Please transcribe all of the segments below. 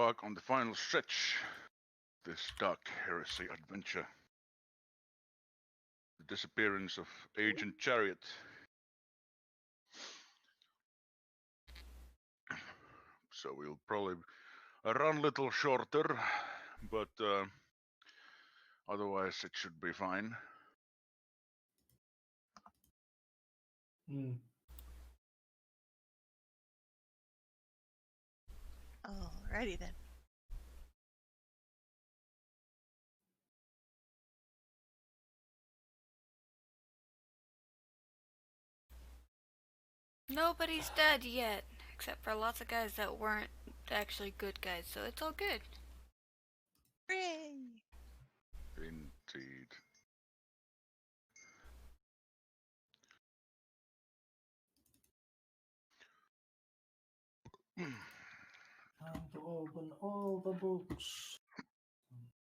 embark on the final stretch of this Dark Heresy adventure. The disappearance of Agent Chariot. So we'll probably run a little shorter, but otherwise it should be fine. Alrighty then. Nobody's dead yet, except for lots of guys that weren't actually good guys, so it's all good. Hooray! Indeed. Time to open all the books.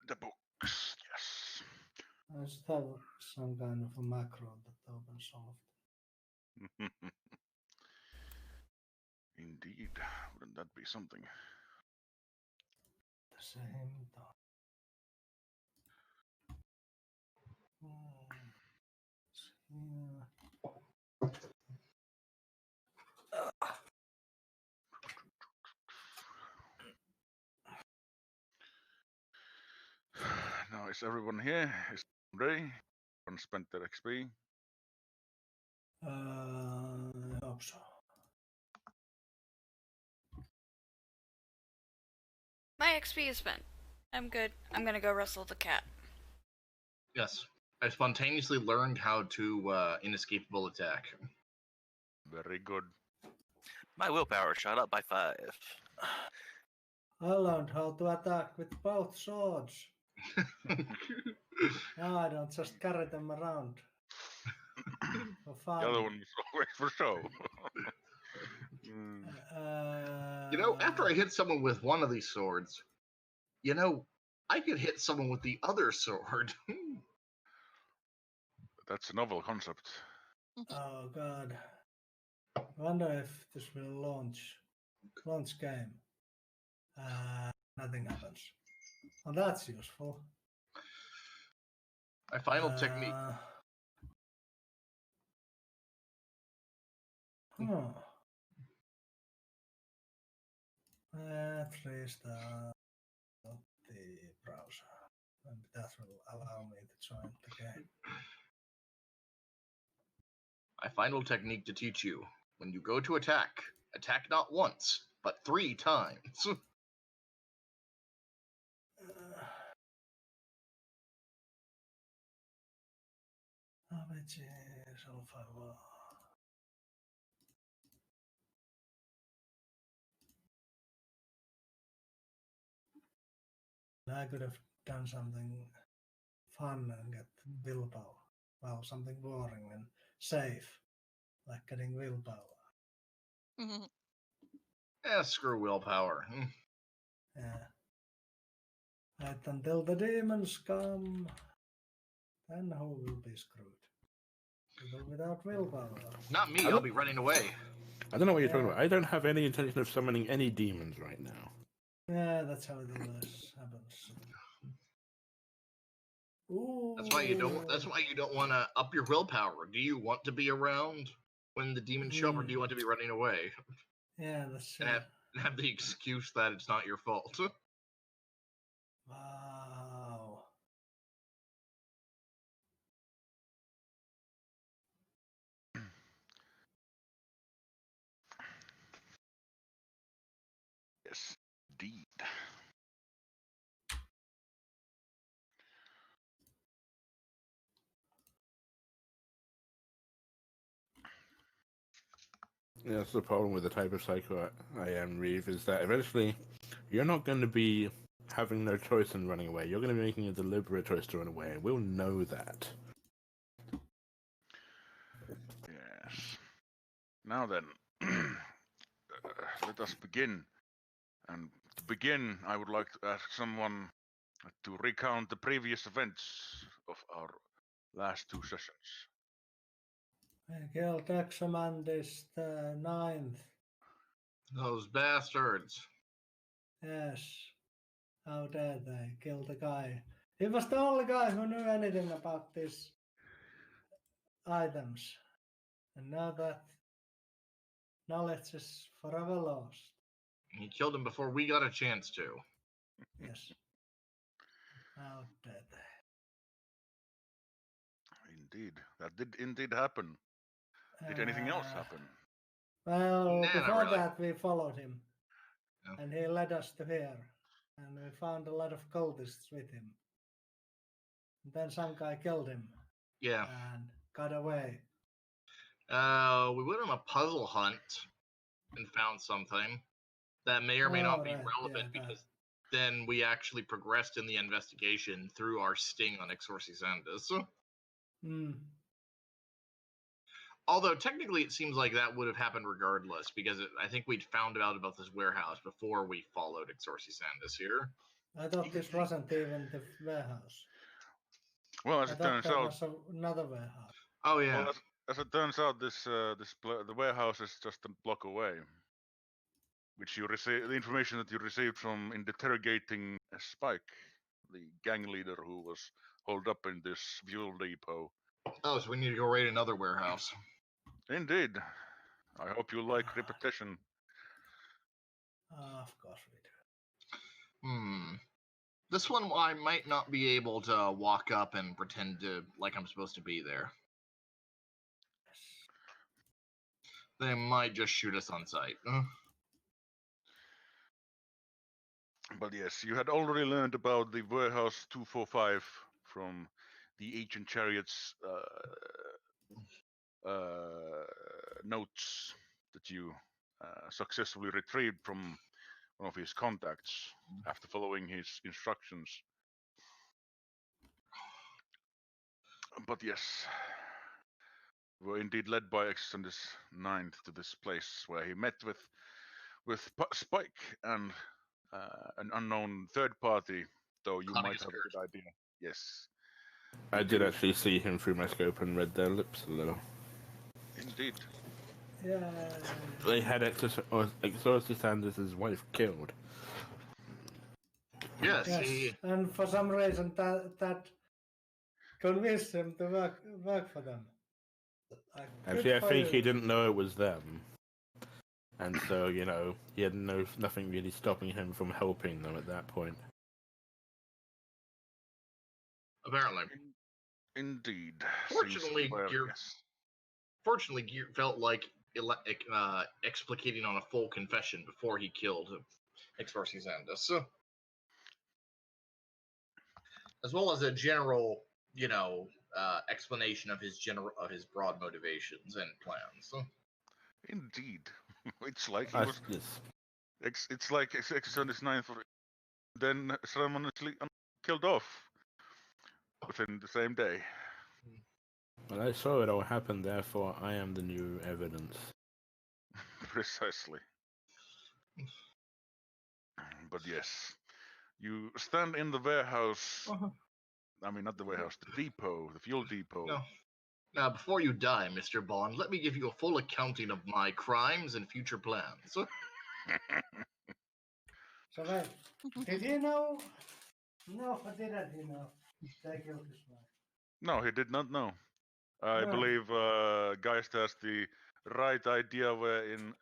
The books, yes. I should have some kind of a macro that opens all of them. Indeed. Wouldn't that be something? The same time. Now is everyone here? Is ready? Everyone spent their XP? I hope so. My XP is spent. I'm good. I'm gonna go wrestle the cat. Yes. I spontaneously learned how to inescapable attack. Very good. My willpower shot up by 5. I learned how to attack with both swords. Now I don't just carry them around for fun. The other one was always for show. You know, after I hit someone with one of these swords, you know, I could hit someone with the other sword. That's a novel concept. Oh god. I wonder if this will launch game. Nothing happens. Well, that's useful. My final technique. Let's restart the browser. And that will allow me to join the game. My final technique to teach you. When you go to attack not once, but 3 times. I could have done something fun and get willpower. Well, something boring and safe, like getting willpower. Yeah, screw willpower. Yeah. Right until the demons come, then who will be screwed? People without willpower. Not me, I'll be running away. I don't know what you're talking about. I don't have any intention of summoning any demons right now. Yeah, that's how it always happens. Ooh. That's why you don't want to up your willpower. Do you want to be around when the demons show up, or do you want to be running away? Yeah, that's and have the excuse that it's not your fault. Wow. Yes, indeed. Yeah, that's the problem with the type of psycho I am, Reeve, is that eventually you're not going to be having no choice in running away. You're going to be making a deliberate choice to run away, and we'll know that. Yes. Now then, let us begin. And to begin, I would like to ask someone to recount the previous events of our last 2 sessions. I killed Examandis the 9th. Those bastards. Yes. How dare they kill the guy? He was the only guy who knew anything about these items. And now that knowledge is forever lost. He killed him before we got a chance to. Yes. How dare they? Indeed, that did indeed happen. Did anything else happen? Well, Nah, not before really. that we followed him. Yeah. And he led us to here. And we found a lot of cultists with him. And then some guy killed him Yeah. and got away. We went on a puzzle hunt and found something that may or may not be right, relevant yeah, because then we actually progressed in the investigation through our sting on Exorcisandus. Hmm. Although technically it seems like that would have happened regardless because I think we'd found out about this warehouse before we followed Exorcisandus here. I thought this wasn't even the warehouse. Well, as I it thought turns there out, was another warehouse. Oh yeah. well, as it turns out, the warehouse is just a block away, which you receive the information that you received from interrogating Spike, the gang leader who was holed up in this fuel depot. Oh, so we need to go raid another warehouse. Indeed. I hope you like God. repetition. Of course we do. This one I might not be able to walk up and pretend to like I'm supposed to be there. They might just shoot us on sight. But yes, you had already learned about the warehouse 245 from the ancient chariots notes that you successfully retrieved from one of his contacts after following his instructions. But yes, we were indeed led by Exodus 9 to this place where he met with Spike and an unknown third party, though you might have a good idea. Yes. I did actually see him through my scope and read their lips a little. Indeed. Yeah. They had Exorcisandus' wife killed. Yes, Yes. And for some reason that convinced him to work for them. Actually, I think he didn't know it was them. And so, you know, he had nothing really stopping him from helping them at that point. apparently. Indeed. Fortunately, Gear felt like explicating on a full confession before he killed Exorcisandus. As well as a general, explanation of his broad motivations and plans. Indeed. It's like he was. Yes. It's like Exodus 9 for then ceremoniously killed off within the same day. Well, I saw it all happen, therefore I am the new evidence. Precisely. But yes, you stand in the warehouse. I mean, not the warehouse, the depot, the fuel depot. No. Now, before you die, Mr. Bond, let me give you a full accounting of my crimes and future plans. So wait, did he know? No, or didn't he know? They killed his wife. No, he did not know. I No. believe Geist has the right idea wherein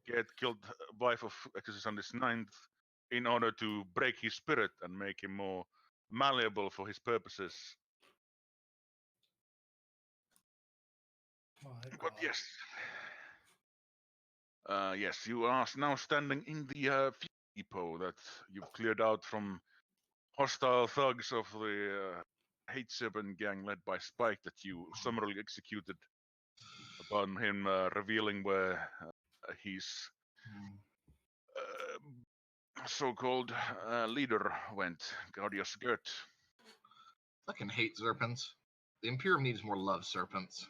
Get killed wife of Exodus 9th in order to break his spirit and make him more malleable for his purposes. But yes. Yes, you are now standing in the fuel depot that you've cleared out from hostile thugs of the Hate Serpent gang led by Spike that you summarily executed upon him revealing where his so-called leader went, Guardius Gert. Fucking hate serpents. The Imperium needs more love serpents.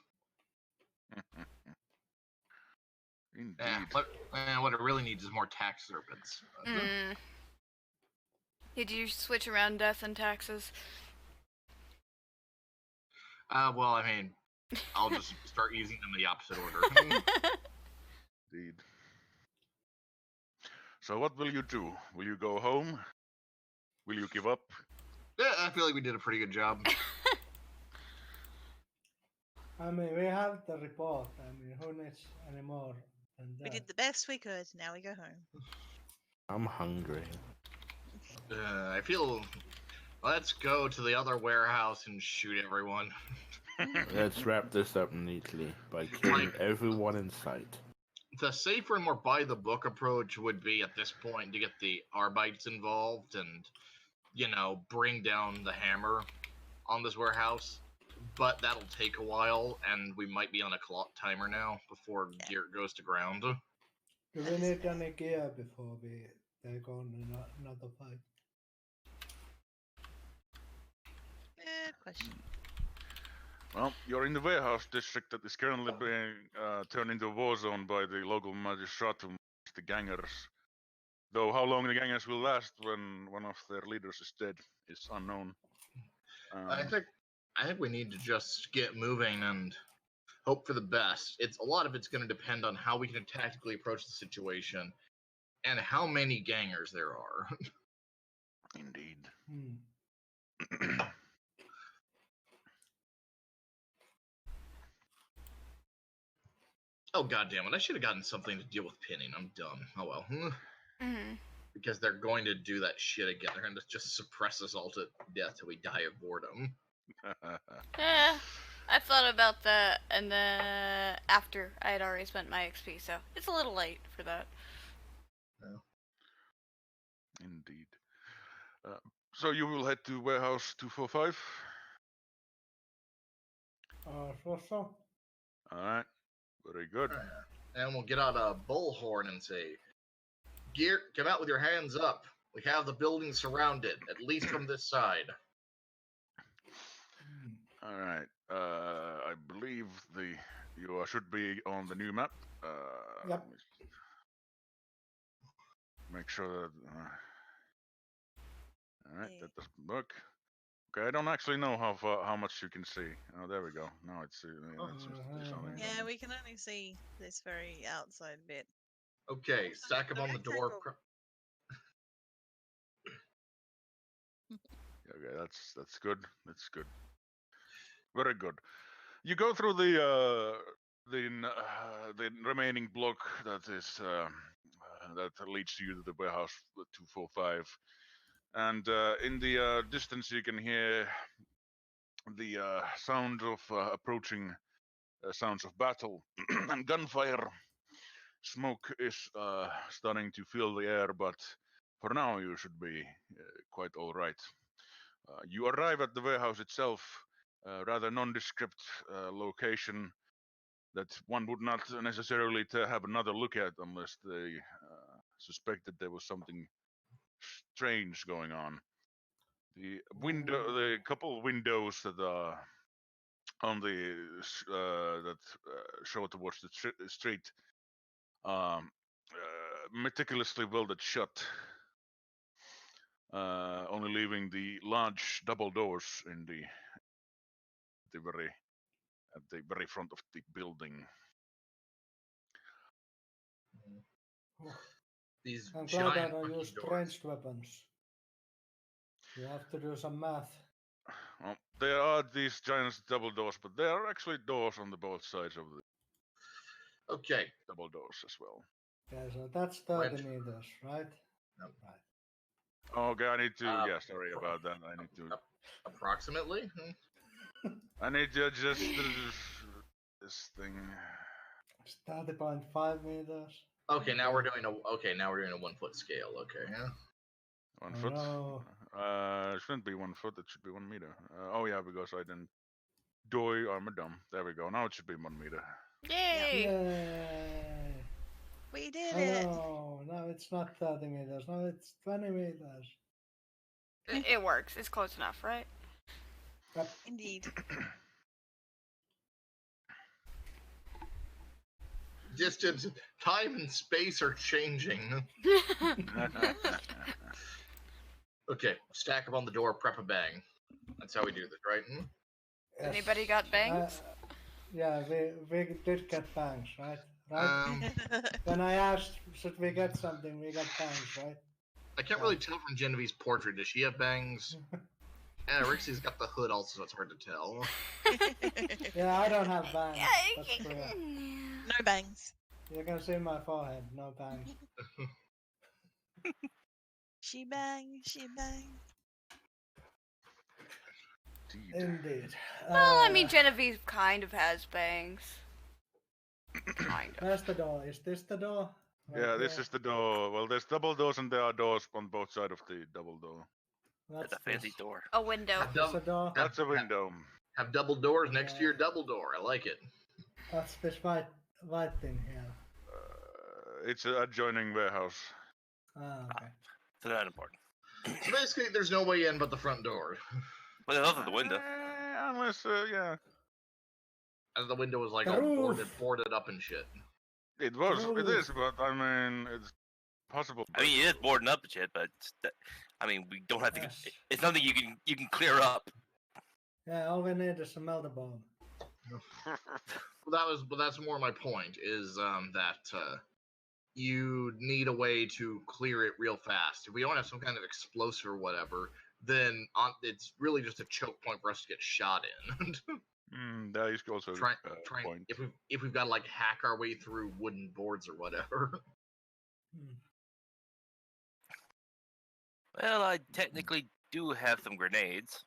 Indeed. What it really needs is more tax serpents. Did you switch around death and taxes? Well, I mean, I'll just start using them in the opposite order. Indeed. So what will you do? Will you go home Will you give up? Yeah, I feel like we did a pretty good job. I mean, we have the report. I mean, who needs any more than We that? did the best we could. Now we go home. I'm hungry. I feel. Let's go to the other warehouse and shoot everyone. Let's wrap this up neatly by killing everyone in sight. The safer and more by the book approach would be at this point to get the Arbites involved and, bring down the hammer on this warehouse. But that'll take a while, and we might be on a clock timer now before gear goes to ground. Do That we is need fair. any gear before we take on another fight? Question. Well, you're in the warehouse district that is currently being turned into a war zone by the local magistratum, the gangers. Though how long the gangers will last when one of their leaders is dead is unknown. I think we need to just get moving and hope for the best. A lot of it's going to depend on how we can tactically approach the situation and how many gangers there are. Indeed. Oh, goddammit, I should have gotten something to deal with pinning. I'm dumb. Oh well. Because they're going to do that shit again. They're going to just suppress us all to death till we die of boredom. Yeah, I thought about that, and then after I had already spent my XP, so it's a little late for that. Indeed. So you will head to warehouse 245? So. Alright. Very good. And we'll get out a bullhorn and say, Gear, come out with your hands up. We have the building surrounded, at least from this side. Alright. I believe you should be on the new map. Yep. Make sure that. Alright, that doesn't work. Okay, I don't actually know how much you can see. Oh, there we go. Now it's something. Yeah, we can only see this very outside bit. Okay, stack them on the door. Okay, that's good. That's good. Very good. You go through the remaining block that is that leads you to the warehouse 245, and in the distance you can hear the sound of approaching sounds of battle and gunfire. Smoke is starting to fill the air, but for now you should be quite all right. You arrive at the warehouse itself, rather nondescript location that one would not necessarily have another look at unless they suspected there was something strange going on. The couple of windows that are on the that show towards the street, meticulously welded shut, only leaving the large double doors in the very front of the building. These I'm glad I giant don't fucking use doors. ranged weapons. You have to do some math. Well, there are these giant double doors, but there are actually doors on the both sides of the Okay. double doors as well. Okay, so that's 30 meters, right? No. Right. Okay, I need to. Yeah, sorry about that. I need to. Approximately. I need to adjust this thing. It's 30.5 meters. Okay, now we're doing a 1 foot scale. Okay. Yeah. 1 Oh, foot. no. It shouldn't be 1 foot. It should be 1 meter. Oh yeah, because I didn't. I'm a dumb. There we go. Now it should be 1 meter. Yay! Yay! We did Oh, it. no, it's not 30 meters. No, it's 20 meters. It works. It's close enough, right? Yep. Indeed. Distance, time, and space are changing. Okay, stack them on the door, prep a bang. That's how we do this, right? Yes. Anybody got bangs? Yeah, we did get bangs, right? Right? When I asked, should we get something, we got bangs, right? I can't really tell from Genevieve's portrait. Does she have bangs? Yeah, Rixie's got the hood also, so it's hard to tell. Yeah, I don't have bangs. Yeah, That's clear. No bangs. You can see my forehead, no bangs. She bang, she bang. Indeed. Well, I mean, Genevieve kind of has bangs. Kind of. Where's the door? Is this the door? Yeah, this is the door. Well, there's double doors and there are doors on both sides of the double door. That's a fancy door. A window. That's a door. That's a window. Have double doors next to your double door. I like it. What's this white thing here? It's an adjoining warehouse. Ah, okay. So not important. So basically, there's no way in but the front door. Well, there's also the window. Unless, yeah. And the window was like The all roof. boarded up and shit. It is, but I mean, it's possible. I mean, it is boarding up and shit, but I mean, we don't have to. Yes. It's something you can clear up. Yeah, all we need is a melter bomb. Well, that's more my point. Is that you need a way to clear it real fast. If we don't have some kind of explosive or whatever, then it's really just a choke point for us to get shot in. That is also Try, a point. if we've got to like hack our way through wooden boards or whatever. Well, I technically do have some grenades.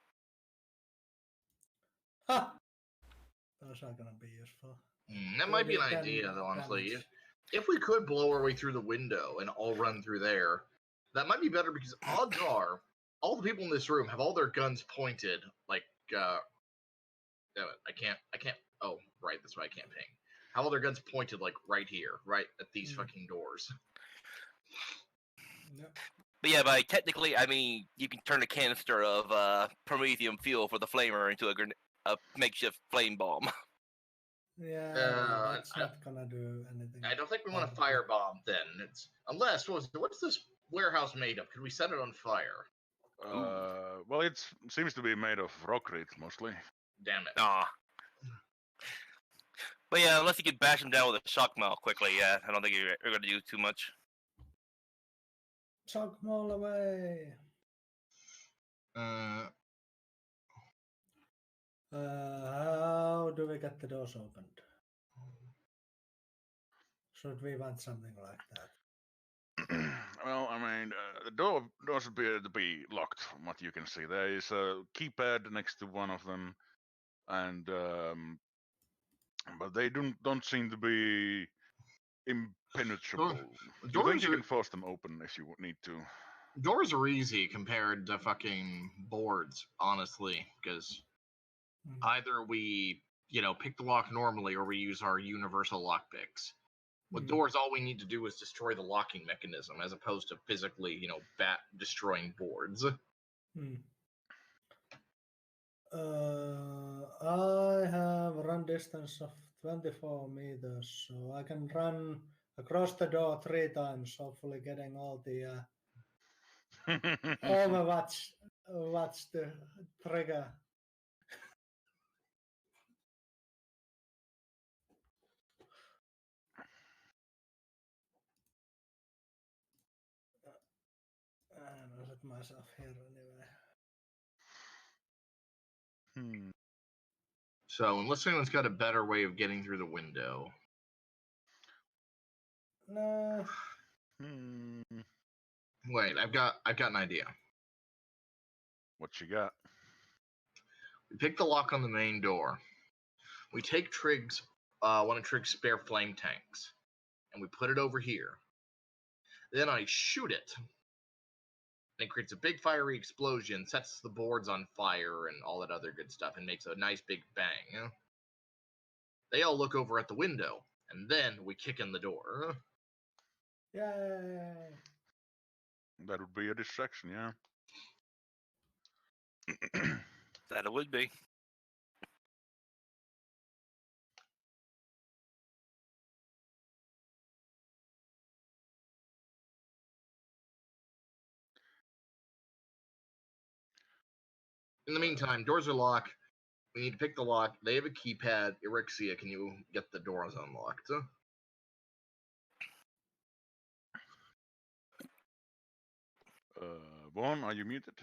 Ha! Those are gonna be useful. That might be an Maybe it idea, can though. Honestly, damage. if we could blow our way through the window and all run through there, that might be better because odds are all the people in this room have all their guns pointed. Like, damn it, I can't. Oh, right, that's why I can't ping. Have all their guns pointed like right here, right at these fucking doors. Yep. But yeah, by technically, I mean you can turn a canister of promethium fuel for the flamer into a makeshift flame bomb. Yeah, that's I- not gonna do anything. I don't think we want a firebomb then. It's unless what's this warehouse made of? Could we set it on fire? Well, it seems to be made of rockrit mostly. Damn it! Aw. But yeah, unless you can bash them down with a shock mount quickly, yeah, I don't think you're going to do too much. Chuck them all away. How do we get the doors opened? Should we want something like that? Well, I mean, the doors appear to be locked from what you can see. There is a keypad next to one of them, and but they don't seem to be impenetrable. You doors think you are- can force them open if you need to? Doors are easy compared to fucking boards, honestly, because either we, pick the lock normally or we use our universal lockpicks. With doors, all we need to do is destroy the locking mechanism as opposed to physically, destroying boards. I have a run distance of 24 meters, so I can run across the door 3 times, hopefully getting all the Overwatch the trigger. I'll set myself here anyway. So, unless anyone's got a better way of getting through the window. No. Wait, I've got an idea. What you got? We pick the lock on the main door. We take Trigg's one of Trigg's spare flame tanks, and we put it over here. Then I shoot it. And it creates a big fiery explosion, sets the boards on fire and all that other good stuff, and makes a nice big bang. They all look over at the window, and then we kick in the door. Yay! That would be a distraction, yeah. That it would be. In the meantime, doors are locked. We need to pick the lock. They have a keypad. Erixia, can you get the doors unlocked? Vaughn, are you muted?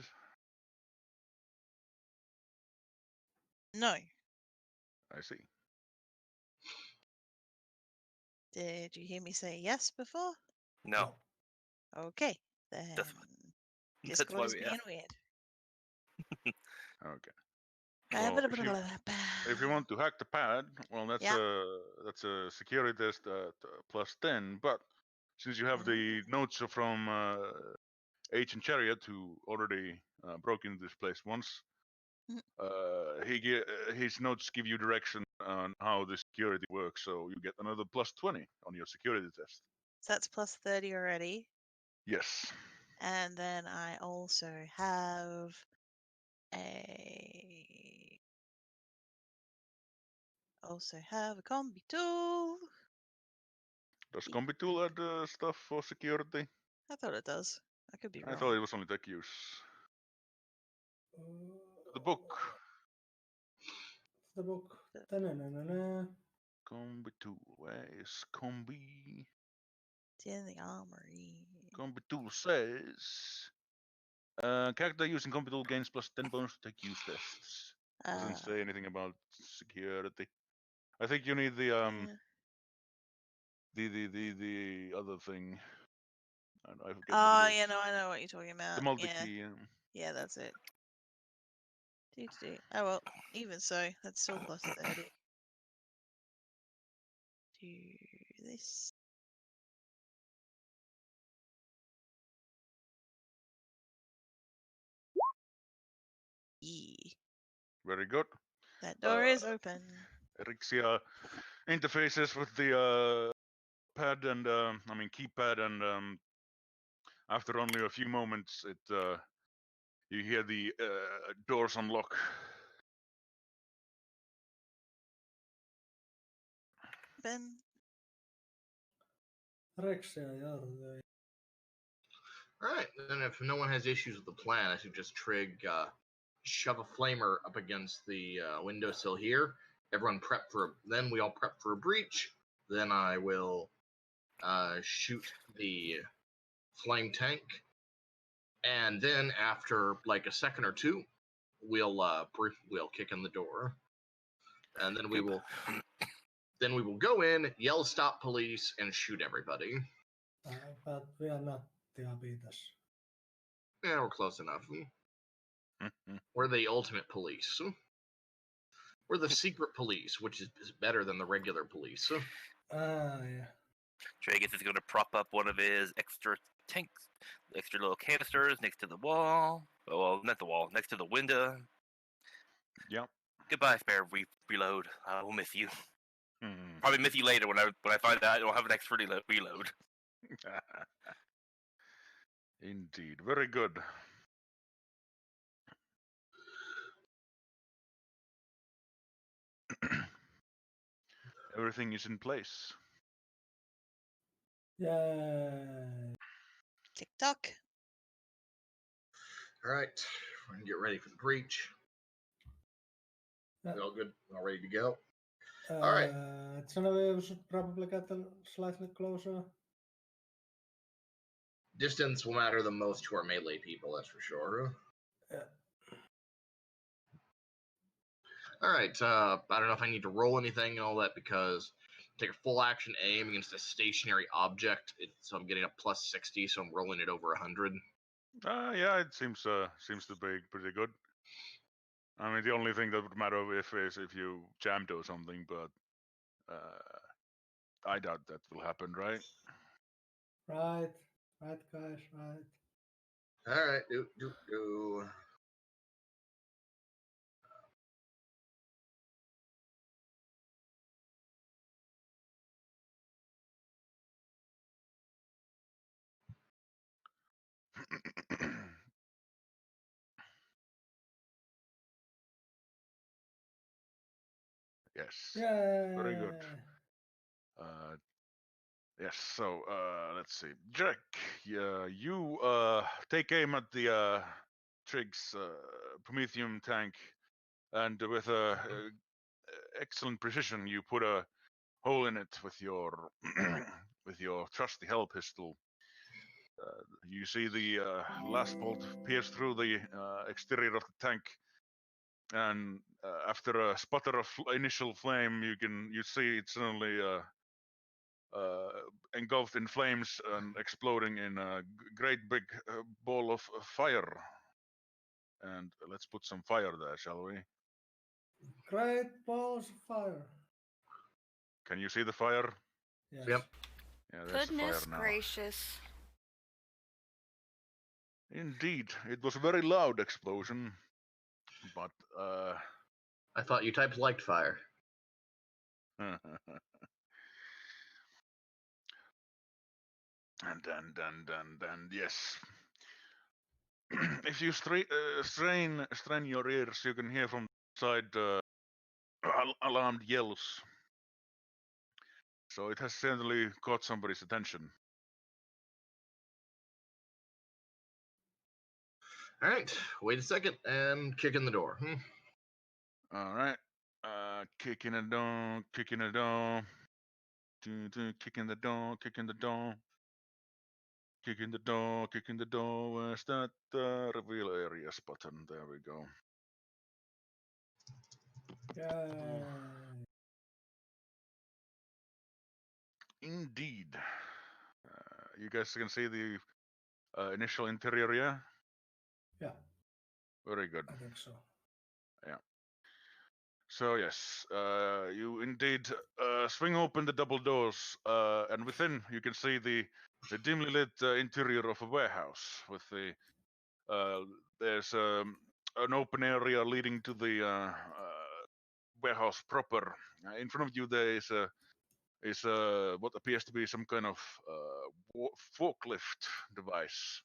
No. I see. Did you hear me say yes before? No, Okay. Then That's- that's Discord why is we being asked. weird. Okay. Blah, Well, blah, blah, blah, blah, if you blah. want to hack the pad, well, that's Yeah. a security test at +10. But since you have the notes from Agent Chariot, who already broke into this place once, Mhm. his notes give you direction on how the security works, so you get another +20 on your security test. So that's plus 30 already. Yes. And then I also have a combi tool. Does Combi Tool add stuff for security? I thought it does. I could be I wrong. thought it was only tech use. The book. The book. Ta-na-na-na-na. Combi Tool. Where is Combi? It's in the armory. Combi Tool says character using Combi Tool gains +10 bonus to tech use tests. Doesn't say anything about security. I think you need the the other thing. I forget what Oh, it is. yeah, no, I know what you're talking about. The multi-key. Yeah, that's it. Oh, well, even so, that's still plus 30. Do this. E. Very good. That door is open. Erixia interfaces with the pad and I mean keypad, and after only a few moments, it you hear the doors unlock. Ben. Rexia, joo. Alright, then if no one has issues with the plan, I suggest Trig shove a flamer up against the windowsill here. Everyone prep for then we all prep for a breach. Then I will shoot the flame tank. And then after like a second or two, we'll kick in the door. And then we will go in, yell stop police, and shoot everybody. But we are not the Abitas. Yeah, we're close enough. We're the ultimate police. We're the secret police, which is better than the regular police. Yeah. Tragus is going to prop up one of his extra tanks, extra little canisters next to the wall. Well, not the wall, next to the window. Yep. Goodbye, spare reload. I will miss you. Hmm. Probably miss you later when I find out I don't have an extra reload. Indeed. Very good. Everything is in place. Yay. TikTok. All right, we're gonna get ready for the breach. Yeah. We all good? All ready to go? All right. Genevieve should probably get slightly closer. Distance will matter the most to our melee people, that's for sure. Yeah. All right. I don't know if I need to roll anything and all that because take a full action aim against a stationary object. So I'm getting a +60, so I'm rolling it over 100. Yeah, it seems to be pretty good. I mean, the only thing that would matter is if you jammed or something, but I doubt that will happen, right? Right, guys, right. All right. Do. Yes. Yeah. Very good. Yes. So let's see, Jack. Yeah, you take aim at the Trig's Prometheum tank, and with excellent precision, you put a hole in it with your with your trusty hell pistol. You see the last bolt pierce through the exterior of the tank, and after a sputter of initial flame, you see it suddenly engulfed in flames and exploding in a great big ball of fire. And let's put some fire there, shall we? Great balls of fire. Can you see the fire? Yes. Yep. Yeah, there's the fire Goodness now. gracious. Indeed, it was a very loud explosion, but I thought you types liked fire. and then yes. If you strain your ears, you can hear from side alarmed yells. So it has certainly caught somebody's attention. All right, wait a second and kick in the door. All right, kicking the door, kicking the door, kicking the door, kicking the door, kicking the door, kicking the door. Where's that reveal areas button? There we go. Yay. Indeed. You guys can see the initial interior, yeah? Yeah, Very good. I think so. So yes, you indeed swing open the double doors, and within you can see the dimly lit interior of a warehouse. With the there's an open area leading to the warehouse proper. In front of you there is what appears to be some kind of forklift device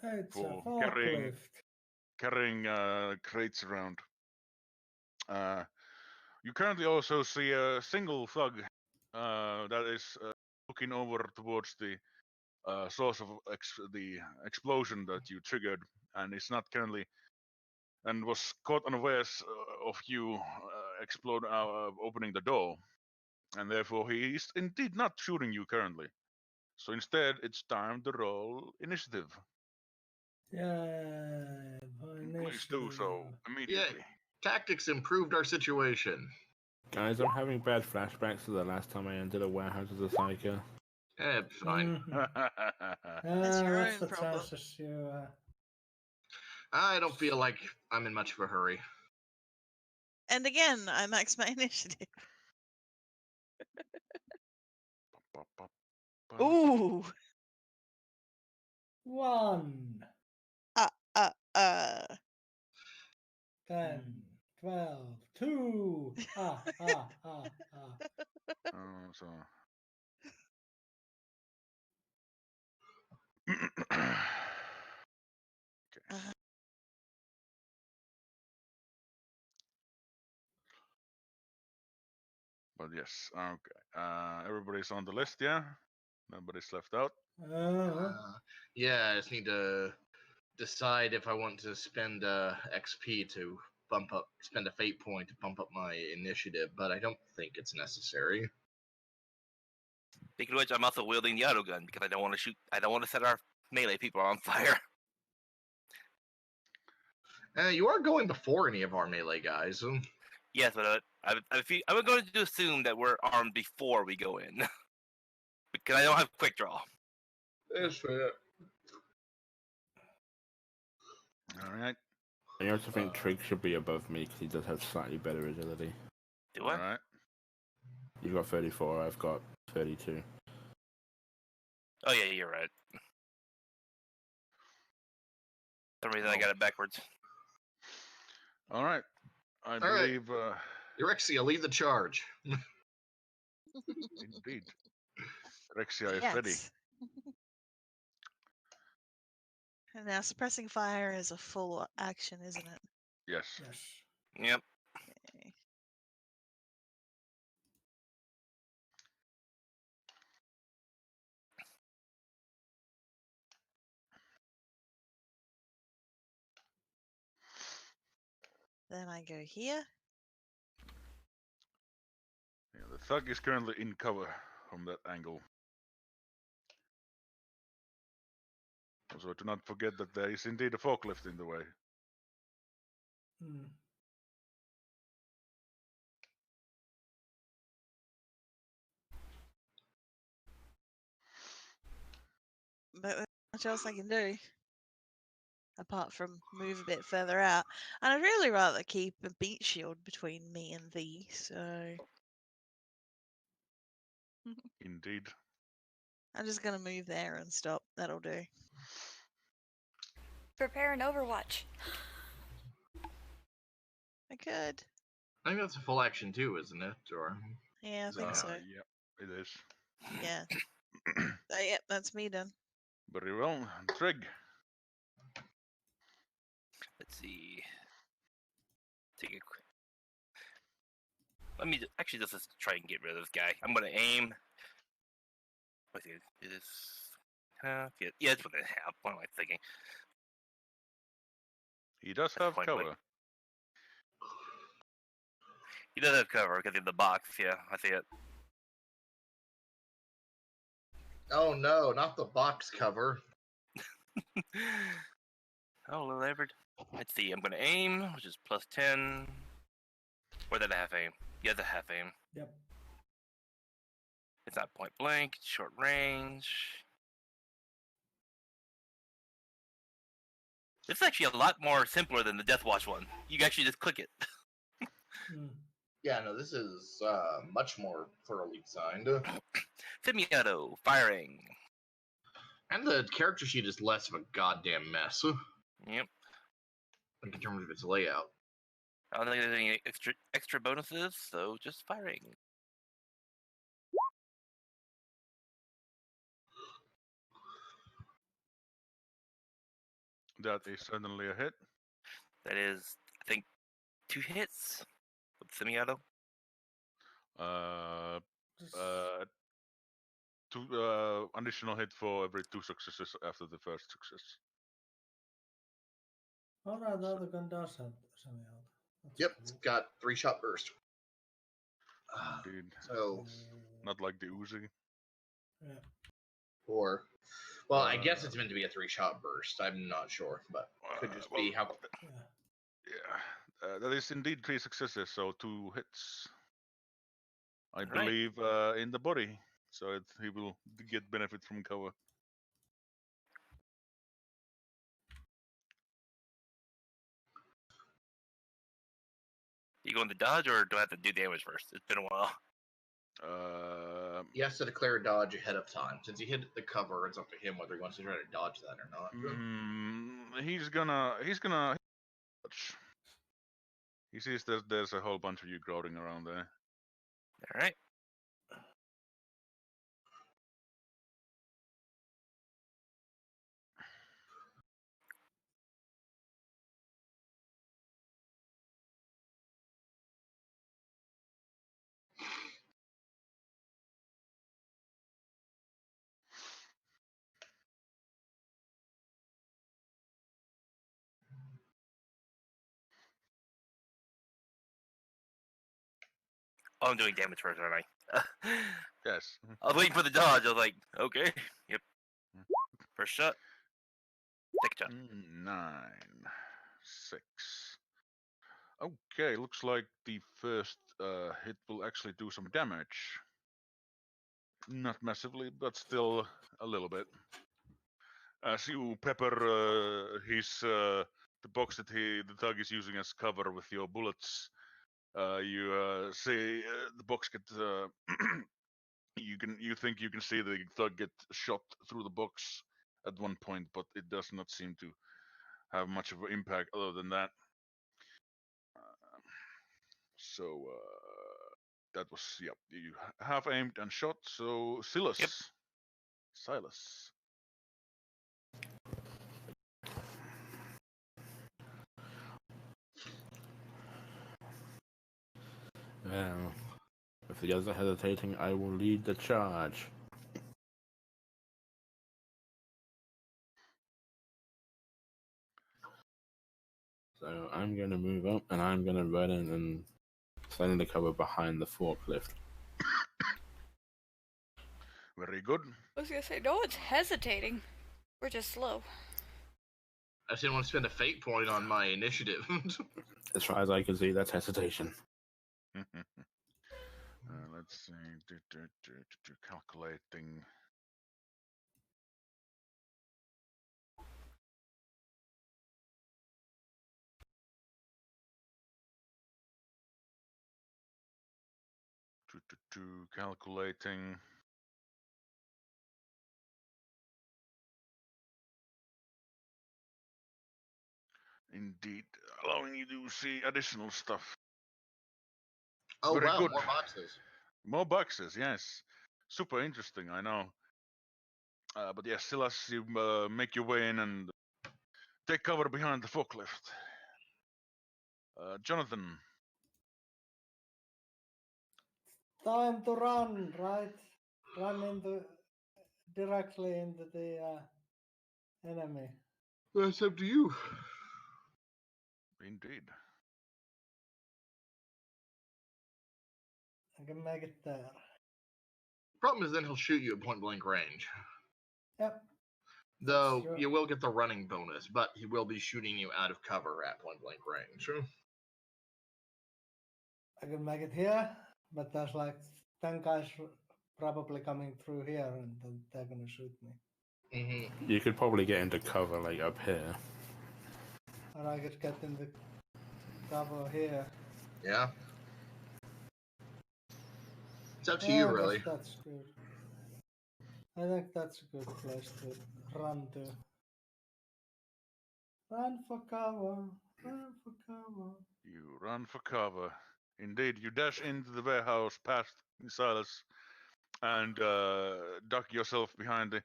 It's a for forklift. carrying crates around. You currently also see a single thug that is looking over towards the source of the explosion that you triggered, and is not currently and was caught unawares of you opening the door, and therefore he is indeed not shooting you currently. So instead, it's time to roll initiative. Yeah, Please do so immediately. Tactics improved our situation. Guys, I'm having bad flashbacks to the last time I entered a warehouse as a psycho. Fine. That's your What's own the problem. chances you... I don't feel like I'm in much of a hurry. And again, I max my initiative. Ooh. 1, Uh. 10, 12, 2. So. Okay. But yes, okay. Everybody's on the list, yeah? Nobody's left out. Yeah, I just need to decide if I want to spend XP to spend a fate point to bump up my initiative, but I don't think it's necessary. Speaking of which, I'm also wielding the auto gun because I don't want to shoot. I don't want to set our melee people on fire. You are going before any of our melee guys. Yes, but I'm going to assume that we're armed before we go in because I don't have quick draw. That's fair. All right. I also think Trig should be above me because he does have slightly better agility. Do I? All right. You've got 34, I've got 32. Oh yeah, you're right. For some reason I got it backwards. All right. I All right. believe. Eurexia, lead the charge. Indeed. Rexia is ready. Yes. And now suppressing fire is a full action, isn't it? Yes. Yes. Yep. Okay. Then I go here. Yeah, the thug is currently in cover from that angle. Also, do not forget that there is indeed a forklift in the way. Hmm. But there's much else I can do. Apart from move a bit further out. And I'd really rather keep a beat shield between me and thee, so Indeed. I'm just gonna move there and stop. That'll do. Prepare an Overwatch. I could. I think that's a full action too, isn't it? Or Yeah, I Is it think not? so. Yep, it is. Yeah. Yep, that's me done. Very well. Trig. Let's see. Take a quick. Let me actually just try and get rid of this guy. I'm gonna aim. What's it? It is. Yeah, it's within half. What am I thinking? He does That's have point cover. blank. He does have cover because of the box. Yeah, I see it. oh no, not the box cover. Oh, little Everett. Let's see. I'm gonna aim, which is +10. Or did I half aim? Yeah, the half aim. Yep. It's not point blank. It's short range. This is actually a lot more simpler than the Death Watch one. You can actually just click it. Hmm. Yeah, no, this is much more thoroughly designed. Semi-auto firing. And the character sheet is less of a goddamn mess Yep. in terms of its layout. I don't think there's any extra bonuses, so just firing. That is certainly a hit. That is, I think, 2 hits with semi-auto. Just, Two additional hit for every 2 successes after the first success. alright, the other gun does have semi-auto. That's Yep, cool. it's got 3-shot burst. Indeed. So, Not like the Uzi. Yeah. or, well, I guess it's meant to be a 3-shot burst. I'm not sure, but could just be how. Yeah. Yeah, that is indeed 3 successes, so 2 hits. I Right. believe in the body, so he will get benefit from cover. You going to dodge, or do I have to do damage first? It's been a while. He has to declare a dodge ahead of time. Since he hit the cover, it's up to him whether he wants to try to dodge that or not. He's gonna dodge. He sees that there's a whole bunch of you crowding around there. All right. Oh, I'm doing damage first, aren't I? Yes. I was waiting for the dodge. I was like, okay. Yep. First shot. Second shot. 9, 6. Okay, looks like the first hit will actually do some damage. Not massively, but still a little bit. As you pepper the box that the thug is using as cover with your bullets, you see the box get. You think you can see the thug get shot through the box at one point, but it does not seem to have much of an impact other than that. So that was, yep, you have aimed and shot. So Silas. Yep. Silas. Well, if the others are hesitating, I will lead the charge. So I'm going to move up, and I'm going to run in and stand in the cover behind the forklift. Very good. I was gonna say, no one's hesitating. We're just slow. I just didn't want to spend a fate point on my initiative. As far as I can see, that's hesitation. Let's see. Calculating. Calculating. Indeed, allowing you to see additional stuff. Oh Very wow, good. more boxes. More boxes, yes. Super interesting, I know. But yes, still as you make your way in and take cover behind the forklift. Jonathan. Time to run, right? Run directly into the enemy. That's up to you. Indeed. I can make it there. Problem is, then he'll shoot you at point blank range. Yep. Though true. you will get the running bonus, but he will be shooting you out of cover at point blank range. I can make it here, but there's like 10 guys probably coming through here, and then they're gonna shoot me. Mm-hmm. You could probably get into cover, like, up here. Or I could get in the cover here. Yeah. It's up to Yeah, you, really. That's good. I think that's a good place to run to. Run for cover. Run for cover. You run for cover. Indeed, you dash into the warehouse past Silas and duck yourself behind the.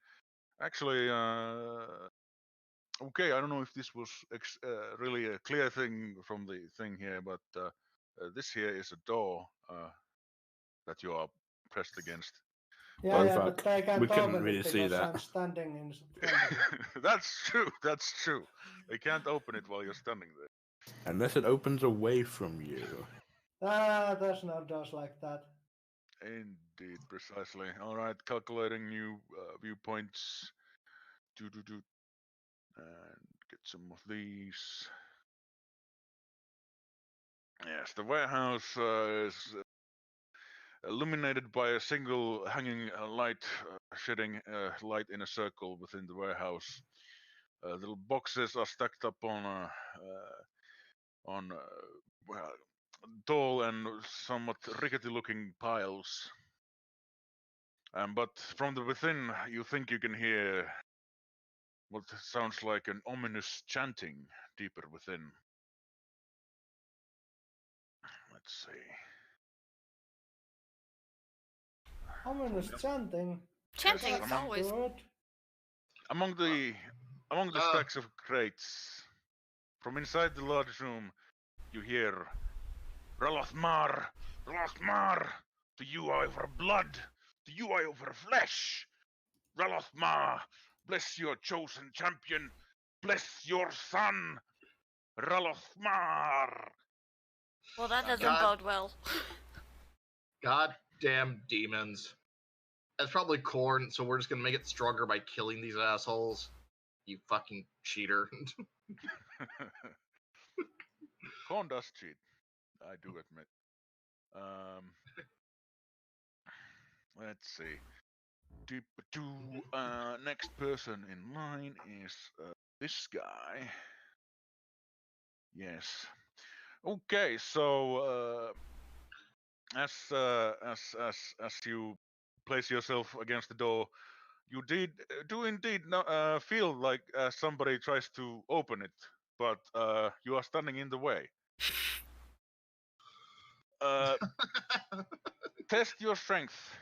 Actually, okay, I don't know if this was really a clear thing from the thing here, but this here is a door that you are pressed against. Yeah, in but fact, I can't we couldn't open really it see because that. I'm standing in front of it. That's true. That's true. You can't open it while you're standing there. Unless it opens away from you. There's no doors like that. Indeed, precisely. All right, calculating new viewpoints. And get some of these. Yes, the warehouse is illuminated by a single hanging light, shedding light in a circle within the warehouse. Little boxes are stacked up on well, tall and somewhat rickety-looking piles. But from the within, you think you can hear what sounds like an ominous chanting deeper within. Let's see. Ominous chanting. Chanting Yes, is always. Good. Among the stacks of crates, from inside the large room, you hear Ralothmar, Ralothmar, to you I offer blood, to you I offer flesh. Ralothmar, bless your chosen champion, bless your son, Ralothmar. Well, that doesn't God. bode well. Goddamn demons. That's probably corn, so we're just gonna make it stronger by killing these assholes. You fucking cheater. Corn does cheat, I do admit. Let's see. Next person in line is this guy. Yes. Okay, so as you place yourself against the door, you do indeed feel like somebody tries to open it, but you are standing in the way. Test your strength.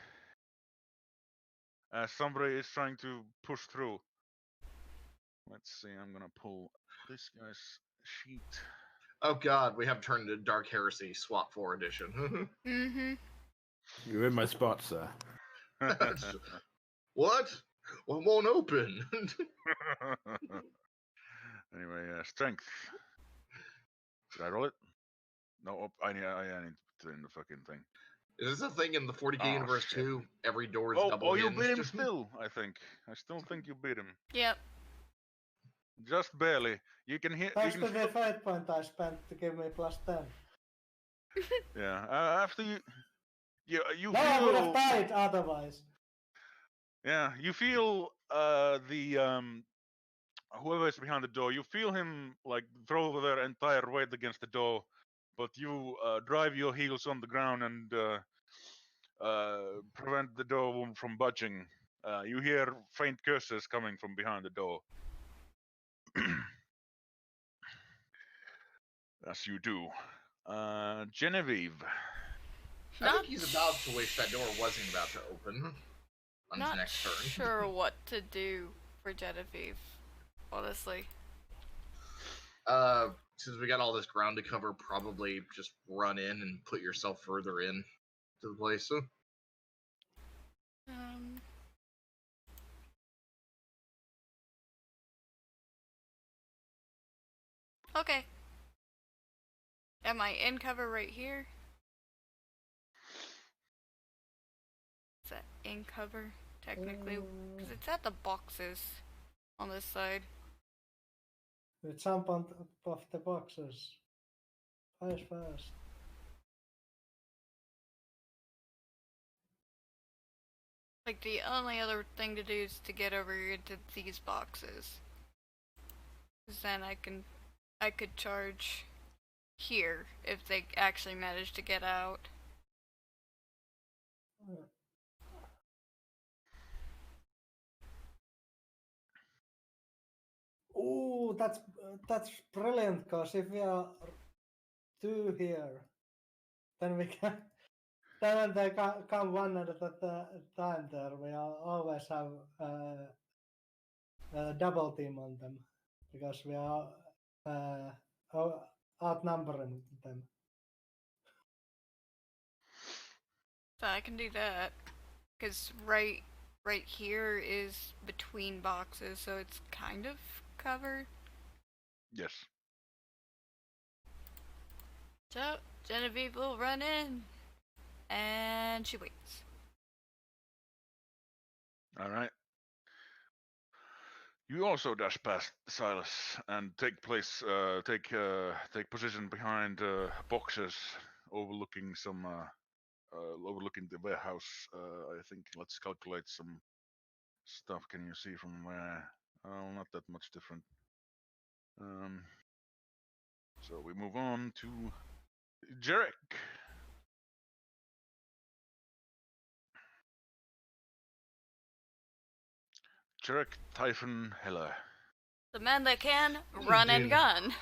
Somebody is trying to push through. Let's see, I'm gonna pull this guy's sheet. Oh god, we have turned into Dark Heresy Swap 4 edition. Mm-hmm. You're in my spot, sir. What? Well, it won't open. Anyway, strength. Did I roll it? No, I need to put it in the fucking thing. Is this a thing in the 40k universe shit. too? Every door is double you hinged? beat him still, I think. I still think you beat him. Yep. Just barely. You can hear. Thanks to the fate point I spent to give me +10. Yeah. After you No, I would have feel. died otherwise. Yeah. You feel whoever is behind the door. You feel him like throw their entire weight against the door, but you drive your heels on the ground and prevent the door from budging. You hear faint curses coming from behind the door. As you do. Genevieve. I think he's about to wish that door wasn't about to open on his Not next turn. sure what to do for Genevieve, honestly. Since we got all this ground to cover, probably just run in and put yourself further in to the place. Okay. Am I in cover right here? Is that in cover, technically? Because it's at the boxes on this side. We jump on top of the boxes. Fast. Like, the only other thing to do is to get over into these boxes. Because then I could charge here if they actually manage to get out. Ooh, that's brilliant, because if we are 2 here, then we can. Then they come one at a time there. We always have a double team on them, because we are outnumbering them. So I can do that. Because right here is between boxes, so it's kind of covered. Yes. So Genevieve will run in, and she waits. All right. You also dash past Silas and take position behind boxes overlooking some overlooking the warehouse. I think let's calculate some stuff. Can you see from where? Oh, not that much different. So we move on to Jarek. Jarek Typhon Heller. The man that can run and gun.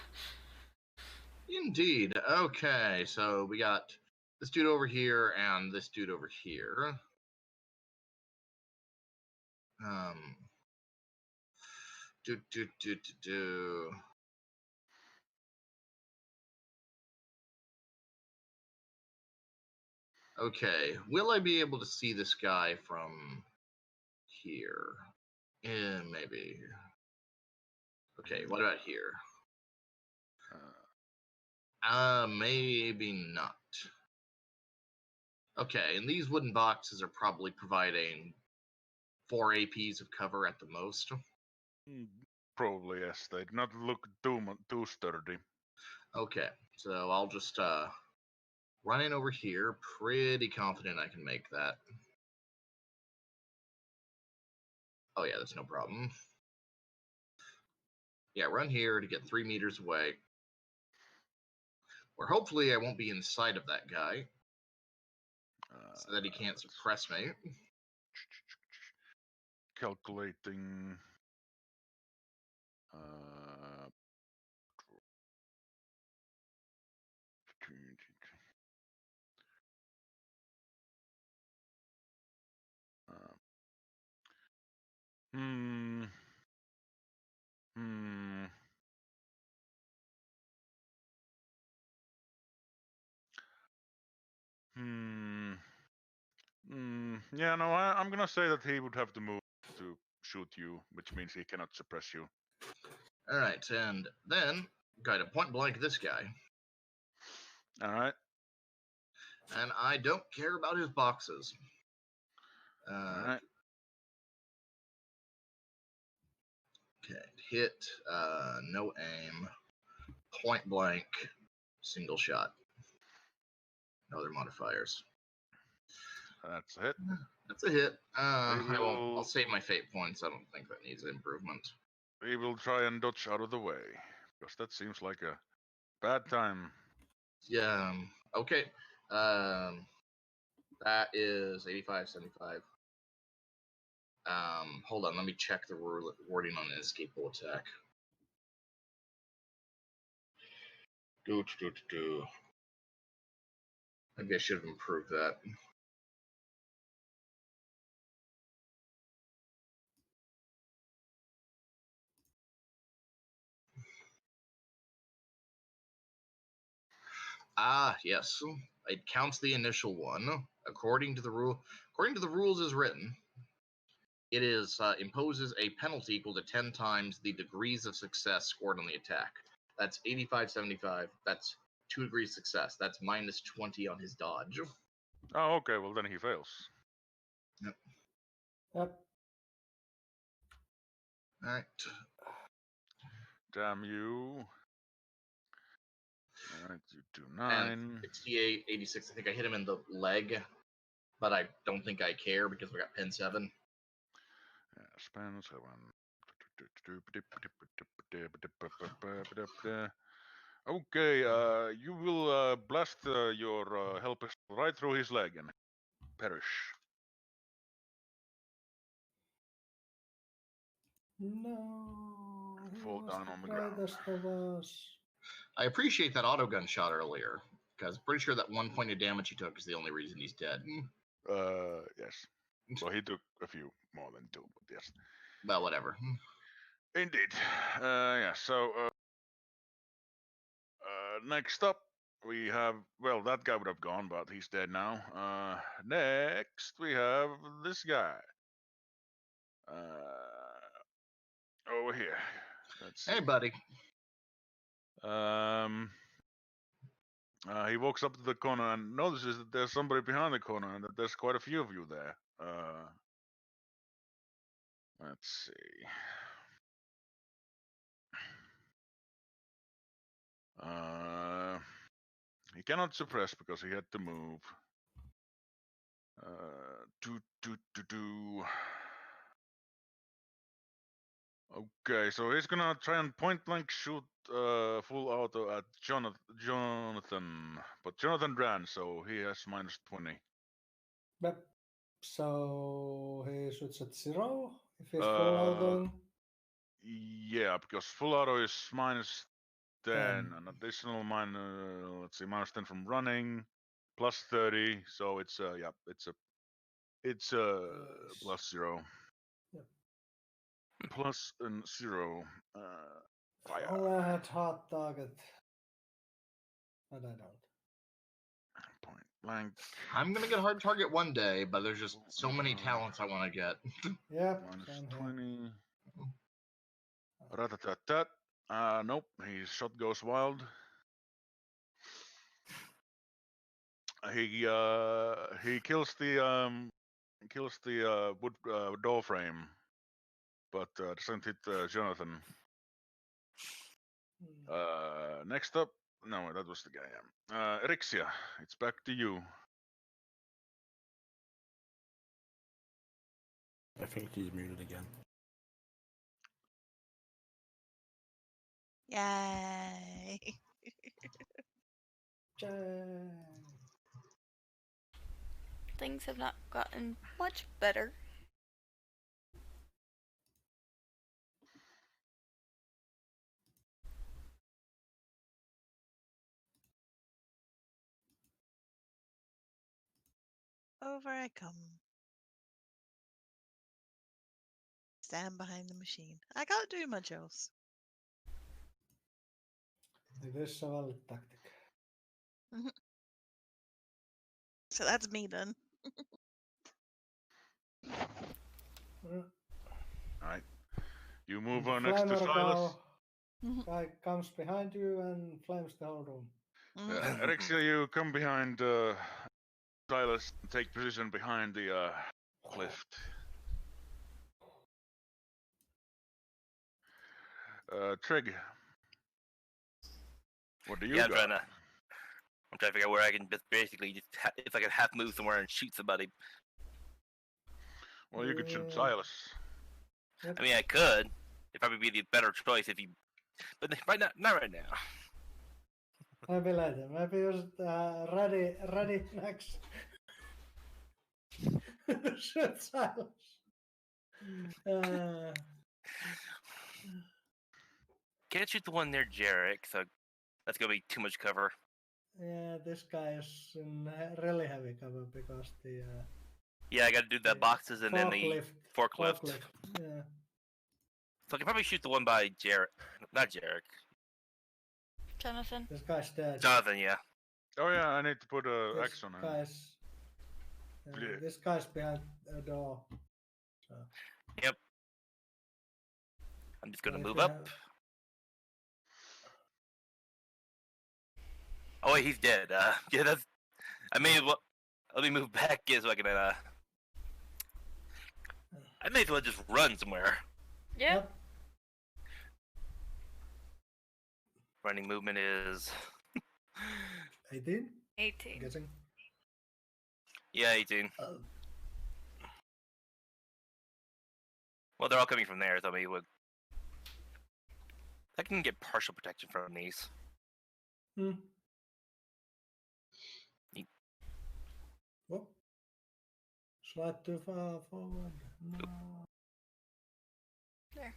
Indeed. Okay, so we got this dude over here and this dude over here. Do. Okay, will I be able to see this guy from here? Maybe. Okay, what about here? Maybe not. Okay, and these wooden boxes are probably providing 4 APs of cover at the most. Probably, yes. They do not look too sturdy. Okay, so I'll just run in over here. Pretty confident I can make that. Oh yeah, that's no problem. Yeah, run here to get 3 meters away. Where hopefully I won't be inside of that guy. So that he can't suppress me. Calculating. Yeah, no, I'm gonna say that he would have to move to shoot you, which means he cannot suppress you. Alright, and then got to point blank this guy. Alright. And I don't care about his boxes. Alright. Okay, hit, no aim, point blank, single shot. No other modifiers. That's a hit. That's a hit. We I'll will- save my fate points. I don't think that needs improvement. We will try and dodge out of the way, because that seems like a bad time. Yeah. Okay. That is 85, 75. Hold on. Let me check the wording on an escapable attack. Maybe I should have improved that. Ah, yes. It counts the initial one according to the rule. According to the rules as written, it is imposes a penalty equal to 10 times the degrees of success scored on the attack. That's 85, 75. That's 2 degrees success. That's minus 20 on his dodge. Oh, okay. Well, then he fails. Yep. All right. Damn you. Alright, you do And 9. 68, 86. I think I hit him in the leg, but I don't think I care because we got pin 7. Yeah, span 7. Okay, you will blast your helper right through his leg and perish. No, he Fall was down the on the ground. greatest of us. I appreciate that auto gun shot earlier, because I'm pretty sure that 1 point of damage he took is the only reason he's dead. Yes. Well, he took a few more than 2, but yes. Well, whatever. Indeed. Yeah, so next up we have, well, that guy would have gone, but he's dead now. Next we have this guy. Over here. Let's see. Hey, buddy. He walks up to the corner and notices that there's somebody behind the corner and that there's quite a few of you there. Let's see. He cannot suppress because he had to move. Okay, so he's gonna try and point blank shoot full auto at Jonathan, but Jonathan ran, so he has minus 20. Yep. So he shoots at 0 if he's full auto. Yeah, because full auto is minus 10, 10. an additional let's see, minus 10 from running, plus 30, so it's yeah, it's plus 0. Yep. Plus and 0. Fire. Oh, I had hot target. But I don't. Point blank. I'm gonna get hard target one day, but there's just so many talents I want to get. Yep. Minus Same here. 20. Ratatatat. Nope. His shot goes wild. He kills the wood door frame, but doesn't hit Jonathan. Next up, no, that was the guy. Erixia, it's back to you. I think he's muted again. Yay! Things have not gotten much better. Over I come. Stand behind the machine. I can't do much else. It is a valid tactic. So that's me done. Alright. You move The on next to flamer Silas. Guy comes behind you and flames the whole room. Erixia, you come behind Silas and take position behind the cliff. Trig. What do you Yeah, got? I'm trying to figure out where I can just basically just if I can half move somewhere and shoot somebody. Well, you could shoot Silas. I mean, I could. It'd probably be the better choice if you, but not right now. Maybe later. Maybe use ready next. Shoot Silas. Can't shoot the one near Jarek, so that's gonna be too much cover. Yeah, this guy is in really heavy cover because the Yeah, I gotta do the boxes and then the forklift. forklift. Yeah. So I can probably shoot the one by Jarek, not Jarek. Jonathan. This guy's dead. Jonathan, yeah. Oh yeah, I need to put a This X on him. This guy's behind a door. So. Yep. I'm just gonna If move you up. Oh wait, he's dead. Yeah, that's. I may as well. Let me move back here so I can. I may as well just run somewhere. Yep. Running movement is. 18? 18. Guessing. Yeah, 18. Well, they're all coming from there, so I mean, I can get partial protection from these. Whoop. Slide too far forward. No. There.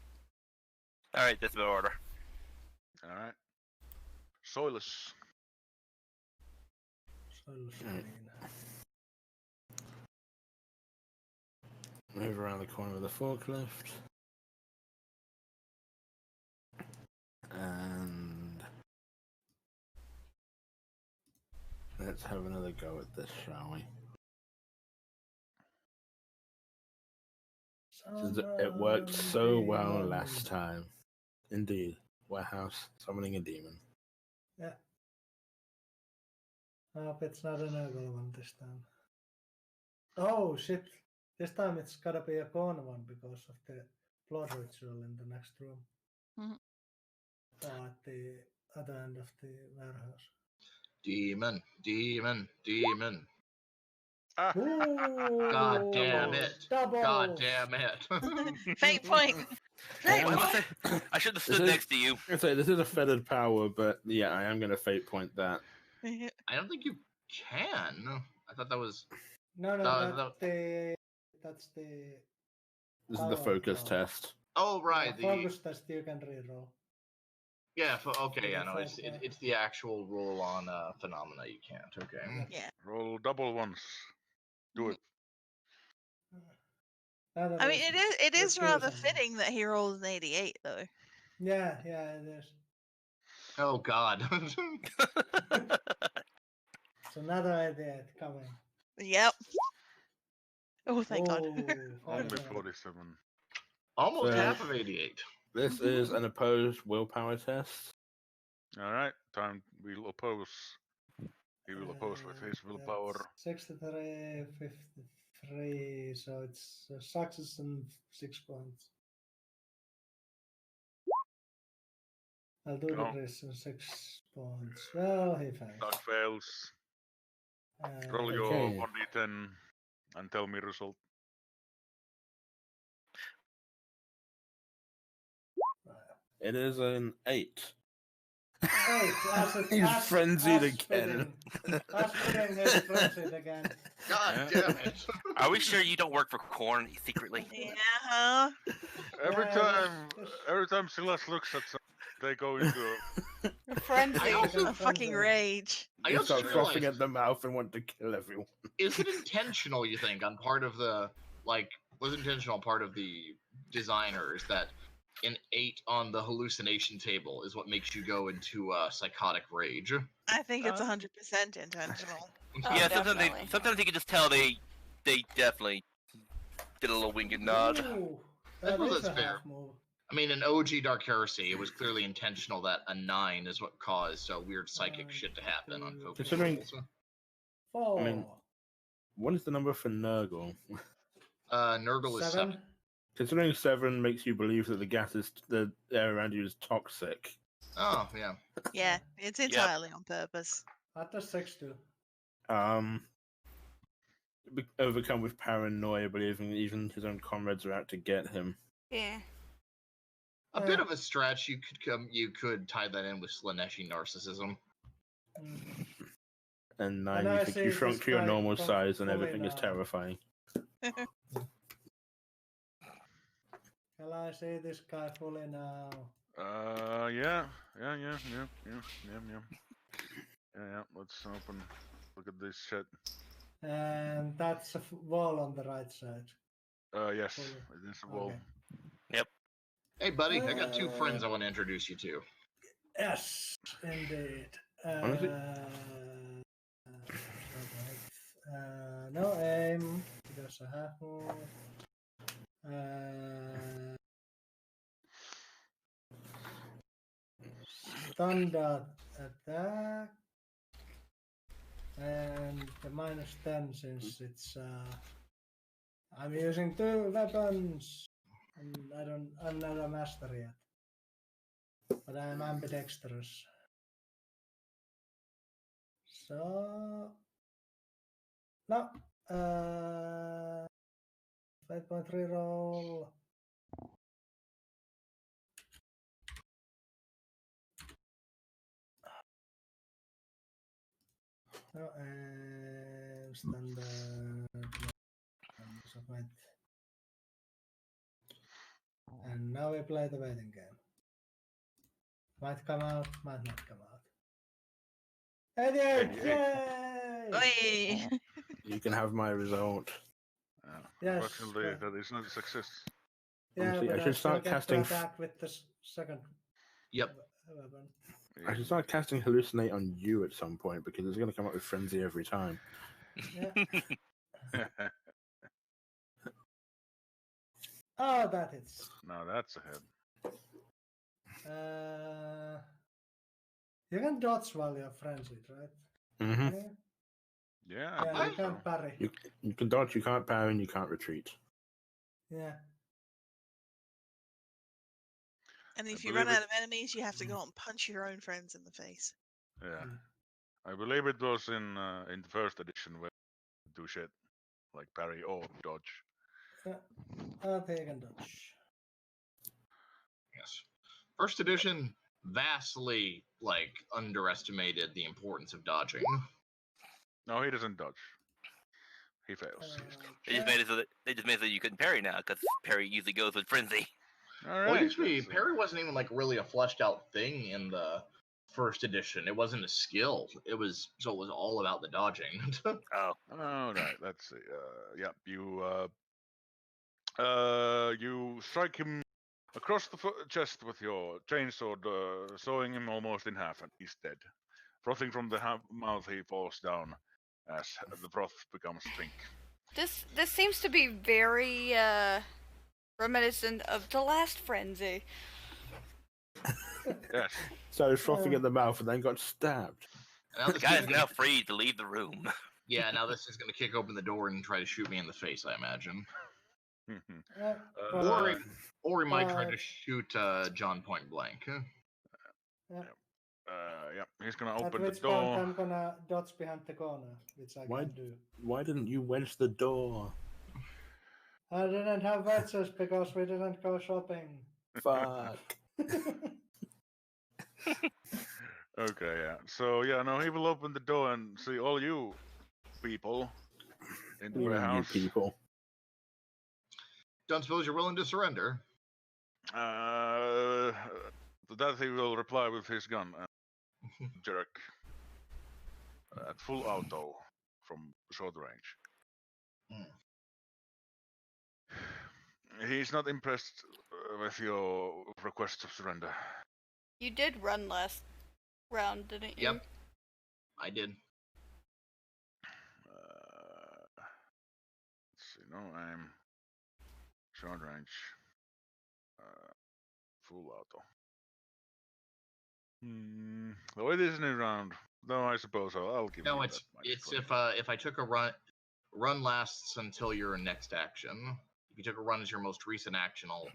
All right, that's about order. All right. Soilus. Move around the corner of the forklift. And let's have another go at this, shall we? It worked so well last time. Indeed. Warehouse summoning a demon. Yeah. Hope it's not an ugly one this time. Oh shit. This time it's gotta be a corner one because of the blood ritual in the next room. Or at the other end of the warehouse. Demon, demon, demon. Ooh, God damn it. Double. God damn it. Fake point. I should have stood next to you. I say this is a feathered power, but yeah, I am going to fate point that. I don't think you can. I thought that was. No, that's the. This is the focus test. Oh right, the focus test you can reroll. Yeah. Okay. Yeah. No. It's the actual roll on phenomena. You can't. Okay. Yeah. Roll double once. Do it. I mean, it is rather fitting that he rolled an 88, though. Yeah, it is. Oh God. So another idea coming. Yep. Oh, thank God. Only 47. Almost So- half of 88. This is an opposed willpower test. All right, time we'll oppose. He will oppose with his willpower. 63, 53, so it's success and 6 points. I'll do the prison 6 points. Well, he fails. Doug fails. Roll your Okay. 1d10 and tell me result. It is an 8. He's He's frenzied again. He's frenzied again. God damn it. Are we sure you don't work for Korn secretly? Yeah. Every time Silas looks at something, they go into Frenzy. I also- A fucking rage. I You also start frothing realized, at the mouth and want to kill everyone. is it intentional, you think, on part of the, was it intentional on part of the designers that an 8 on the hallucination table is what makes you go into psychotic rage? I think it's 100% intentional. Oh, Yeah, definitely. sometimes you can just tell they definitely did a little wink and nod. Ooh, I suppose that is that's a fair. half move. I mean, in OG Dark Heresy, it was clearly intentional that a 9 is what caused weird psychic shit to happen on focus Considering- rolls. 4. I mean, what is the number for Nurgle? Nurgle is 7. Considering 7 makes you believe that the air around you is toxic. Oh, yeah. Yeah, it's entirely on purpose. What does 6 do? Overcome with paranoia, believing that even his own comrades are out to get him. Yeah. A bit of a stretch. You could tie that in with Slaneshi narcissism. Mm. And 9, And you I think see you shrunk this to your guy normal come size and fully everything is now. terrifying. Shall I see this guy fully now? Yeah. Let's look at this shit. And that's a wall on the right side. Yes, Fully. it is a wall. Okay. Hey, buddy, I got 2 friends I want to introduce you to. Yes, indeed. Honestly? No aim, because I have more. Standard attack. And the -10 since it's I'm using 2 weapons. And I'm not a master yet. But I'm ambidextrous. So no. 5.3 roll. No, standard. Submit. And now we play the waiting game. Might come out, might not come out. 88! Yay! Oi! You can have my result. Yes, Unfortunately, but- that is not a success. Yeah, Honestly, but I should still start get to casting. attack with the second Yep. weapon. I should start casting hallucinate on you at some point because it's going to come up with frenzy every time. Yeah. Oh, that hits. Now that's a hit. You can dodge while you're frenzied, right? Mm-hmm. Yeah, Yeah, yeah, I you believe can so. parry. You can dodge, you can't parry, and you can't retreat. Yeah. And if I you run believe out of enemies, you have to go out and punch your own friends in the face. Yeah, Mm. I believe it was in the first edition where you do shit like parry or dodge. Okay, you can dodge. Yes. First edition vastly underestimated the importance of dodging. No, he doesn't dodge. He fails. They just made it so that you couldn't parry now, because parry usually goes with frenzy. All Well, right. usually that's, parry wasn't even really a fleshed out thing in the first edition. It wasn't a skill. It was all about the dodging. Oh, All right. Let's see. Yeah, you strike him across the chest with your chainsword, sawing him almost in half, and he's dead. Frothing from the mouth, he falls down as the froth becomes pink. This seems to be very reminiscent of the last frenzy. Yes. So he's frothing at the mouth and then got stabbed. Now the this guy is is now free to leave the room. Yeah, now this is going to kick open the door and try to shoot me in the face, I imagine. Or he might try to shoot John point blank. Yeah, he's gonna At open the which point door. I'm gonna dodge behind the corner, which I can do. Why didn't you wedge the door? I didn't have wedges because we didn't go shopping. Fuck. Okay, yeah. So yeah, no, he will open the door and see all you people in the You warehouse. people. Don't suppose you're willing to surrender? To that he will reply with his gun, jerk, at full auto from short range. He's not impressed with your request of surrender. You did run last round, didn't you? Yep. I did. Let's see, no aim, short range, full auto. Though it isn't around. No, I suppose I'll give you No, that it's much credit. if I took a run lasts until your next action. If you took a run as your most recent actional.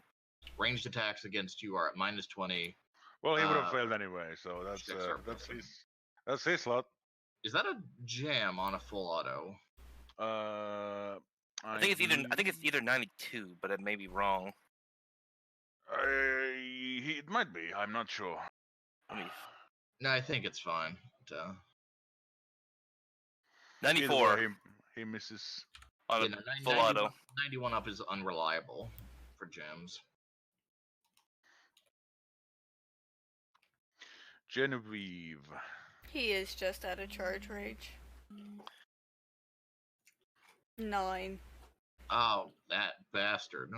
Ranged attacks against you are at -20. Well, he would have failed anyway, so that's his slot. Is that a jam on a full auto? I think it's either 92, but it may be wrong. It might be. I'm not sure. No, I think it's fine. 94. He misses. On Yeah, a no, full auto. 91 up is unreliable for gems. Genevieve. He is just out of charge range. 9. Oh, that bastard.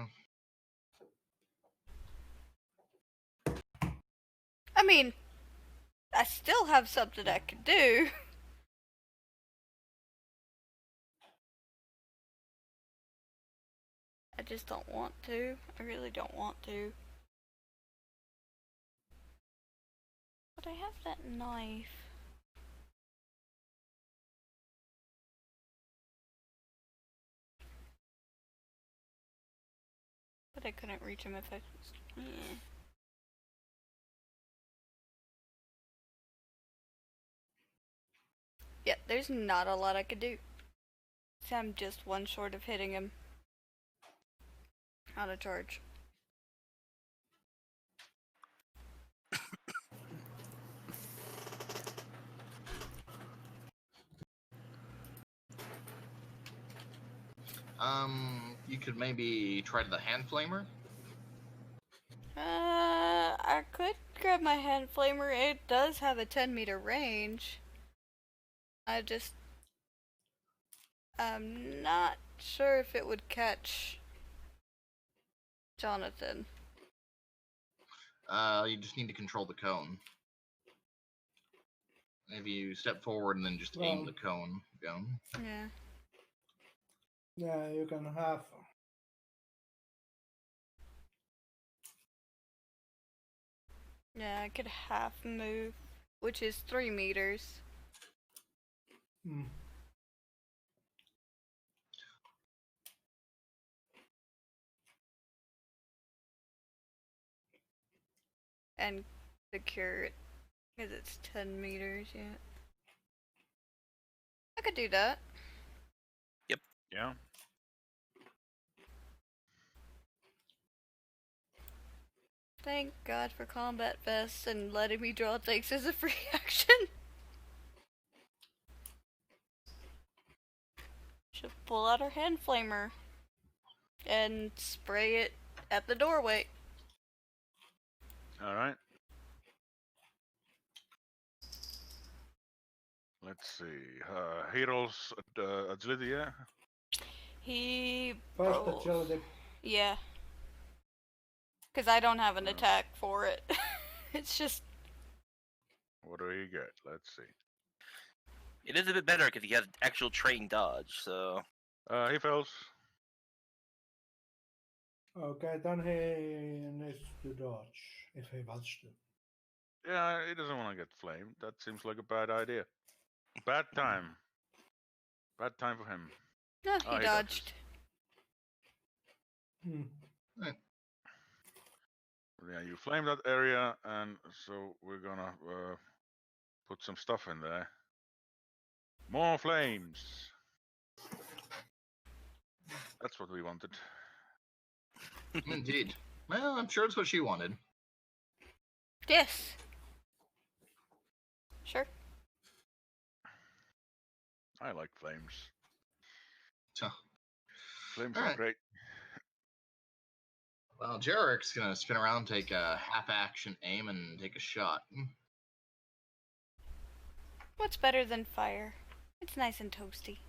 I mean, I still have something I can do. I just don't want to. I really don't want to. But I have that knife. But I couldn't reach him if I... Yeah, there's not a lot I could do. So I'm just one short of hitting him. Out of charge. You could maybe try the hand flamer. I could grab my hand flamer. It does have a 10-meter range. I'm not sure if it would catch Jonathan. You just need to control the cone. Maybe you step forward and then just aim the cone gun. Yeah. Yeah, you can have. Yeah, I could half move, which is 3 meters. Hmm. And secure it, because it's 10 meters, yeah. I could do that. Yeah. Thank God for combat vests and letting me draw things as a free action. Should pull out our hand flamer and spray it at the doorway. Alright. Let's see. He rolls agility, yeah? He First rolls. agility. Yeah. Because I don't have an attack for it. It's just... What do you get? Let's see. It is a bit better because he has actual trained dodge, so... He fails. Okay, then he needs to dodge if he wants to. Yeah, he doesn't want to get flamed. That seems like a bad idea. Bad time. Bad time for him. No, Oh, he he dodged. Hmm. Yeah, you flame that area, and so we're gonna put some stuff in there. More flames. That's what we wanted. Indeed. Well, I'm sure it's what she wanted. Yes. Sure. I like flames. So, Flames all are right. great. Well, Jarek's gonna spin around, take a half-action aim, and take a shot. What's better than fire? It's nice and toasty.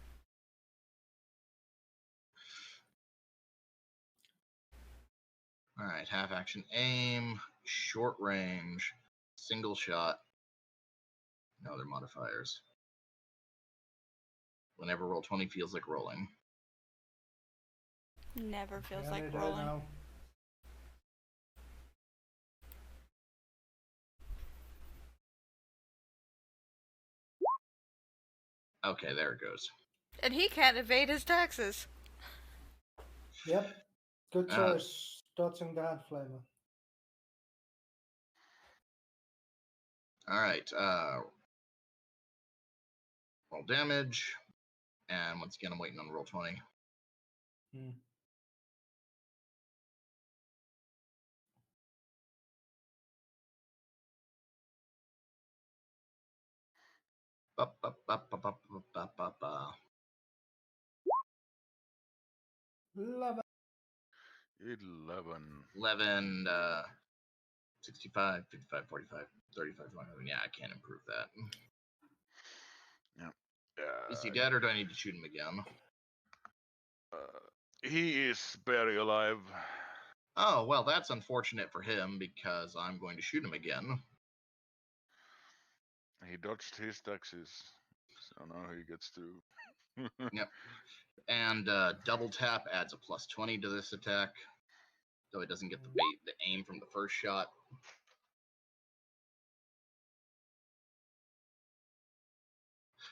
Alright, half-action aim, short range, single shot. No other modifiers. Whenever roll 20 feels like rolling. Never feels Any like day rolling. now. Okay, there it goes. And he can't evade his taxes. Yep. Good choice, dodging the hand flamer. All right. Roll damage, and once again, I'm waiting on roll 20. Hmm. Ba, ba, ba, ba, ba, ba, ba, ba, ba. 11. 11, 65, 55, 45, 35, 27. Yeah, I can't improve that. Yeah. Is he dead, or do I need to shoot him again? He is barely alive. Oh, well, that's unfortunate for him, because I'm going to shoot him again. He dodged his taxes, so now he gets to. Yep. And double tap adds a plus 20 to this attack, so it doesn't get the aim from the first shot.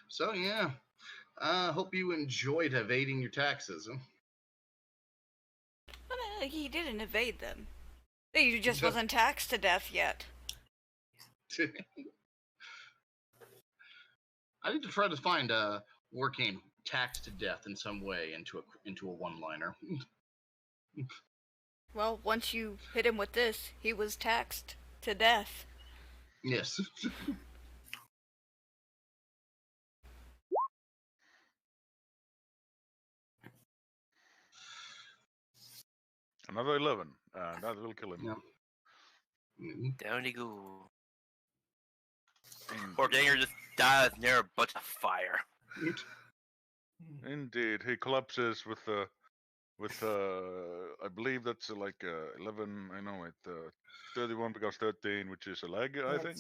So yeah, hope you enjoyed evading your taxes. Well, he didn't evade them. He just wasn't taxed to death yet. I need to try to find a working taxed to death in some way into a one-liner. Well, once you hit him with this, he was taxed to death. Yes. Another 11. That will kill him. Yep. Down he go. Poor Ganger just dies near a bunch of fire. Indeed, he collapses with I believe that's like 11. I know it. 31 becomes 13, which is a leg, I think.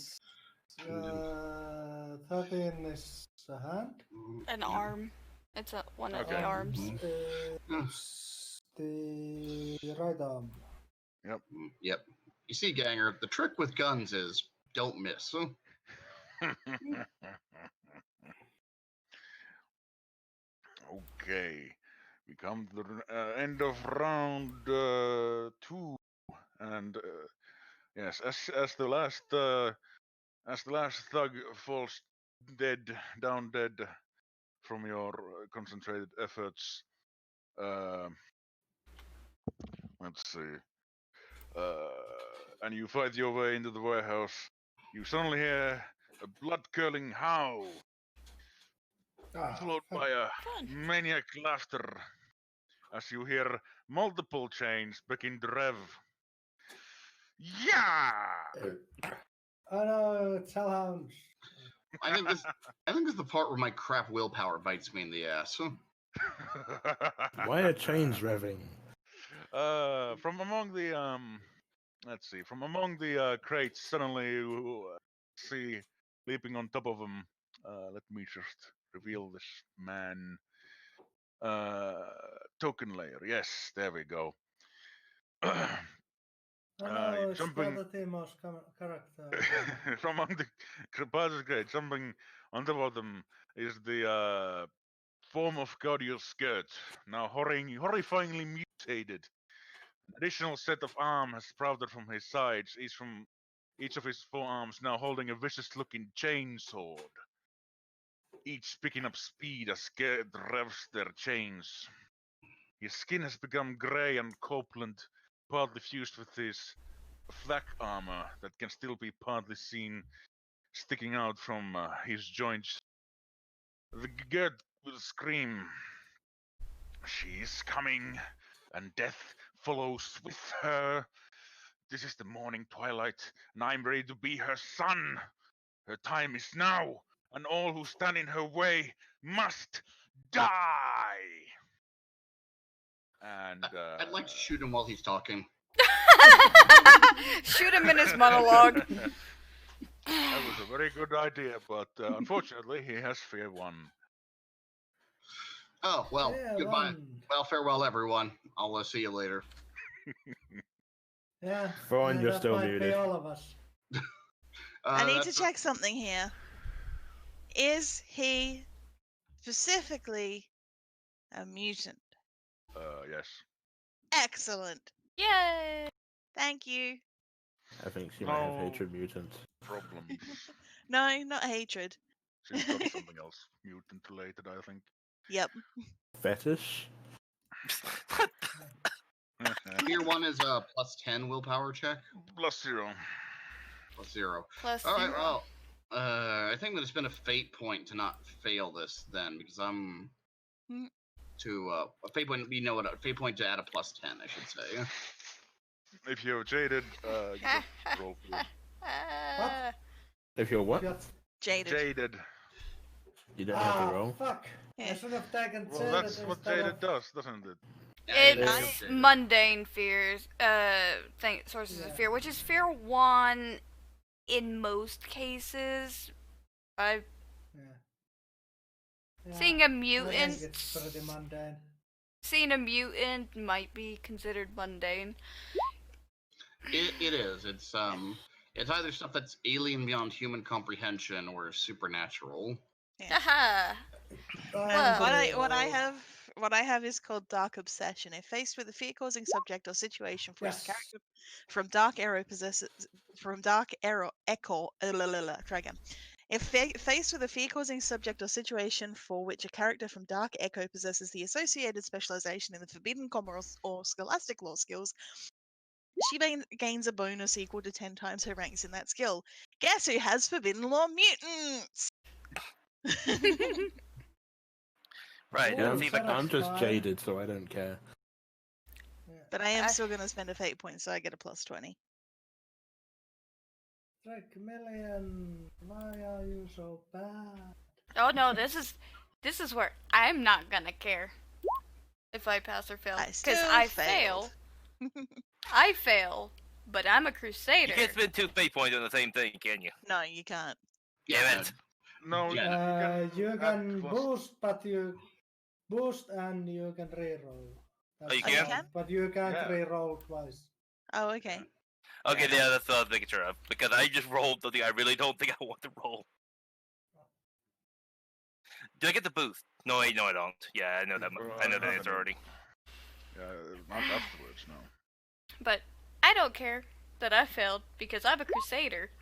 13 is a hand. An arm. It's one of the Okay. arms. It's the right arm. Yep. Yep. You see, Ganger, the trick with guns is don't miss. Okay, we come to the end of round 2, and yes, as the last thug falls down dead from your concentrated efforts. Let's see. And you fight your way into the warehouse. You suddenly hear a blood-curdling howl, followed by a maniac laughter, as you hear multiple chains begin to rev. Yeah! Oh no, it's hellhounds. I think this is the part where my crap willpower bites me in the ass. Why are chains revving? From among the let's see, from among the crates, suddenly you see leaping on top of them. Let me just reveal this man. Token layer. Yes, there we go. Oh no, it's jumping the other Timo's character. from among the parts great, jumping on top of them is the form of Claudio's skirt, now horrifyingly mutated. An additional set of arms has sprouted from his sides, each of his forearms now holding a vicious-looking chainsword, each picking up speed as Gerd revs their chains. His skin has become grey and corpulent, partly fused with his flak armor that can still be partly seen sticking out from his joints. The Gerd will scream. She is coming, and death follows with her. This is the morning twilight, and I'm ready to be her son. Her time is now, and all who stand in her way must die. And I'd like to shoot him while he's talking. Shoot him in his monologue. That was a very good idea, but unfortunately, he has fear 1. Oh, well, Yeah, goodbye. one. Well, farewell, everyone. I'll see you later. Yeah. Vaughn, you're that still might muted. be all of us. I need to That's check something here. Is he specifically a mutant? Yes. Excellent. Yay! Thank you. I think she might have No. hatred mutants. Problems. No, not hatred. She's got something else mutant related, I think. Yep. Fetish? Fear 1 is a +10 willpower check. +0. +0. Plus All right, 0. well, I think I'm going to spend a fate point to not fail this then, because I'm Mm. to a fate point. You know what? A fate point to add a +10, I should say. If you're jaded, you just roll for it. Ah. If you're what? Got... Jaded. Jaded. You don't have to roll. Fuck. Yeah. I should have taken Well, jaded that's what instead jaded of... does, doesn't it? Yeah, I didn't It's think of jaded. mundane fears, sources Yeah. of fear, which is fear 1 in most cases. Yeah. Yeah. Seeing a I think mutant, it's pretty mundane. seeing a mutant might be considered mundane. It is. It's either stuff that's alien beyond human comprehension or supernatural. Haha. And Well, what I have is called Dark Obsession. If faced with a fear-causing subject or situation for which Yes. the character from Dark Arrow try again. If faced with a fear-causing subject or situation for which a character from Dark Echo possesses the associated specialization in the Forbidden Commerce or Scholastic Law skills, she gains a bonus equal to 10 times her ranks in that skill. Guess who has Forbidden Law mutants? Right. Oh, Let's see if I can. I'm just fine. jaded, so I don't care. But I am still going to spend a fate point, so I get a +20. Drake Million, why are you so bad? Oh no, this is where I'm not gonna care if I pass or fail, I because still I failed. fail. I fail, but I'm a crusader. You can't spend 2 fate points on the same thing, can you? No, you can't. Damn it. No, Yeah. You add can plus- boost, but you boost and you can reroll. Oh, you Oh, you can? can? But you can't Yeah. reroll twice. Oh, okay. Okay, yeah, that's what I was making sure of. Because I just rolled something I really don't think I want to roll. Do I get the boost? No, I don't. Yeah, I know that. I know the answer already. Yeah, not afterwards, no. But I don't care that I failed because I'm a crusader.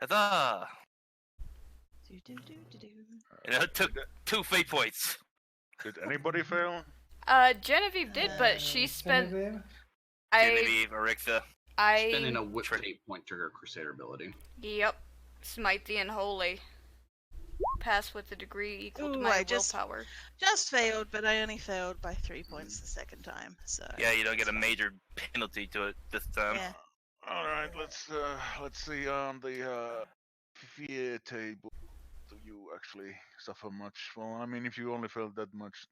Huzzah! Do-do-do-do-do. And I took 2 fate points. Did anybody fail? Genevieve did, but she spent. Genevieve? Genevieve, Arixa. Spending a whip fate point trigger crusader ability. Yep. Smite the Unholy. Pass with a degree equal to Ooh, my I just- willpower. Just failed, but I only failed by 3 points the second time. So Yeah, you don't get a major penalty to it this time. Yeah. All right, let's see on the fear table. Do you actually suffer much? Well, I mean, if you only failed that much,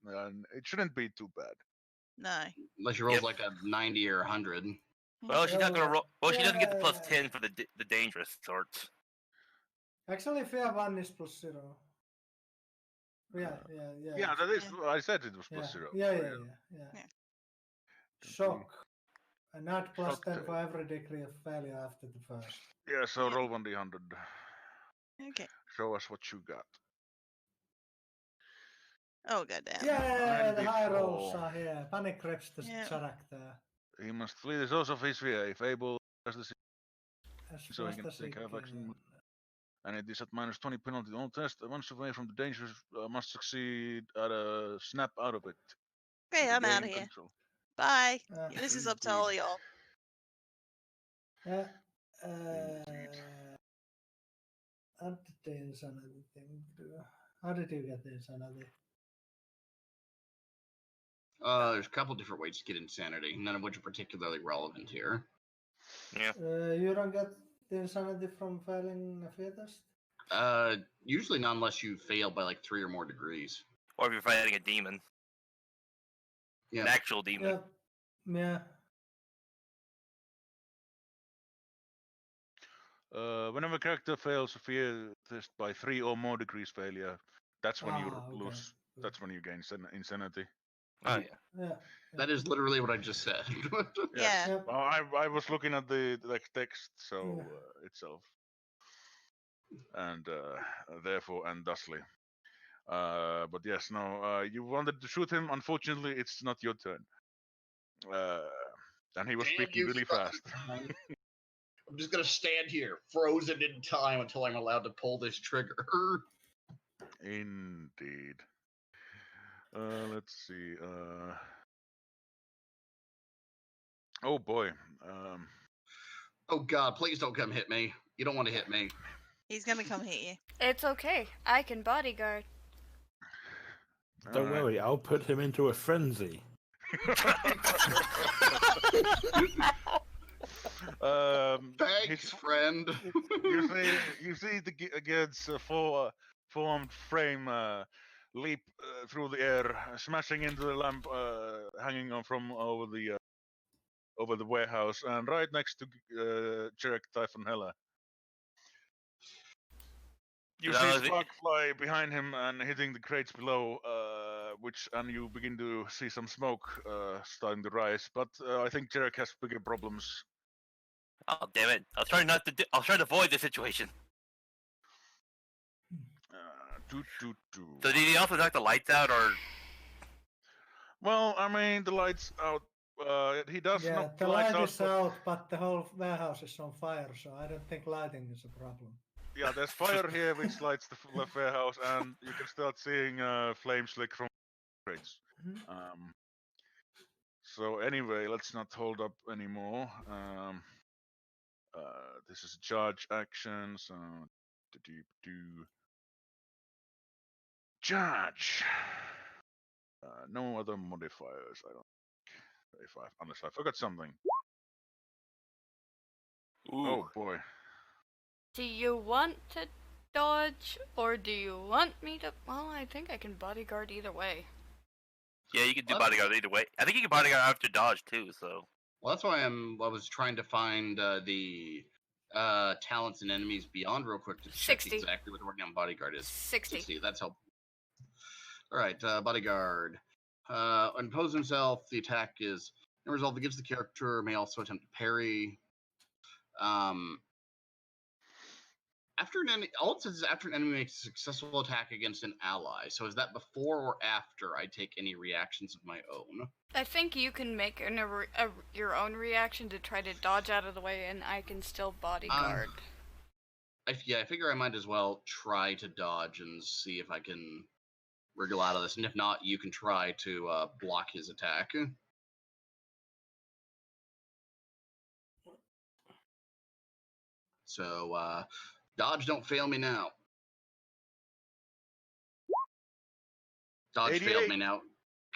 it shouldn't be too bad. No. Unless you rolls Yep. like a 90 or 100. Well, she's not gonna roll. Well, she doesn't get the Yeah. +10 for the dangerous sorts. Actually, Fear 1 is +0. Yeah. Yeah, that is. Yeah. I said it was Yeah. +0. Yeah. so Yeah. Shock. And add Shock +10 to- for every degree of failure after the first. Yeah, so Yeah. roll 1d100. Okay. Show us what you got. Oh goddamn. Yeah, the high rolls 94. are here. Panic grips the Yeah. character. He must flee the source of his fear if able, as the As So he fast can as take he half action. can. and it is at -20 penalty on test. Once away from the danger, must succeed at a snap out of it. Okay, to I'm out of gain here. control. Bye. Uh, This is up to all y'all. Yeah. Indeed. Add the insanity thing. How did you get the insanity? There's a couple different ways to get insanity, none of which are particularly relevant here. You don't get the insanity from failing a fear test? Usually not unless you fail by like 3 or more degrees. Or if you're fighting a demon, Yeah. an actual demon. Yeah. Whenever a character fails a fear test by 3 or more degrees failure, that's when you Okay. lose. That's when you gain insanity. Oh yeah. Yeah. That is literally what I just said. Yeah. Yep. Well, I was looking at the text so itself, and therefore and thusly. But yes, no. You wanted to shoot him. Unfortunately, it's not your turn. And he was Damn speaking you, really frozen fast. time. I'm just gonna stand here, frozen in time, until I'm allowed to pull this trigger. Indeed. Let's see. Oh boy. Oh God, please don't come hit me. You don't want to hit me. He's gonna come hit you. It's okay. I can bodyguard. Don't Alright. worry, I'll put him into a frenzy. Thanks, friend. you see the Ged's formed frame leap through the air, smashing into the lamp hanging on from over the warehouse, and right next to Jarek Typhon Hella. You see spark fly behind him and hitting the crates below, and you begin to see some smoke starting to rise. But I think Jarek has bigger problems. Oh damn it! I'll try to avoid this situation. So did he also knock the lights out, or? Well, I mean, the lights out. He does Yeah, knock the the lights light out. is out, but the whole warehouse is on fire, so I don't think lighting is a problem. Yeah, there's fire here which lights the warehouse, and you can start seeing flames lick from crates. Mhm. So anyway, let's not hold up anymore. This is a charge action, so do charge. No other modifiers, I don't think. Unless I forgot something. Ooh. Oh boy. Do you want to dodge, or do you want me to? Well, I think I can bodyguard either way. Yeah, you can do bodyguard either way. I think you can bodyguard after dodge too. So. Well, that's why I was trying to find the talents and enemies beyond real quick to check 60. exactly what the working on bodyguard is. 60. That's helpful. All right, bodyguard. Impose himself. The attack is no result that gives the character may also attempt to parry. After an enemy, all it says is after an enemy makes a successful attack against an ally. So is that before or after I take any reactions of my own? I think you can make your own reaction to try to dodge out of the way, and I can still bodyguard. I figure I might as well try to dodge and see if I can wriggle out of this. And if not, you can try to block his attack. So, dodge, don't fail me now. Dodge 88. failed me now.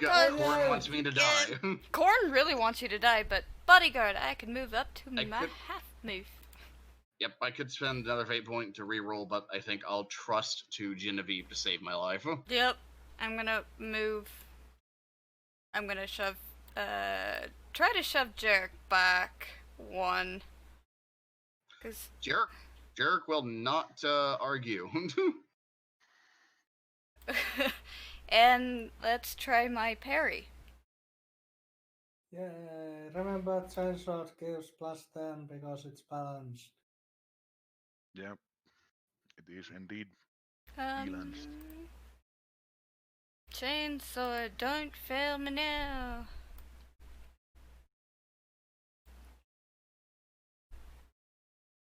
Oh, Corn wants me to die. Corn really wants you to die, but bodyguard, I can move up to my could- half move. Yep, I could spend another fate point to reroll, but I think I'll trust to Genevieve to save my life. Yep, I'm gonna move. I'm gonna shove. Try to shove Jarek back one. Cause Jarek will not argue. and let's try my parry. Yeah, remember Chainsword gives +10 because it's balanced. Yep. It is indeed balanced. Chainsaw, don't fail me now.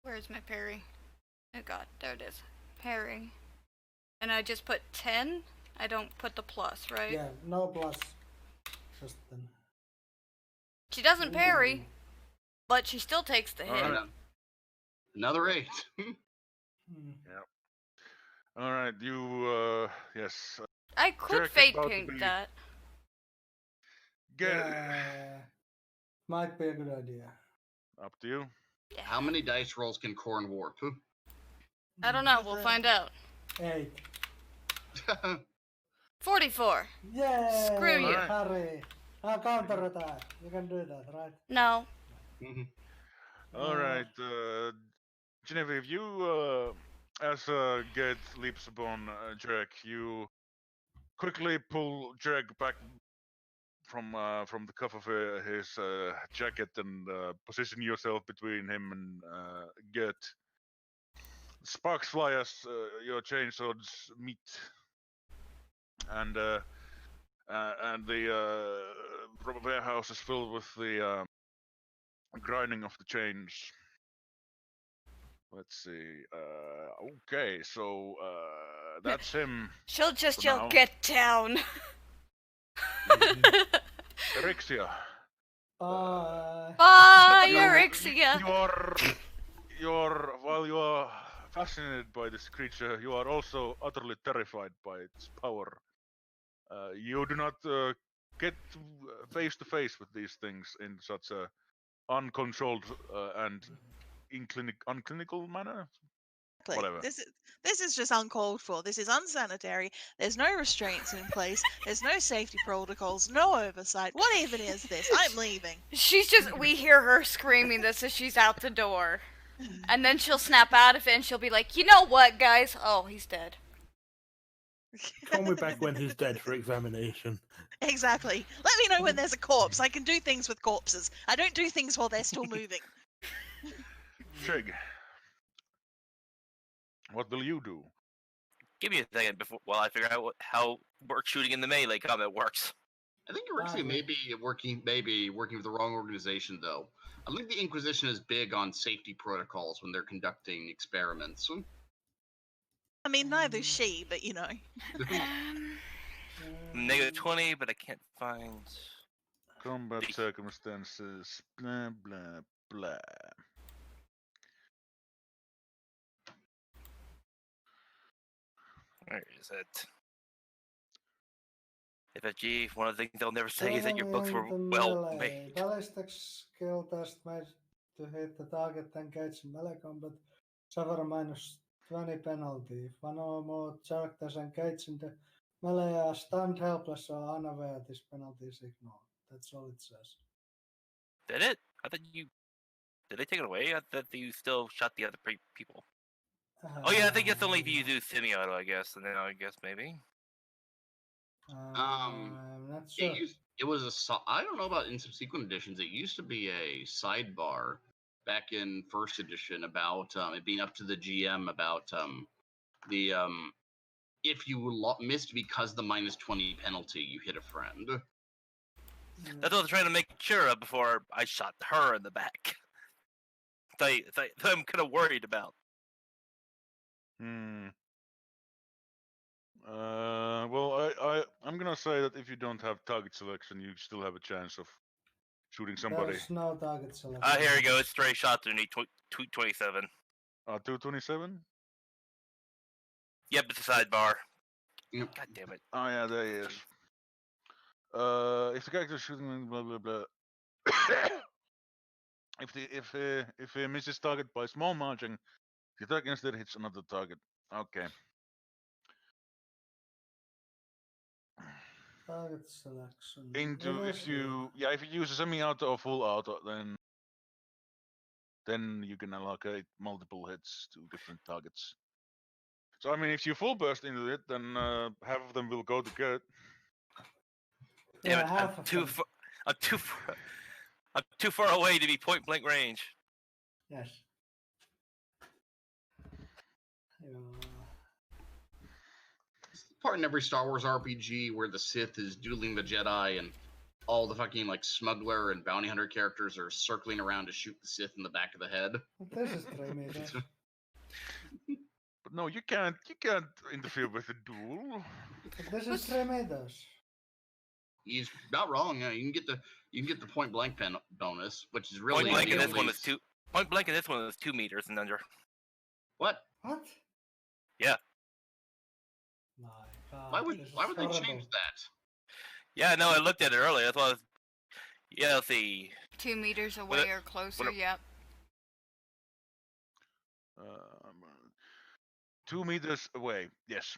Where's my parry? Oh god, there it is. Parry. And I just put 10? I don't put the plus, right? Yeah, no plus. Just 10. She doesn't parry, but she still takes the hit. Alright. Another 8. Yep. All right, you yes. I could Jarek is fate about to paint be- that. Yeah, might be a good idea. Up to you. Yeah. How many dice rolls can Corn warp? I don't know, we'll find out. 8. 44. Yay! Screw you. Harry. Counter attack. You can do that, right? No. All right, Genevieve, you as Ged leaps upon Jarek, you quickly pull Jarek back from the cuff of his jacket and position yourself between him and Ged. Sparks fly as your chainswords meet, and and the warehouse is filled with the grinding of the chains. Let's see. Okay, so that's him. She'll just For yell, now. "Get down!" Erixia. Bye, you- Erixia! You're while you are fascinated by this creature, you are also utterly terrified by its power. You do not get face to face with these things in such a uncontrolled and unclinical manner. Whatever. This is just uncalled for. This is unsanitary. There's no restraints in place. There's no safety protocols. No oversight. What even is this? I'm leaving. We hear her screaming this as she's out the door. And then she'll snap out of it and she'll be like, "You know what, guys? Oh, he's dead." Call me back when he's dead for examination. Exactly. Let me know when there's a corpse. I can do things with corpses. I don't do things while they're still moving. Trig, what will you do? Give me a second while I figure out how work shooting in the melee combat works. I think Erixia may be working with the wrong organization, though. I think the Inquisition is big on safety protocols when they're conducting experiments. I mean, neither's she, but you know. -20, but I can't find Combat circumstances, blah blah blah. Where is it? FFG, one of the things they'll never say is that your books were well made. Ballistic skill test made to hit the target engaged in melee combat. Suffer a -20 penalty. If one or more characters engaged in the melee are stunned, helpless, or unaware, this penalty is ignored. That's all it says. Did it? I thought you... Did they take it away? I thought you still shot the other people. Oh yeah, I think it's only if you do semi-auto, I guess. And then I guess maybe. I'm not sure. It was I don't know about in subsequent editions. It used to be a sidebar back in first edition about it being up to the GM about if you missed because the -20 penalty, you hit a friend. That's what I was trying to make sure of before I shot her in the back. I'm kind of worried about. Well, I'm gonna say that if you don't have target selection, you still have a chance of shooting somebody. There's no target selection. Here we go. It's stray shots underneath 227. 227? Yep, it's a sidebar. Yep. God damn it. Oh yeah, there he is. If the character is shooting, blah blah blah. if he misses target by small margin, the attack instead hits another target. Okay. Target selection. If you use a semi-auto or full auto, then you can allocate multiple hits to different targets. So I mean, if you full burst into it, then half of them will go to Kurt. Damn it! I'm too far away to be point blank range. Yes. Part in every Star Wars RPG where the Sith is dueling the Jedi and all the fucking like smuggler and bounty hunter characters are circling around to shoot the Sith in the back of the head. This is 3 meters. But no, you can't interfere with a duel. This is 3 meters. He's not wrong. You can get the point blank bonus, which is really Point blank in this one is 2 meters and under. What? What? Yeah. My God, Why would they change that? Yeah, no, I looked at it earlier. That's why I was... Yeah, let's see. 2 meters away or closer, yep. 2 meters away, yes.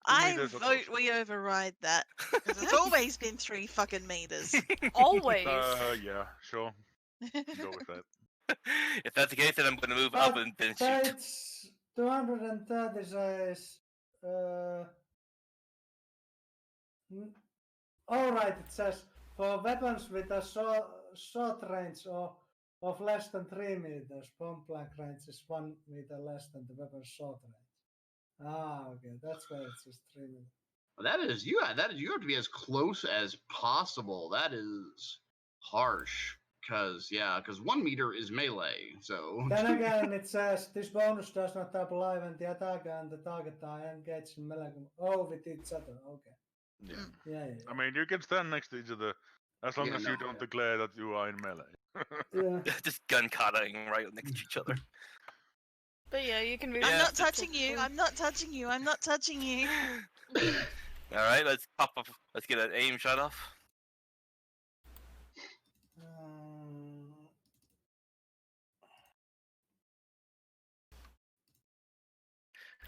I vote we override that. Because it's always been 3 fucking meters. Always. Yeah, sure. Go with that. If that's the case, then I'm going to move up and then shoot. It's 230 says... Alright, it says for weapons with a short range or of less than 3 meters, point blank range is 1 meter less than the weapon's short range. Ah, okay, that's why it says 3 meters. That is you have to be as close as possible. That is harsh. Because 1 meter is melee. So Then again, it says this bonus does not apply when the attacker and the target are engaged in melee. Oh, with each other. Okay. Yeah. Yeah. I mean, you can stand next to each other as long as you don't declare that you are in melee. Yeah. Just gun codding right next to each other. But yeah, you can move. I'm not touching you. I'm not touching you. I'm not touching you. All right, let's pop up. Let's get an aim shot off.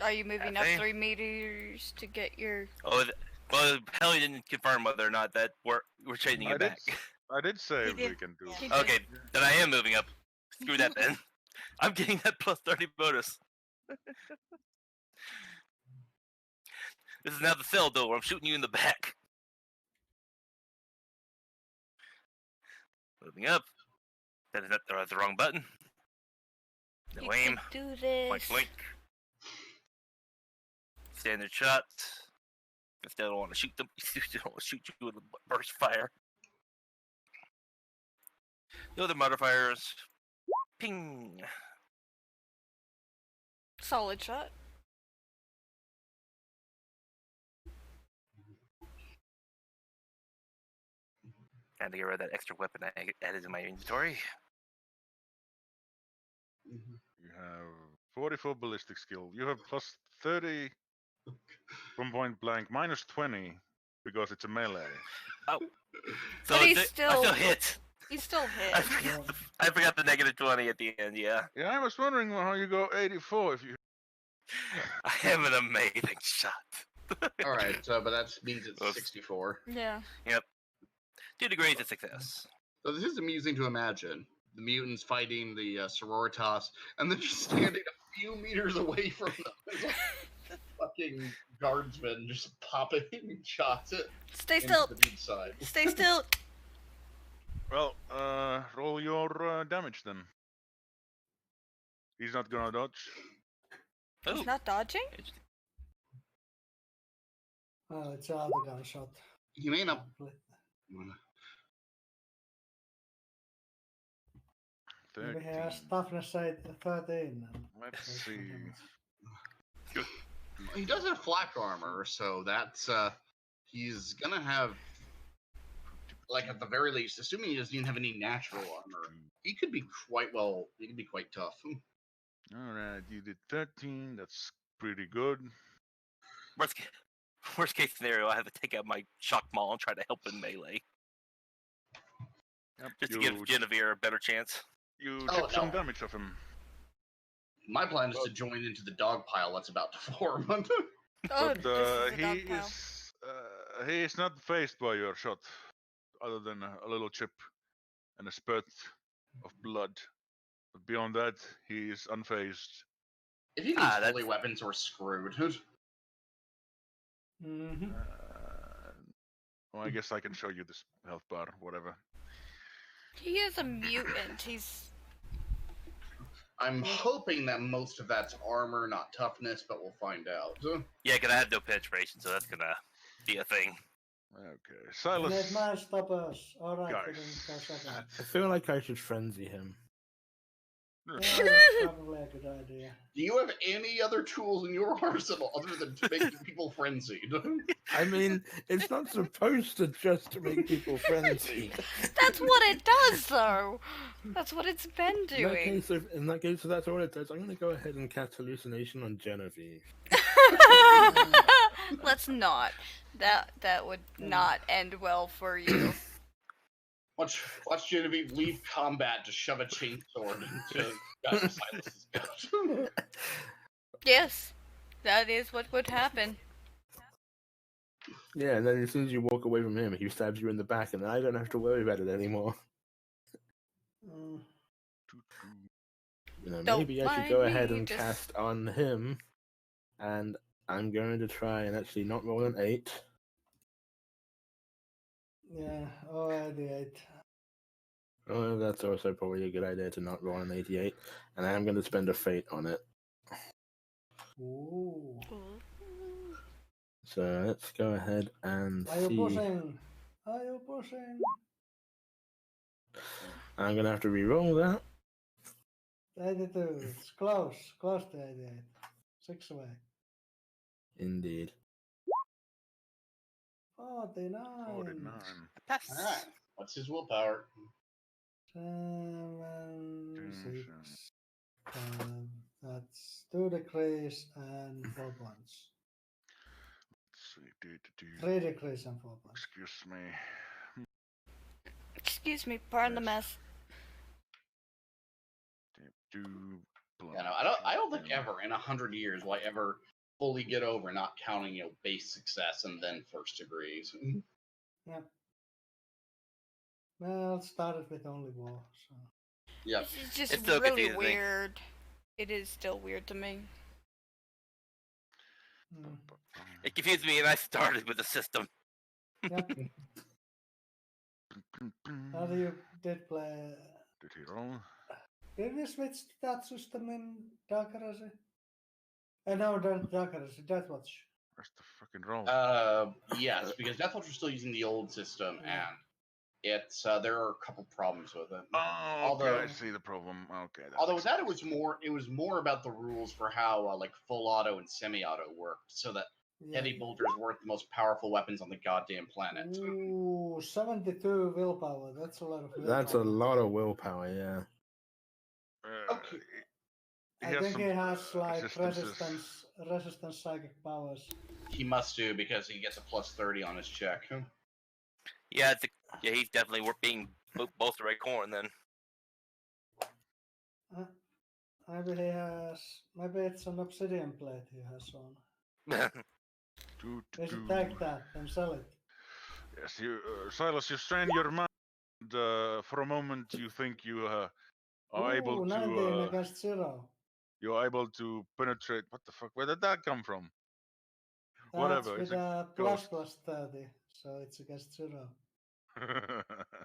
Are you moving up Okay. 3 meters to get your? Oh, well, Helly didn't confirm whether or not that we're changing it back. I did say He we did. can do. He that. Okay, then I am moving up. Screw that then. I'm getting that plus 30 bonus. This is now the cell door. I'm shooting you in the back. Moving up. That is the wrong button. No You aim. can do this. Point blank. Standard shot. I still don't want to shoot them. I don't want to shoot you with burst fire. The other modifiers. Ping. Solid shot. Had to get rid of that extra weapon I added in my inventory. You have 44 ballistic skill. You have plus 30 from point blank, minus 20 because it's a melee. Oh. But he's I still hit. He's still I hit. forgot the negative 20 at the end, yeah. Yeah, I was wondering how you go 84 if you. I am an amazing shot. Alright, but that means it's 64. Yeah. Yep. 2 degrees of success. So this is amusing to imagine. The mutants fighting the Sororitas, and then just standing a few meters away from them. Fucking guardsmen just popping shots at Stay still. the deep side. Stay still. Well, roll your damage then. He's not gonna dodge. Oh, He's not dodging? Oh, it's another gunshot. You may not. Maybe he 13. has toughness 13. Let's see. He does have flak armor, so that's he's gonna have, like, at the very least, assuming he doesn't even have any natural armor, he could be quite tough. Alright, you did 13, that's pretty good. worst case scenario, I have to take out my shock maul and try to help in melee. Yep, Just to give Genevieve a better chance. You chip some damage off him. My plan is to join into the dog pile that's about to form. Oh, But this is a dog pile. he is not phased by your shot, other than a little chip and a spurt of blood. But beyond that, he is unfazed. If he needs holy weapons, we're screwed. Mm-hmm. Well, I guess I can show you this health bar, whatever. He is a mutant. I'm hoping that most of that's armor, not toughness, but we'll find out. Yeah, because I have no penetration, so that's gonna be a thing. Okay, Silas. Let man stop us. Alright, Guys. I feel like I should frenzy him. Yeah, that's probably a good idea. Do you have any other tools in your arsenal other than to make people frenzied? I mean, it's not supposed to just make people frenzied. That's what it does, though. That's what it's been doing. In that case, if that's all it does, I'm going to go ahead and cast hallucination on Genevieve. Let's not. That would not end well for you. Watch Genevieve leave combat to shove a chainsword into Silas's gut. Yes, that is what would happen. Yeah, and then as soon as you walk away from him, he stabs you in the back, and then I don't have to worry about it anymore. You know, Don't maybe I should mind go me, ahead and just- cast on him, and I'm going to try and actually not roll an 8. Yeah, 88. Oh, that's also probably a good idea to not roll an 88, and I am going to spend a fate on it. Ooh. So let's go ahead and Are you see. pushing? Are you pushing? I'm gonna have to re-roll that. 82. It's close. Close to 88. 6 away. Indeed. 49. 49. Pass. All right. What's his willpower? 7, 6. That's 2 decrease and 4 points. Let's see. 3 decrease and 4 points. Excuse me. Excuse me, pardon the mess. Yeah, no, I don't think ever in 100 years will I ever fully get over not counting, base success and then first degrees. Yeah. Well, it started with only war, so. Yeah. This is just It's still really confusing. weird. It is still weird to me. Mm. It confused me, and I started with the system. Yeah. How do you did play? Did he roll? Did we switch to that system in Dark Heresy? No, Dark Heresy, Death Watch. Where's the fucking roll? Yes, because Death Watch are still using the old system, Yeah. and it's there are a couple problems with it. Oh, although- okay, I see the problem. Okay. Although with that, it was more about the rules for how like full auto and semi-auto worked, so that Yeah. heavy bolters weren't the most powerful weapons on the goddamn planet. Ooh, 72 willpower. That's a lot of willpower. That's a lot of willpower, yeah. Okay. He I has think some he has like resistances. resistance psychic powers. He must do because he gets a plus 30 on his check. Yeah, he's definitely being both the right corn then. Maybe it's an obsidian plate he has on. We should take that and sell it. Yes, you, Silas, you strain your mind. For a moment, you think you are able Ooh, 19 to. against 0. You are able to penetrate. What the fuck? Where did that come from? That's Whatever. with It's a ghost. plus 30, so it's against 0.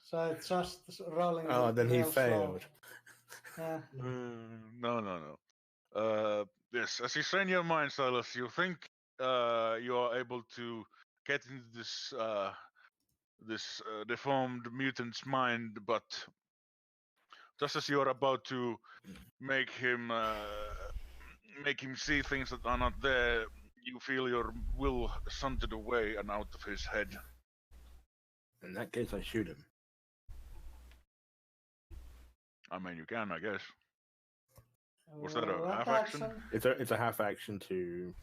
So it's just rolling. Oh, then he real slow. failed. Yeah. No. Yes, as you strain your mind, Silas, you think you are able to get into this deformed mutant's mind, but just as you are about to make him see things that are not there, you feel your will sunted away and out of his head. In that case, I shoot him. I mean, you can, I guess. Was that a What half action? It's a half action to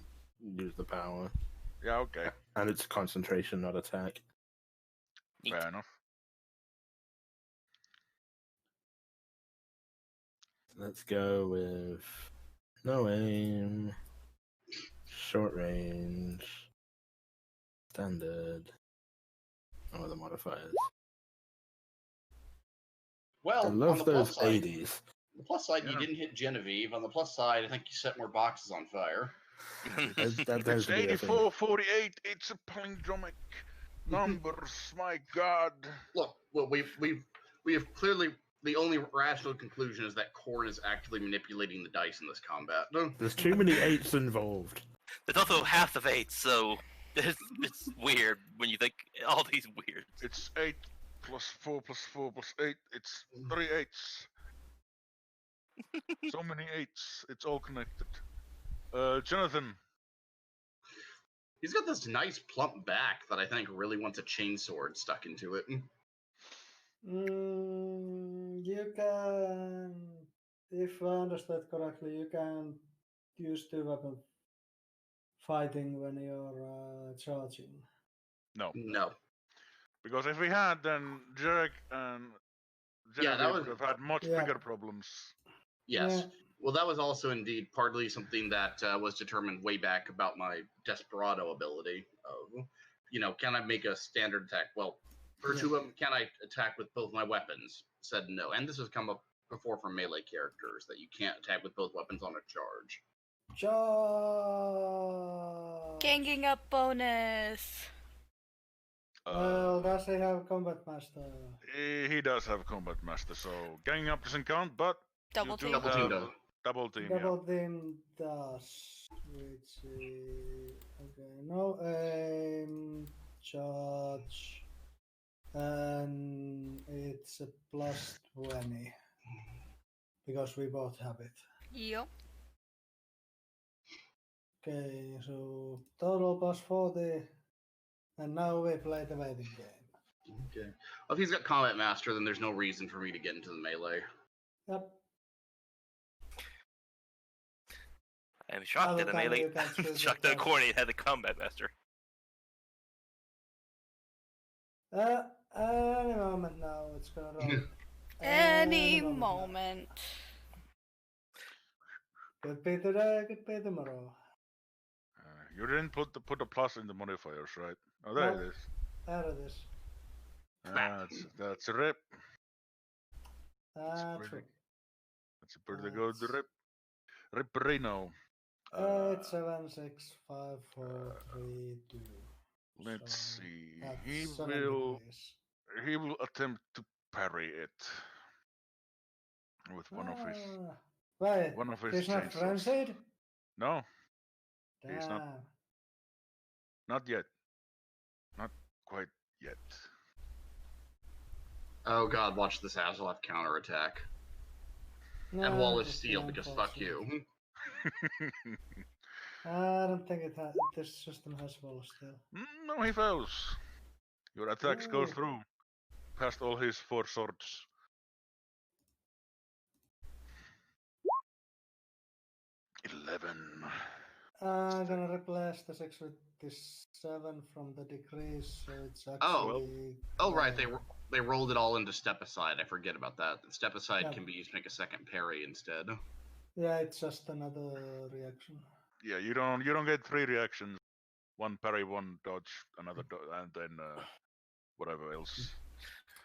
use the power, Yeah, okay. and it's concentration, not attack. Fair enough. Let's go with no aim, short range, standard. Oh, the modifiers. Well, I on love the those plus side, 80s. the plus side, you Yeah. didn't hit Genevieve. On the plus side, I think you set more boxes on fire. That tends It's to be a thing. 84-48. It's a palindromic numbers. My God. Look, well, we have clearly the only rational conclusion is that Korn is actively manipulating the dice in this combat. There's too many 8s involved. There's also half of 8, so it's weird when you think all these weird. It's 8 plus 4 plus 4 plus 8. It's 3 8s. So many 8s. It's all connected. Jonathan. He's got this nice plump back that I think really wants a chainsword stuck into it. You can, if I understood correctly, you can use 2-weapon fighting when you're charging. No. No. Because if we had, then Jarek and Yeah, that Genevieve was- would have had much Yeah. bigger problems. Yes. Yeah. Well, that was also indeed partly something that was determined way back about my Desperado ability. Can I make a standard attack? Well, for Yeah. 2 of them, can I attack with both my weapons? Said no. And this has come up before from melee characters, that you can't attack with both weapons on a charge. Charge! Ganging up bonus. Well, does he have combat master? He does have combat master, so ganging up doesn't count, but Double you do team. Double team have does. double team. Double team does. Which is okay. No charge, and it's a plus 20 because we both have it. Yep. Okay, so total plus 40, and now we play the waiting game. Okay. Well, if he's got Combat Master, then there's no reason for me to get into the melee. Yep. I'm shocked Other that the than melee. you can choose Shocked that the yourself. coordinate had the combat master. Any moment now, it's gonna roll. Any now. moment. Could be today, could be tomorrow. You didn't put a plus in the modifiers, right? Oh, there No. it is. There it is. That's a rip. That's pretty- right. That's a pretty good rip. Ripperino. It's 7, 6, 5, 4, 3, 2. Let's So see. that's He 7 will degrees. attempt to parry it with one of his Wait, chainsaws. he's not frenzied? No, Damn. he's not yet. Not quite yet. Oh god, watch this asshole have counterattack. No, And Wall of it's Steel because fuck unfortunate. you. I don't think this system has Wall of Steel. No, he fails. Your attacks go Ooh. through past all his 4 swords. I'm gonna replace the 6 with this 7 from the decrease, so it's Oh. actually. Oh right, they rolled it all into Step Aside. I forget about that. Step Aside Yeah. can be used to make a second parry instead. Yeah, it's just another reaction. Yeah, you don't get 3 reactions. 1 parry, 1 dodge, another and then whatever else.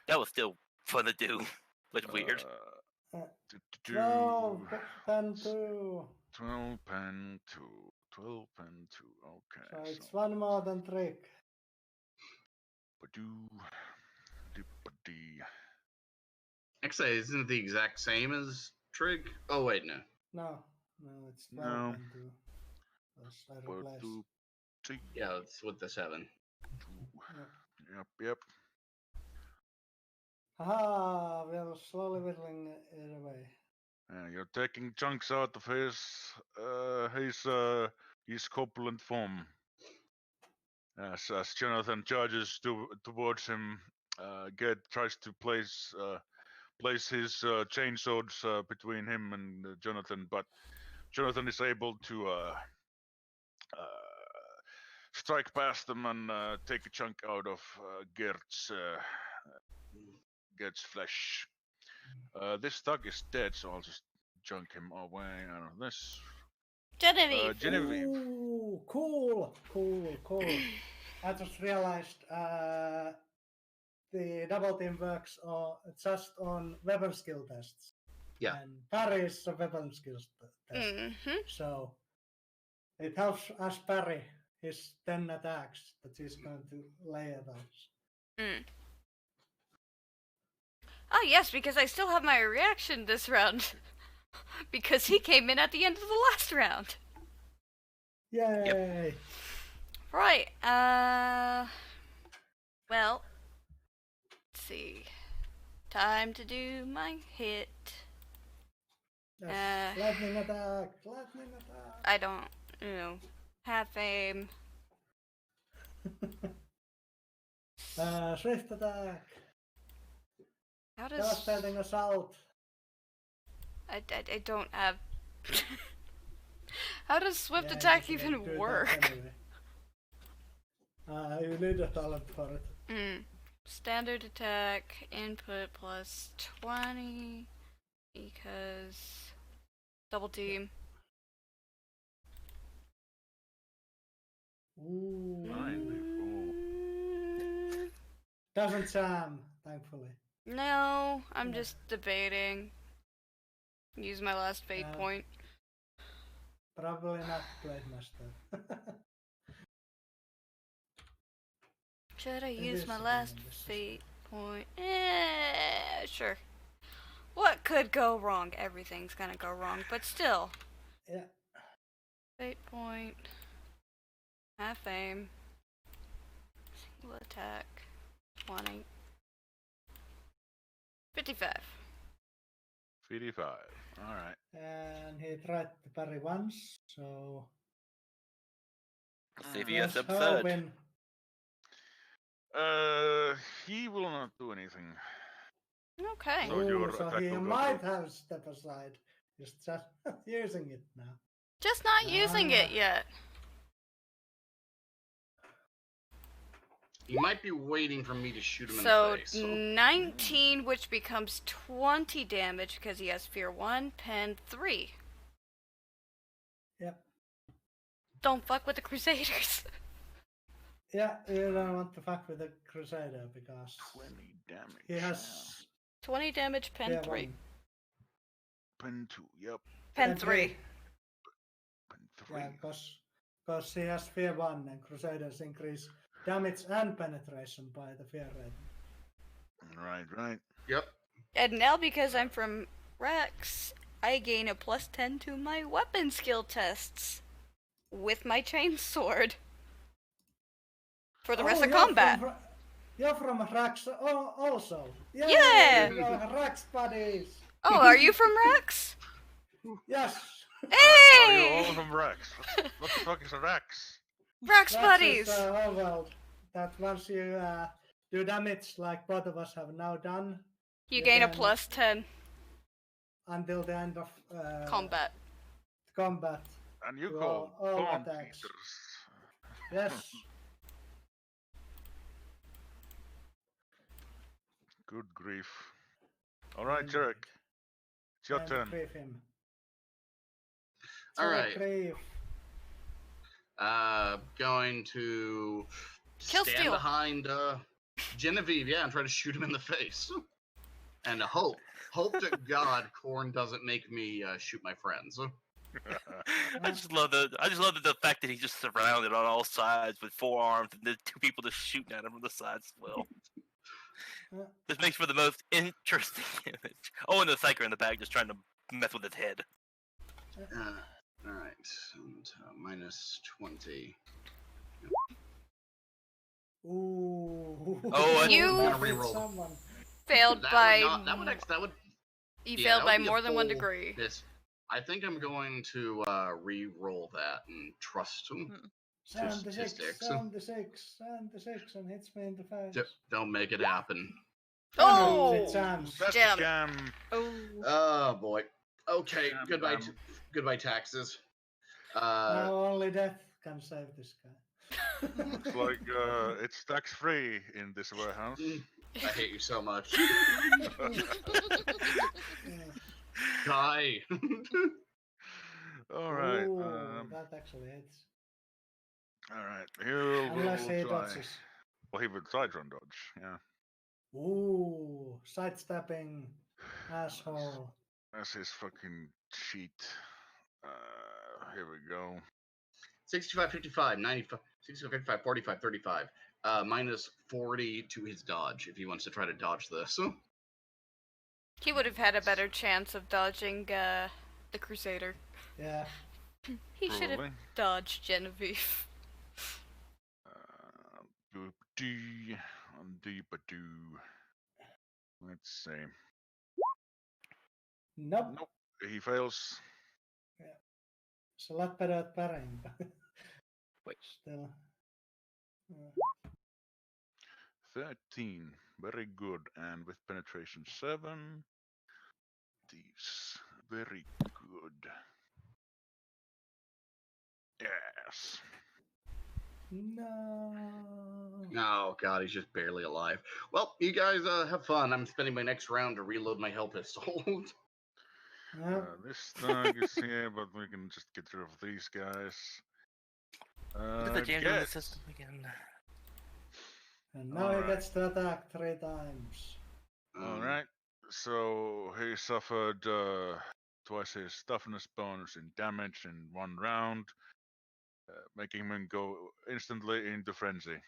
That was still fun to do, but weird. 12 pen 2. 12 pen 2. 12 pen 2. Okay. So it's one more than trick. Actually, isn't it the exact same as Trig? Oh wait, no. No, it's 12 No. pen 2. Yes, I replace. Yeah, it's with the 7. Yep. Haha, we are slowly whittling it away. You're taking chunks out of his corpulent form. As Jonathan charges towards him, Ged tries to place his chainswords between him and Jonathan, but Jonathan is able to strike past them and take a chunk out of Ged's flesh. This thug is dead, so I'll just junk him away out of this. Genevieve. Genevieve. Ooh, cool. I just realized the double team works just on weapon skill tests. Yeah. And parry is a weapon skills test. Mm-hmm. So it helps us parry his 10 attacks that he's going to lay at us. Mm. Oh yes, because I still have my reaction this round. Because he came in at the end of the last round. Yay! Yep. Right, well, let's see. Time to do my hit. Yes. Lightning attack! I don't, have aim. Swift attack! How does... Devastating assault! I don't have... How does swift Yeah, attack you can even do that work? Anyway. You need a talent for it. Standard attack, input plus 20, because double team. Ooh. 9. Doesn't jam, thankfully. No, I'm Yeah. just debating. Use my last fate point. Probably not Blade Master. Should I It use is my the last game, this is- fate point? Sure. What could go wrong? Everything's gonna go wrong, but still. Yeah. Fate point. Half aim. Will attack. 20. 55. 55. All right. And he tried to parry once, so See if he has let's upside. hoping. He will not do anything. Okay. So your So attack he will go might through. have step aside. He's just not using it now. Just not using it yet. He might be waiting for me to shoot him So in the face. 19, which becomes 20 damage because he has Fear 1, Pen 3. Yep. Don't fuck with the Crusaders. Yeah, you don't want to fuck with the Crusader because 20 damage. he has 20 damage, Pen fear 3. one. Pen 2. Yep. Pen 3. Pen 3. Yeah, because he has fear 1 and Crusaders increase damage and penetration by the fear rating. Right. Yep. And now because I'm from Rex, I gain a +10 to my weapon skill tests with my chainsword for the rest of combat. You're from Rax also. Yay, Yeah! you're Rax buddies. Oh, are you from Rex? Yes. Are you all Hey! from Rex? What the fuck is a Rex? Rex Rax buddies! is a world that once you do damage like both of us have now done You gain a can- +10 until the end of combat. combat. And you To call all Taunt attacks. Eaters. Yes. Good grief. Alright, Jarek. It's your and turn. grief him. All So right. grief. Going to Kill stand steal. behind Genevieve, yeah, and try to shoot him in the face. And hope to God Korn doesn't make me shoot my friends. I just love the fact that he's just surrounded on all sides with 4 arms and the 2 people just shooting at him from the sides as well. This makes for the most interesting image. Oh, and the psyker in the back just trying to mess with his head. All right, and minus 20. Ooh. Oh, You- That I'm gonna hit reroll. someone. Failed That by... would You yeah, failed that by would be a more than 1 full degree. miss. I think I'm going to re-roll that and trust him. 76, Statistics. 76, and hits me in the face. Don't make it happen. Oh! It's chance. That's Jam. a jam. Oh. Oh boy. Okay, Damn, goodbye. damn. Goodbye taxes. Now only death can save this guy. Looks like it's tax-free in this warehouse. I hate you so much. Yeah. Die. Alright. Ooh, that actually hits. Alright. He'll Unless he try. dodges. Well, he would side run dodge, yeah. Ooh, sidestepping asshole. That's his fucking cheat. Here we go. 65, 55, 95, 65, 55, 45, 35. Minus 40 to his dodge if he wants to try to dodge this. He would have had a better chance of dodging the Crusader. Yeah. He should have Probably. dodged Genevieve. Doop-dee, doop-a-doo. Let's see. Nope. Nope. He fails. It's a lot better at parrying. Wait. Still. 13. Very good. And with penetration 7. These. Very good. Yes. No. Oh god, he's just barely alive. Well, you guys have fun. I'm spending my next round to reload my hell pistol. Yeah. This thug is here, but we can just get rid of these guys. Look at the jam in the Gets. system again. And now he gets to attack 3 times. Alright. So he suffered twice his toughness bonus in damage in 1 round, making him go instantly into frenzy.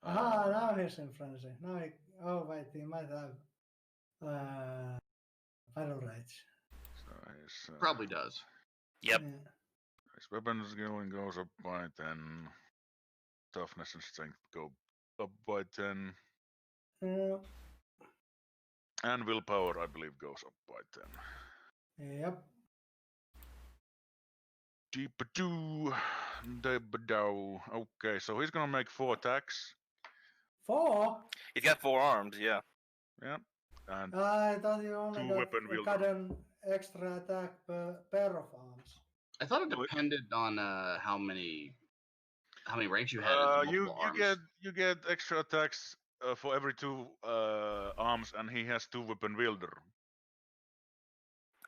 Aha, now he's in frenzy. Now he. Oh, wait, he might have. Battle Rage. So his, Probably does. Yep. Yeah. his weapon skilling goes up by 10. Toughness and strength go up by 10. Uh, And willpower, I believe, goes up by 10. yep. Deep-a-doo, dab-a-dow. Okay, so he's gonna make 4 attacks. 4? He's got 4 arms, yeah. Yeah. And I thought you only Two got, weapon wielder. got an extra attack per pair of arms. I thought it depended on how many ranks you had in the you multiple arms. you get extra attacks for every 2 arms, and he has 2 weapon wielder.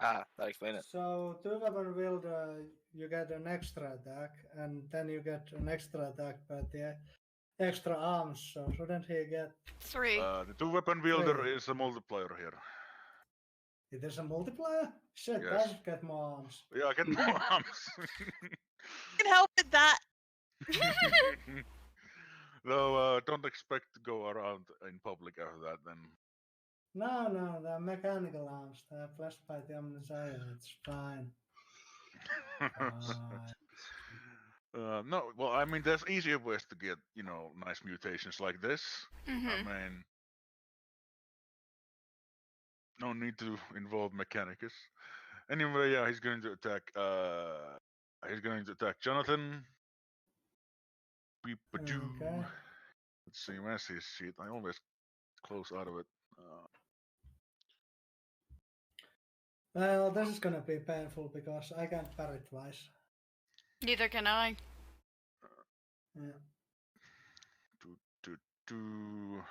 Ah, that explains it. So 2 weapon wielder, you get an extra attack, and then you get an extra attack per the extra arms. So shouldn't he get? 3. The 2 weapon wielder 3. is a multiplier here. It is a multiplier? Shit, I Yes. should get more arms. Yeah, I get more arms. Can help with that. Though don't expect to go around in public after that. Then No, they're mechanical arms. They're blessed by the Omnissiah. It's fine. Fine. no, well, I mean, there's easier ways to get nice mutations like this. I Mm-hmm. mean, no need to involve Mechanicus. Anyway, yeah, he's going to attack. He's going to attack Jonathan. Beep-a-doo. Okay. Let's see, where's his sheet? I always close out of it. Well, this is gonna be painful because I can't parry twice. Neither can I. Yeah. Do.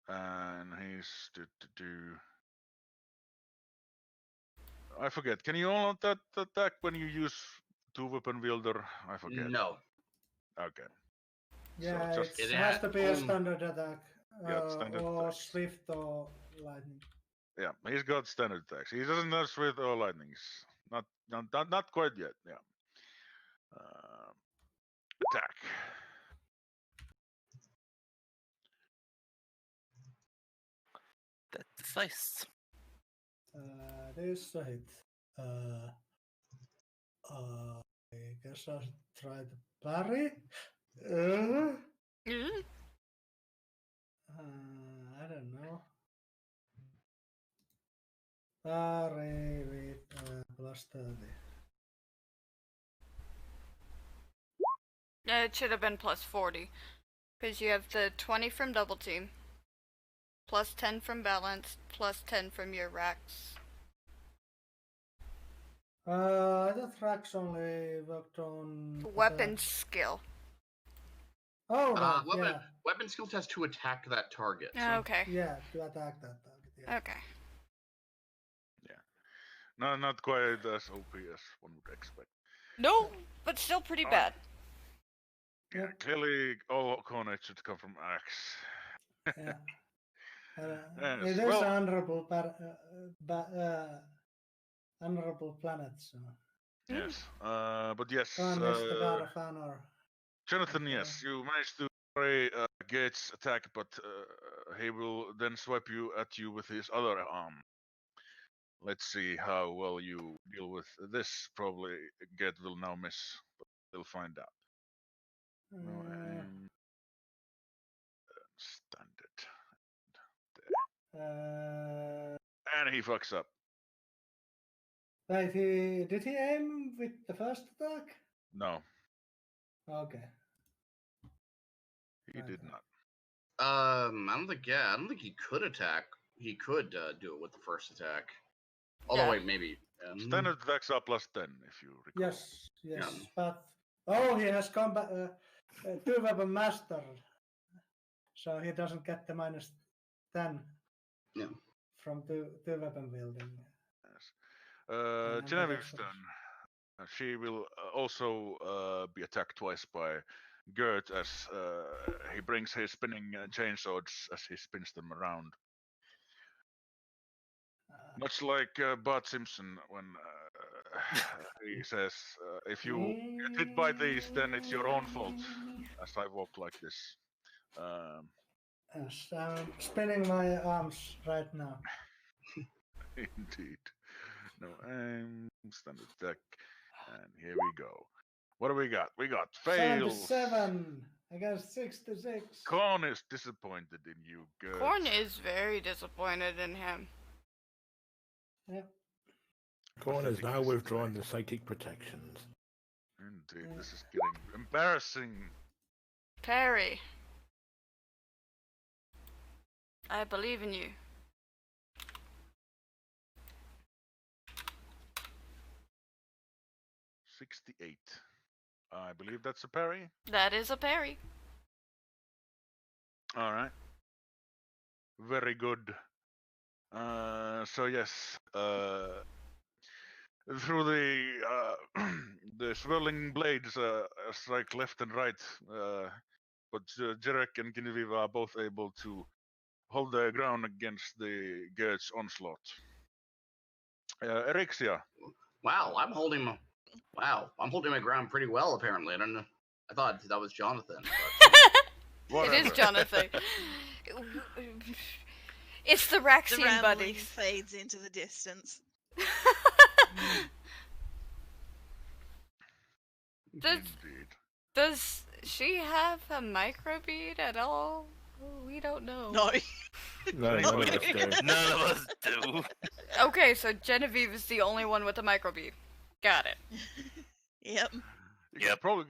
And he's do. I forget. Can you all attack when you use 2 weapon wielder? I forget. No. Okay. Yeah, just- it It has had to be a only- standard attack. Yeah, standard or attacks. swift or lightning. Yeah, he's got standard attacks. He doesn't have with or lightnings. Not quite yet. Yeah. Attack. That's nice. This is a hit. I guess I should try to parry. Mm. I don't know. Parry with plus 30. It should have been plus 40. Because you have the 20 from double team, plus 10 from balance, plus 10 from your racks. I thought Rax only worked on Weapon skill. Oh, right, Weapon skill has to attack that target. Oh, okay. yeah, to attack that target. Yeah. Okay. No, not quite as OP as one would expect. No, but still pretty bad. Yeah, clearly all carnage should come from axe. Yeah. Yes, It is well- honorable planet, so Yes. But yes. Khan is the god of honor. Jonathan, Okay. yes, you managed to parry Gates' attack, but he will then swipe at you with his other arm. Let's see how well you deal with this. Probably Gate will now miss, but we'll find out. No, standard. And he fucks up. Wait, did he aim with the first attack? No, Okay. he did Okay. not. I don't think he could attack. He could do it with the first attack. Although, Yeah. wait, maybe. Standard attacks are plus 10, if you recall. Yes, Yeah. but he has combat 2-weapon master, so he doesn't get the minus 10 Yeah. from two-weapon wielding. Yes. And Genevieve's that's- turn. She will also be attacked twice by Gert as he brings his spinning chainswords as he spins them around. Much like Bart Simpson when he says, if you get hit by these, then it's your own fault, as I walk like this. Yes, I'm spinning my arms right now. Indeed. No, standard attack. And here we go. What do we got? We got fails. 77. Against 66. Korn is disappointed in you, girls. Korn is very disappointed in him. Yeah. Korn has now Pathetic withdrawn display. the psychic protections. Indeed, this is getting embarrassing. Perry. I believe in you. $68. I believe that's a parry. That is a parry. All right. Very good. So yes, through the the swirling blades strike left and right, but Jarek and Genevieve are both able to hold their ground against the Gert's onslaught. Erixia. Wow, I'm holding my ground pretty well. Apparently, I don't know. I thought that was Jonathan. But... It is Whatever. Jonathan. It's the The Raxian rambling buddies. fades into the distance. Does- Indeed. Does she have a microbead at all? We don't know. No. No, none of us do. None of us do. Okay, so Genevieve is the only one with a microbead. Got it. Yep. You guys probably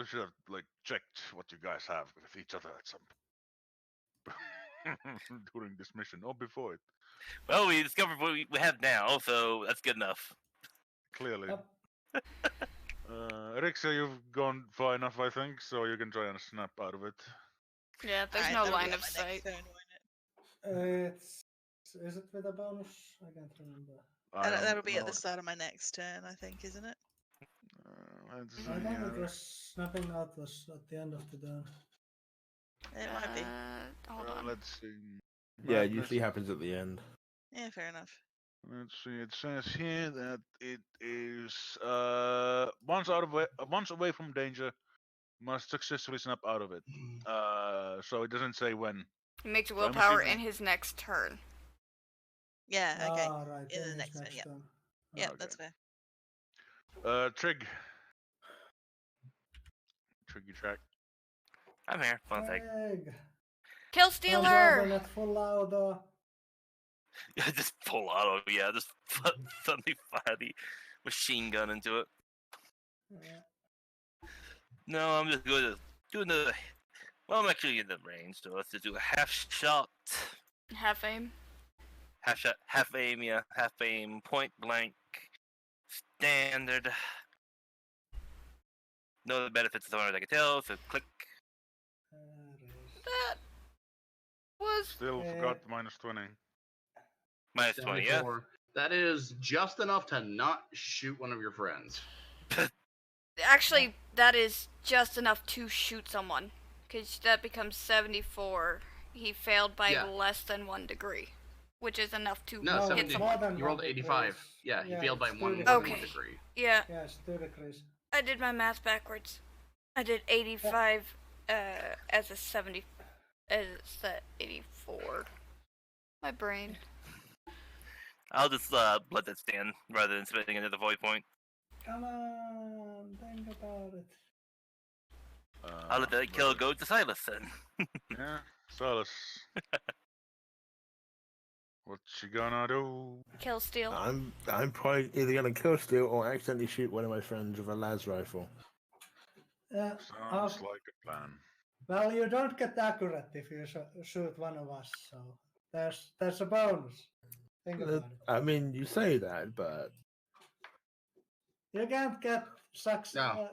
should have like checked what you guys have with each other at some point during this mission or before it. Well, we discovered what we have now, so that's good enough. Clearly. Yep. Rixia, you've gone far enough, I think, so you can try and snap out of it. Yeah, there's Alright, no that'll be line on of my next sight. turn, won't it? Is it with a bonus? I can't remember. That'll be at know. the start of my next turn, I think, isn't it? Let's see I thought it here. was snapping out was at the end of the turn. It might be. Hold on. Let's see. Yeah, it Madness. usually happens at the end. Yeah, fair enough. Let's see. It says here that it is once away from danger, must successfully snap out of it. So it doesn't say when. He makes I'm willpower assuming- in his next turn. Yeah, okay. Ah, right. In then the it's next one, yeah. turn. Yeah, okay. that's fair. Trig. Triggy track. I'm here. One sec. Egg. Kill Don't Stealer! open it full auto. Just full auto, yeah. Just suddenly fire the machine gun into it. Yeah. No, I'm just going to do another. Well, I'm actually in the range, so let's just do a half shot. Half aim. Half shot, half aim, yeah. Half aim, point blank. Standard. No other benefits as far as I can tell, so click. That was Still forgot minus 20. Minus 20, yeah? 74. That is just enough to not shoot one of your friends. actually that is just enough to shoot someone, because that becomes 74. He failed by Yeah. less than 1 degree, which is enough to No, No, hit 70. someone. more than You rolled 1 degree. 85. Yeah, he failed by it's 1 2 more than Okay. 1 degree. Yeah, Yes, 2 degrees. I did my math backwards. I did 85 as a 70 as a 84. My brain. I'll just let that stand rather than spending another void point. Come on, think about it. I'll let that kill go to Silas then. Yeah, Silas. What you gonna do? Kill steal. I'm probably either gonna kill steal or accidentally shoot one of my friends with a las rifle. Yeah. Sounds like a plan. Well, you don't get accurate if you shoot one of us, so there's a bonus. Think about it. I mean, you say that, but You can't get No.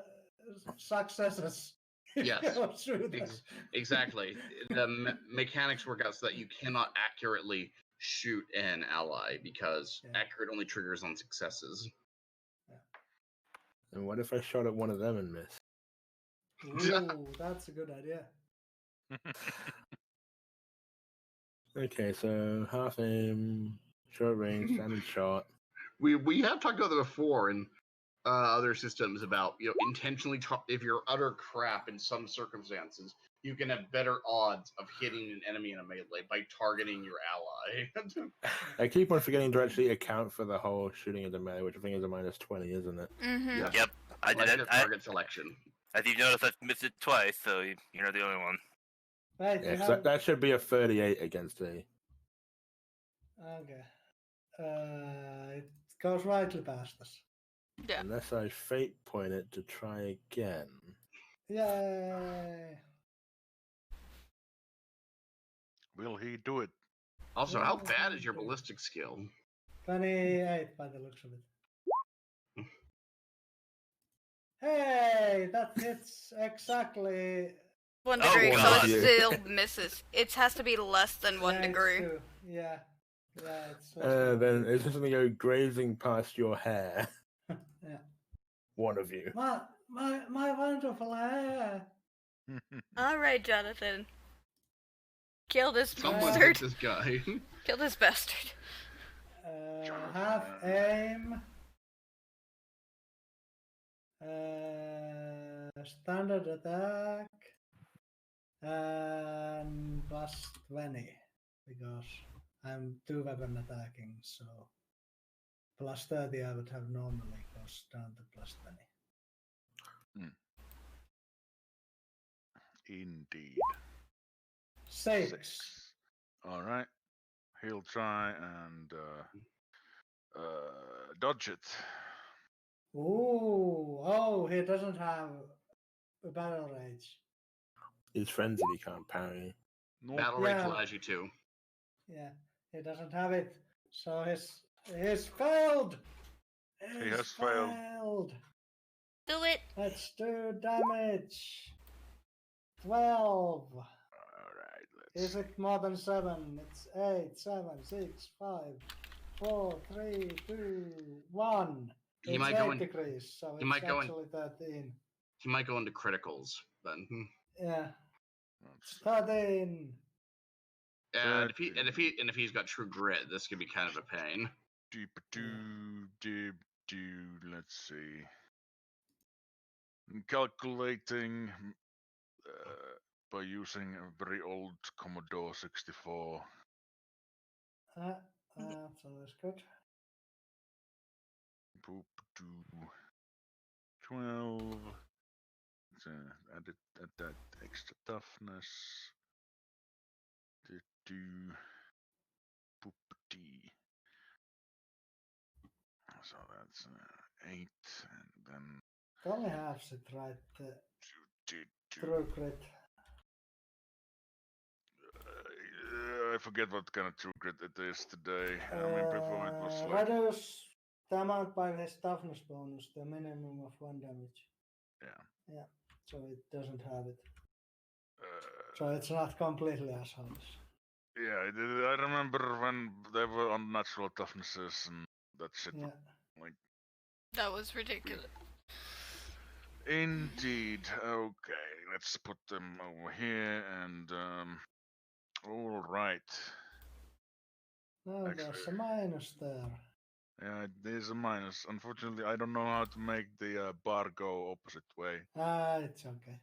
successes. if Yes, you don't shoot us. Exactly. The mechanics work out so that you cannot accurately shoot an ally because Yeah. accurate only triggers on successes. and what if I shot at one of them and missed? Ooh, that's a good idea. Okay, so half aim, short range, standard shot. We have talked about that before in other systems about intentionally if you're utter crap in some circumstances, you can have better odds of hitting an enemy in a melee by targeting your ally. I keep on forgetting to actually account for the whole shooting of the melee, which I think is a minus 20, isn't it? Mm-hmm. Yeah. Yep, I did Like it. the target selection. As you've noticed, I've missed it twice, so you're not the only one. Right, Yeah, you 'cause have... that should be a 38 against a. Okay. It goes rightly past us. Yeah. Unless I fate point it to try again. Yay! Will he do it? Also, how Yeah, bad is your okay. ballistic skill? 28 by the looks of it. Hey, that hits exactly. 1 Oh, degree, so God. it still misses. It has to be less than 1 Yeah, it's degree. two. Yeah. Yeah, it's. Then it's just gonna go grazing past your hair. Yeah. One of you. My wonderful hair. Alright, Jonathan. Kill this Someone bastard. hit this guy. Kill this bastard. Half aim. Standard attack. And plus 20. Because I'm 2-weapon attacking, so plus 30 I would have normally goes down to plus 20. Indeed. 6. All right. He'll try and dodge it. Ooh, oh, he doesn't have a battle rage. He's frenzied, he can't parry. Nope. Battle rage Yeah. allows you to. Yeah, he doesn't have it. So he's failed. He has failed. Do it. Let's do damage. 12. All right. Is it more than 7? It's 8, 7, 6, 5, 4, 3, 2, 1. He It's might 8 go in- degrees, so he it's might go in- actually 13. He might go into criticals then. Yeah, Let's 13. Yeah, and if he's got true grit, this could be kind of a pain. Let's see. I'm calculating by using a very old Commodore 64. That's always good. Boop, 12. So add that extra toughness. Boop, D. So that's 8, and then It only halves it right. do, True crit. I forget what kind of true grit it is today. I mean, before it was like Reduce the amount by his toughness bonus, the minimum of 1 damage. yeah. So it doesn't have it. So it's not completely as harsh. Yeah, I remember when they were on natural toughnesses and that shit. Yeah. Like That was ridiculous. indeed. Okay, let's put them over here and all right. No, there's Actually- a minus there. Yeah, there's a minus. Unfortunately, I don't know how to make the bar go opposite way. It's okay.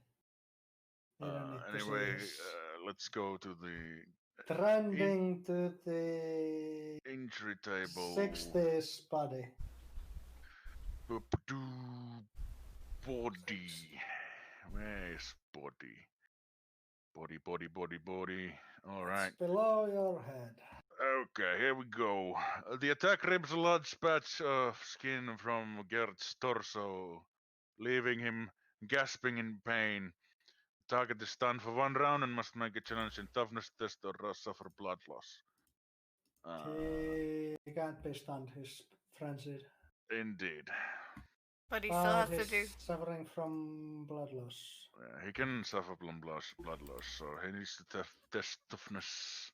You don't need to Anyway, see this. let's go to the Trending to the injury table. 60s body. Boop-doo. Body. Where's body? Body. All right. It's below your head. Okay, here we go. The attack rips a large patch of skin from Gert's torso, leaving him gasping in pain. Target is stunned for 1 round and must make a challenge in toughness test or suffer blood loss. He can't be stunned, he's frenzied. Indeed. But he still has to he's do. suffering from blood loss. He can suffer blood loss, so he needs to test toughness.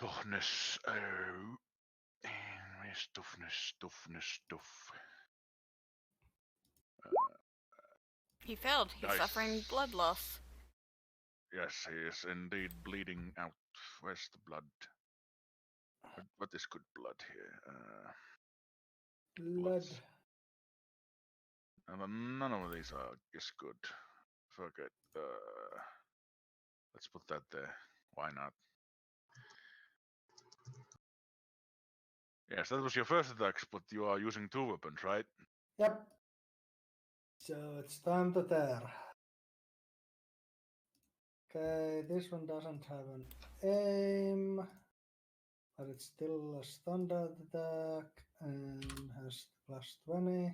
Toughness. Oh. Where's toughness. He failed. He's Nice. suffering blood loss. Yes, he is indeed bleeding out. Where's the blood? What is good blood here? Blood. And none of these is good. Fuck it. Let's put that there. Why not? Yes, that was your first attack, but you are using 2 weapons, right? Yep. So it's time to tear. Okay, this one doesn't have an aim, but it's still a standard attack and has plus 20.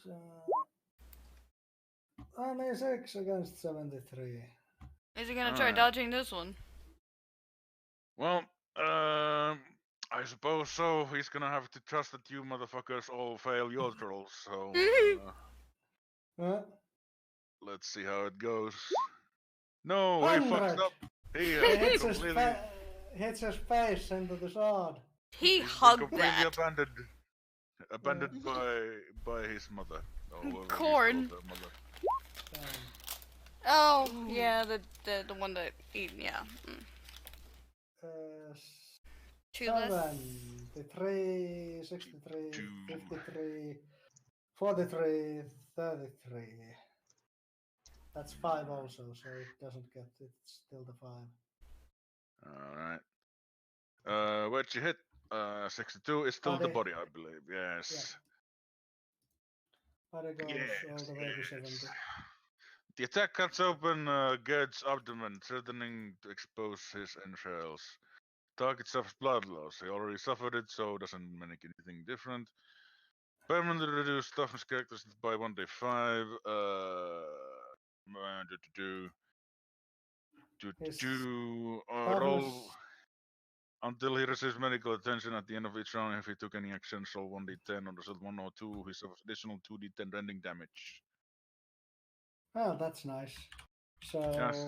So 26 against 73. Is he gonna try Alright. dodging this one? Well, I suppose so. He's gonna have to trust that you motherfuckers all fail your trolls, so let's see how it goes. No, he fucks 100! up. He Hits his face into the sword. He he's been hugged completely that. abandoned by his mother. Or whoever he's Corn. called, her mother. Oh, yeah, the one that yeah. Mm. 2 less. 73, 63, 53, 43, 33. That's 5 also, so it doesn't get, it's still the 5. Alright. Where'd you hit? 62 is still the body, I believe. Yes. Body goes all the way to 70. The attack cuts open Gerd's abdomen, threatening to expose his entrails. Target suffers blood loss. He already suffered it, so doesn't make anything different. Permanently reduce toughness characters by 1d5. Roll until he receives medical attention at the end of each round. If he took any actions, roll 1d10 on result 1 or 2. He suffers additional 2d10 rending damage. Oh, that's nice. So Yes.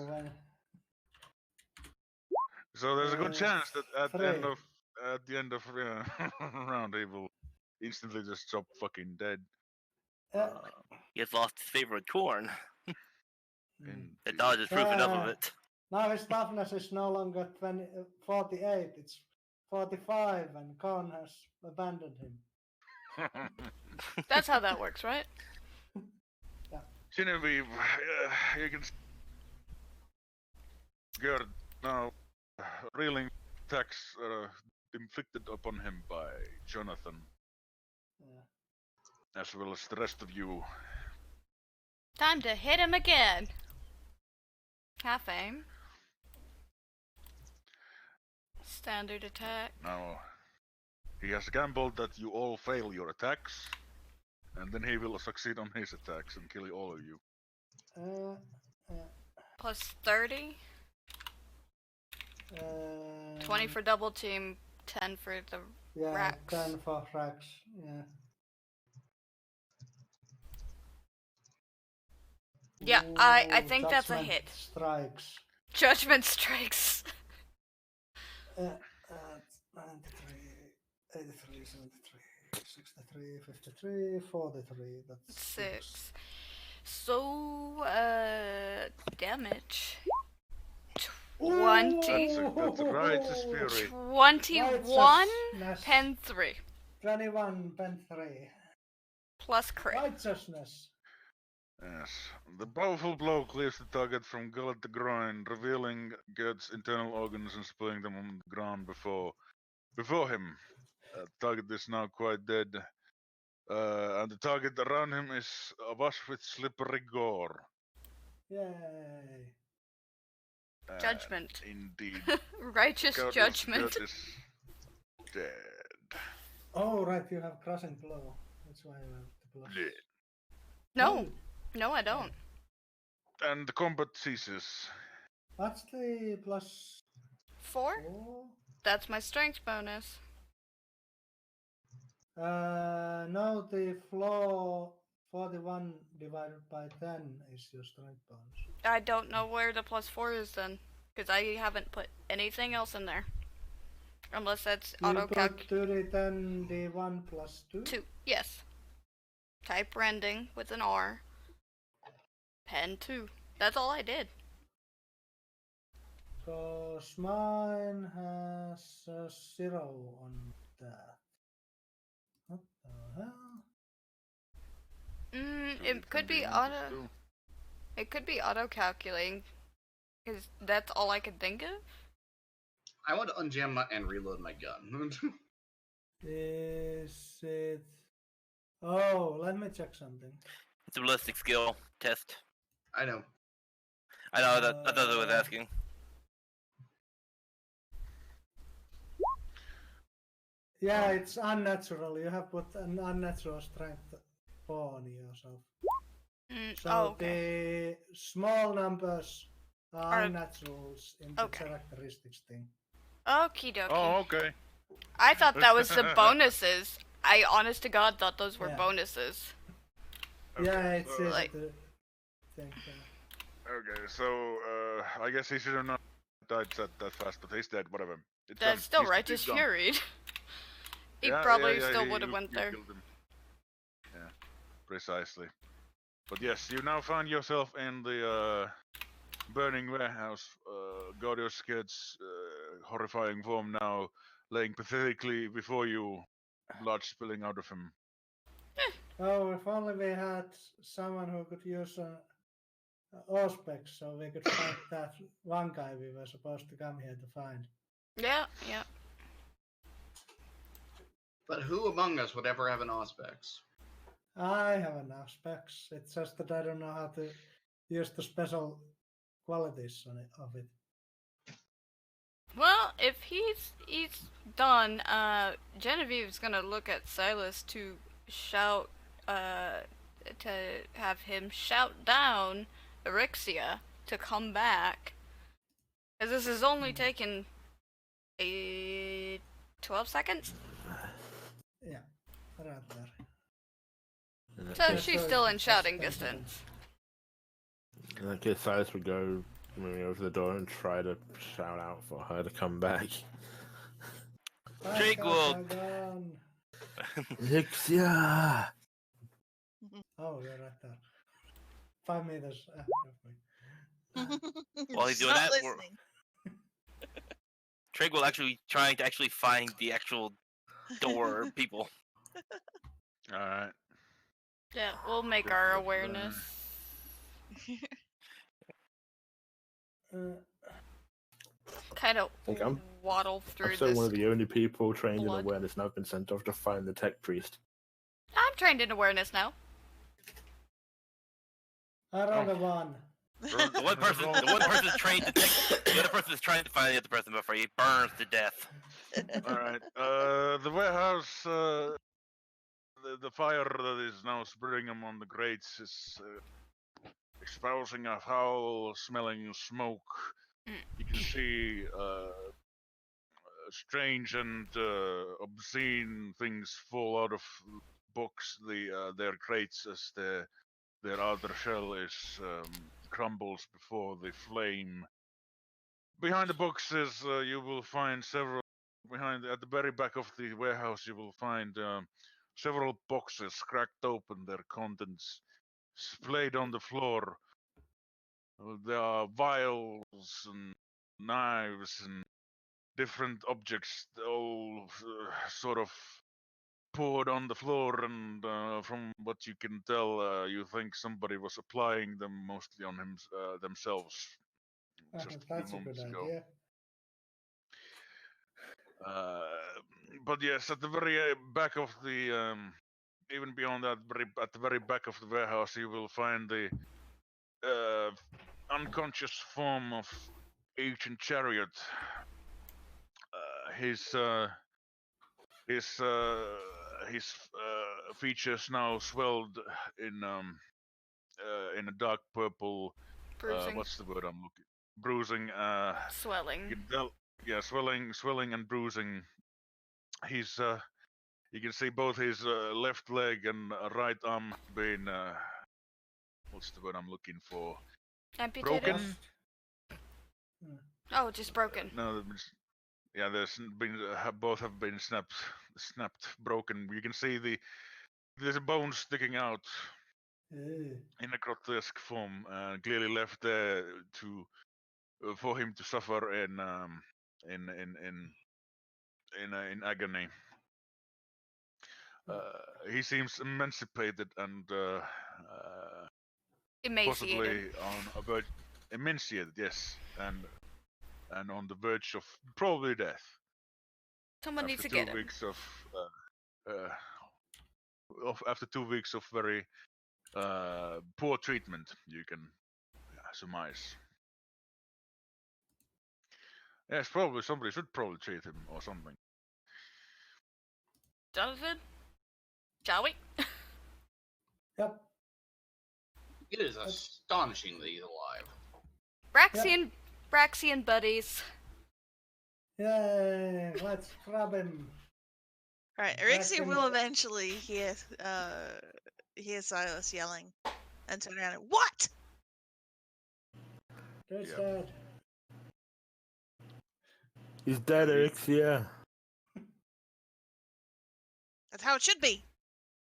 So there's a good chance that at the end of round he will instantly just drop fucking dead. He has lost his favorite corn. Indeed. The dodge is proof enough of it. Now his toughness is no longer 48, it's 45, and Khan has abandoned him. That's how that works, right? Genevieve, you can Gerd now reeling attacks inflicted upon him by Jonathan. As well as the rest of you. Time to hit him again. Half aim. Standard attack. Now, he has gambled that you all fail your attacks, and then he will succeed on his attacks and kill all of you. Plus 30. 20 for double team, 10 for the racks. 10 for racks, Yeah, I think that's a hit. Strikes. Judgment strikes. 93, 83, 73, 63, 53, 43. That's 6. So, damage. 20. That's a righteous fury. 21, pen 3. 21, pen 3. Plus crit. Righteousness. Yes. The powerful blow cleaves the target from gullet to groin, revealing Gerd's internal organs and spilling them on the ground before him. The target is now quite dead. And the target around him is awash with slippery gore. Yay. Judgment. Indeed. Righteous judgment. Gerd is dead. Oh, right, you have crushing blow. That's why you have the plus. Yeah. No, I don't. And the combat ceases. What's the plus 4? That's my strength bonus. No, the floor 41 divided by 10 is your strength bonus. I don't know where the plus 4 is then, because I haven't put anything else in there. Unless that's auto-calc. 2d10 d1 plus 2? 2, yes. Type rending with an R. Pen 2. That's all I did. Because mine has a 0 on that. What the hell? It could be auto. It could be auto-calculating, because that's all I could think of. I want to unjam and reload my gun. Is it Oh, let me check something. It's a ballistic skill test. I know. I know that. I thought I was asking. Yeah, it's unnatural. You have put an unnatural strength 4 on yourself. So Oh, okay. the small numbers are Are- unnaturals in the okay. characteristics thing. Okie dokie. Oh, okay. I thought that was the bonuses. I honest to God thought those were Yeah. bonuses. Yeah, it's so, Like- the thing. okay, so I guess he should have not died that fast, but he's dead. Whatever. It's That's still he's righteous done. fury. He Yeah, probably yeah, still you- would have you- went you there. killed him. Yeah, precisely. But yes, you now find yourself in the burning warehouse. Gordius Kid's horrifying form now laying pathetically before you, blood spilling out of him. Oh, if only we had someone who could use an Auspex so we could find that one guy we were supposed to come here to find. Yeah, yeah. But who among us would ever have an Auspex? I have an Auspex. It's just that I don't know how to use the special qualities on it, of it. Well, if he's done, Genevieve's gonna look at Silas to shout, to have him shout down Erixia to come back. Cause this has only taken 12 seconds. Yeah, right there. So Yeah, she's so still in it's shouting 10 distance. In that case, Silas would go moving over to the door and try to shout out for her to come back. Jake will- Alexia! Oh, you're right there. 5 meters. While he's Just doing not that, we're- listening. Trig will actually trying to actually find the actual door people. Alright. Yeah, we'll make our awareness. Kind of think I'm- waddle I'm through still this. one of the only people trained blood. in awareness, and I've been sent off to find the tech priest. I'm trained in awareness now. I rolled a 1. The one person's trained to the other person is trying to find the other person before he burns to death. Alright. The warehouse, the fire that is now spreading among the grates is espousing a foul-smelling smoke. You can see strange and obscene things fall out of books, their crates, as their outer shell is crumbles before the flame. Behind the boxes, you will find several. At the very back of the warehouse, you will find several boxes cracked open, their contents splayed on the floor. There are vials and knives and different objects, all sort of poured on the floor, and from what you can tell, you think somebody was applying them mostly on themselves just a That's few a good moments ago. idea. But yes, at the very back of the, even beyond that, at the very back of the warehouse, you will find the unconscious form of ancient chariot. His features now swelled in a dark purple. Bruising. What's the word I'm looking? Bruising. Swelling. You can tell, yeah, swelling and bruising. He's you can see both his left leg and right arm being what's the word I'm looking for? Amputated? Broken. Oh, just broken. No, yeah, both have been snapped, broken. You can see there's a bone sticking out in a grotesque form, clearly left there for him to suffer in agony. He seems emancipated and Emaciated. possibly on a verge, emaciated, yes, and on the verge of probably death. Someone After needs to 2 get him. weeks of after 2 weeks of very poor treatment, you can surmise. Yes, probably somebody should probably treat him or something. Jonathan? Shall we? Yep. It is astonishing that he's alive. Braxian buddies. Yay! Let's grab him. Right, Erixia will eventually hear Silas yelling and turn around and what? Dude's Yep. dead. He's dead, Erixia. That's how it should be.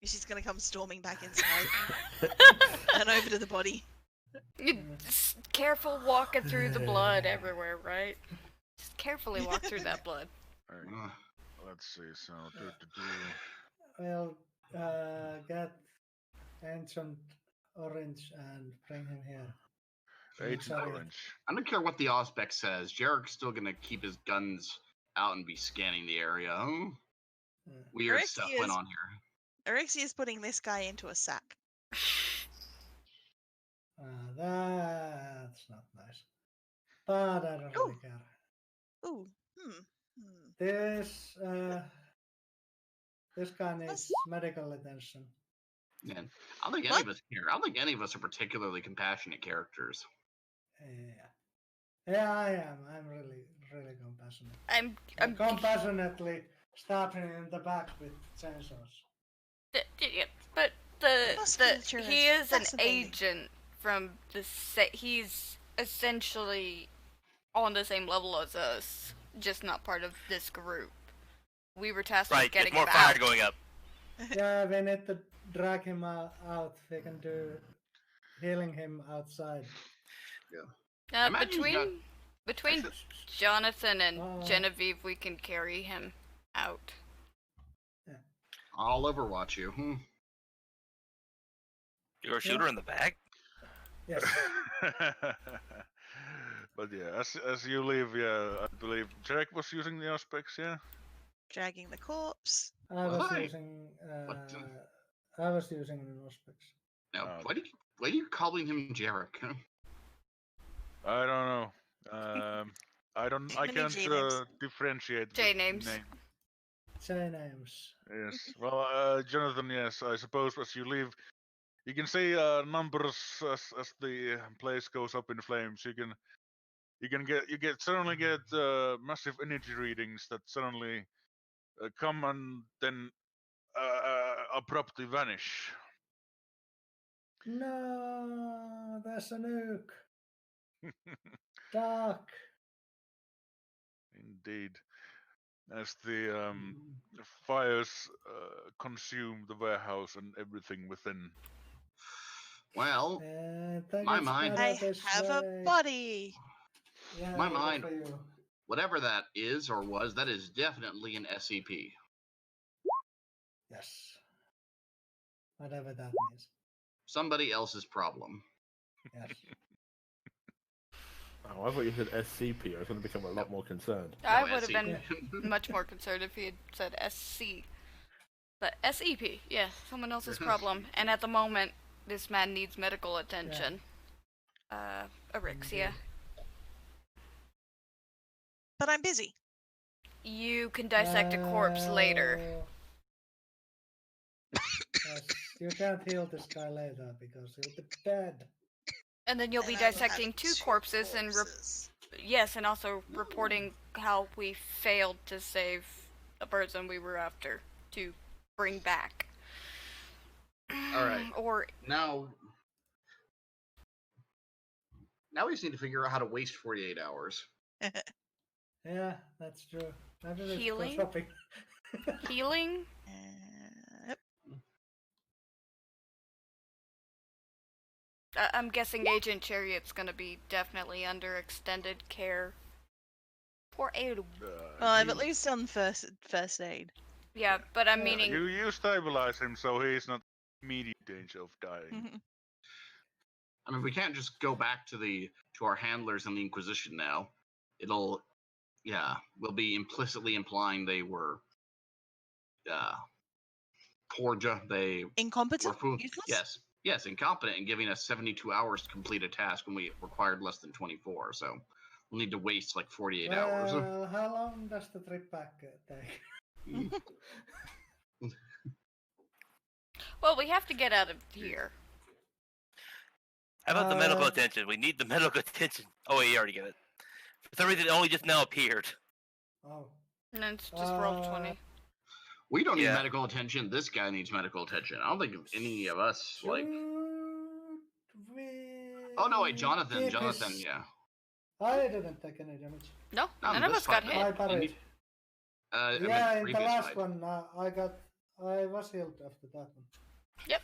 She's gonna come storming back inside and over to the body. Just careful walking through the blood everywhere, right? Just carefully walk through that blood. Alright, let's see. So, We'll get Ancient Orange and bring him here. Agent Sorry. Orange. I don't care what the Auspex says. Jarek's still gonna keep his guns out and be scanning the area. Huh? Weird stuff went on here. Erixia is putting this guy into a sack. That's not nice. But I don't really care. Ooh, This guy needs medical attention. Man, I don't think any of us care. I don't think any of us are particularly compassionate characters. Yeah, I am. I'm really, really compassionate. I'm compassionately stabbing him in the back with chainsaws. But he is an agent from the he's essentially on the same level as us, just not part of this group. We were tasked with getting more him fire out. going up. Yeah, we need to drag him out. We can do healing him outside. Yeah. Between Jonathan and Genevieve, we can carry him out. Yeah. I'll overwatch you. You're a shooter in the back? Yes. But yeah, as you leave, yeah, I believe Jarek was using the aspects, yeah? dragging the corpse. I was Why? using an Auspex. Now, why are you calling him Jarek? I don't know. I Many can't J names. differentiate J the names. name. J names. Yes. Well, Jonathan, yes, I suppose as you leave, you can see numbers as the place goes up in flames. You suddenly get massive energy readings that suddenly come and then abruptly vanish. No, that's a nuke. Dark. Indeed. As the fires consume the warehouse and everything within. Well, think my it's mind. better I this have a way. body. Yeah, My good mind. for you. Whatever that is or was, that is definitely an SCP. Yes. Whatever that means. Somebody else's problem. Yes. Oh, I thought you said SCP. I was going to become a lot more concerned. I No, would have been SCP. much more concerned if he had said SC. But SEP, yeah, someone else's problem. And at the moment, this man needs medical attention. Erixia. But I'm busy. You can dissect a corpse later. Yes, you can't heal this guy later because he'll be dead. And then you'll be And I will dissecting have two corpses and yes, and also reporting how we failed to save the person we were after to bring back. All right. Or Now we just need to figure out how to waste 48 hours. Yeah, that's true. Maybe let's go Healing? shopping. healing. Yep. I'm guessing Agent Chariot's gonna be definitely under extended care. Poor Aid. Well, I've at least done first aid. Yeah, but I'm meaning. You stabilize him so he's not in immediate danger of dying. I mean, we can't just go back to our handlers in the Inquisition now. We'll be implicitly implying they were, Porja, they were Incompetent? useless? Yes, incompetent, and giving us 72 hours to complete a task when we required less than 24. So we'll need to waste like 48 hours. Well, how long does the trip back take? Well, we have to get out of here. How about the medical attention? We need the medical attention. Oh, wait, you already get it. For some reason, it only just now appeared. Oh. And then it's just roll 20. We don't need medical attention. This guy needs medical attention. I don't think any of us like. Oh no, wait, Jonathan. Jonathan, yeah. I didn't take any damage. No, none of us got hit. I parried. Yeah, in the last fight. one, I was healed after that one. Yep.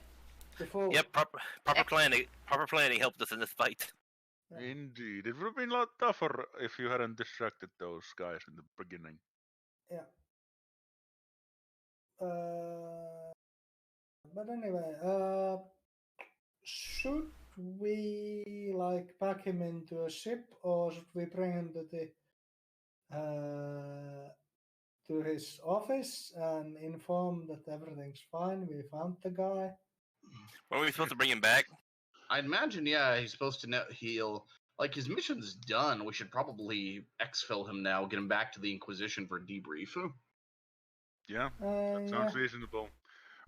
Before. Yep, proper planning helped us in this fight. Indeed, it would have been a lot tougher if you hadn't distracted those guys in the beginning. Yeah. But anyway, should we like pack him into a ship, or should we bring him to his office and inform that everything's fine? We found the guy. Were we supposed to bring him back? I imagine, yeah, he's supposed to know like his mission's done. We should probably exfil him now, get him back to the Inquisition for debrief. Yeah, that sounds reasonable.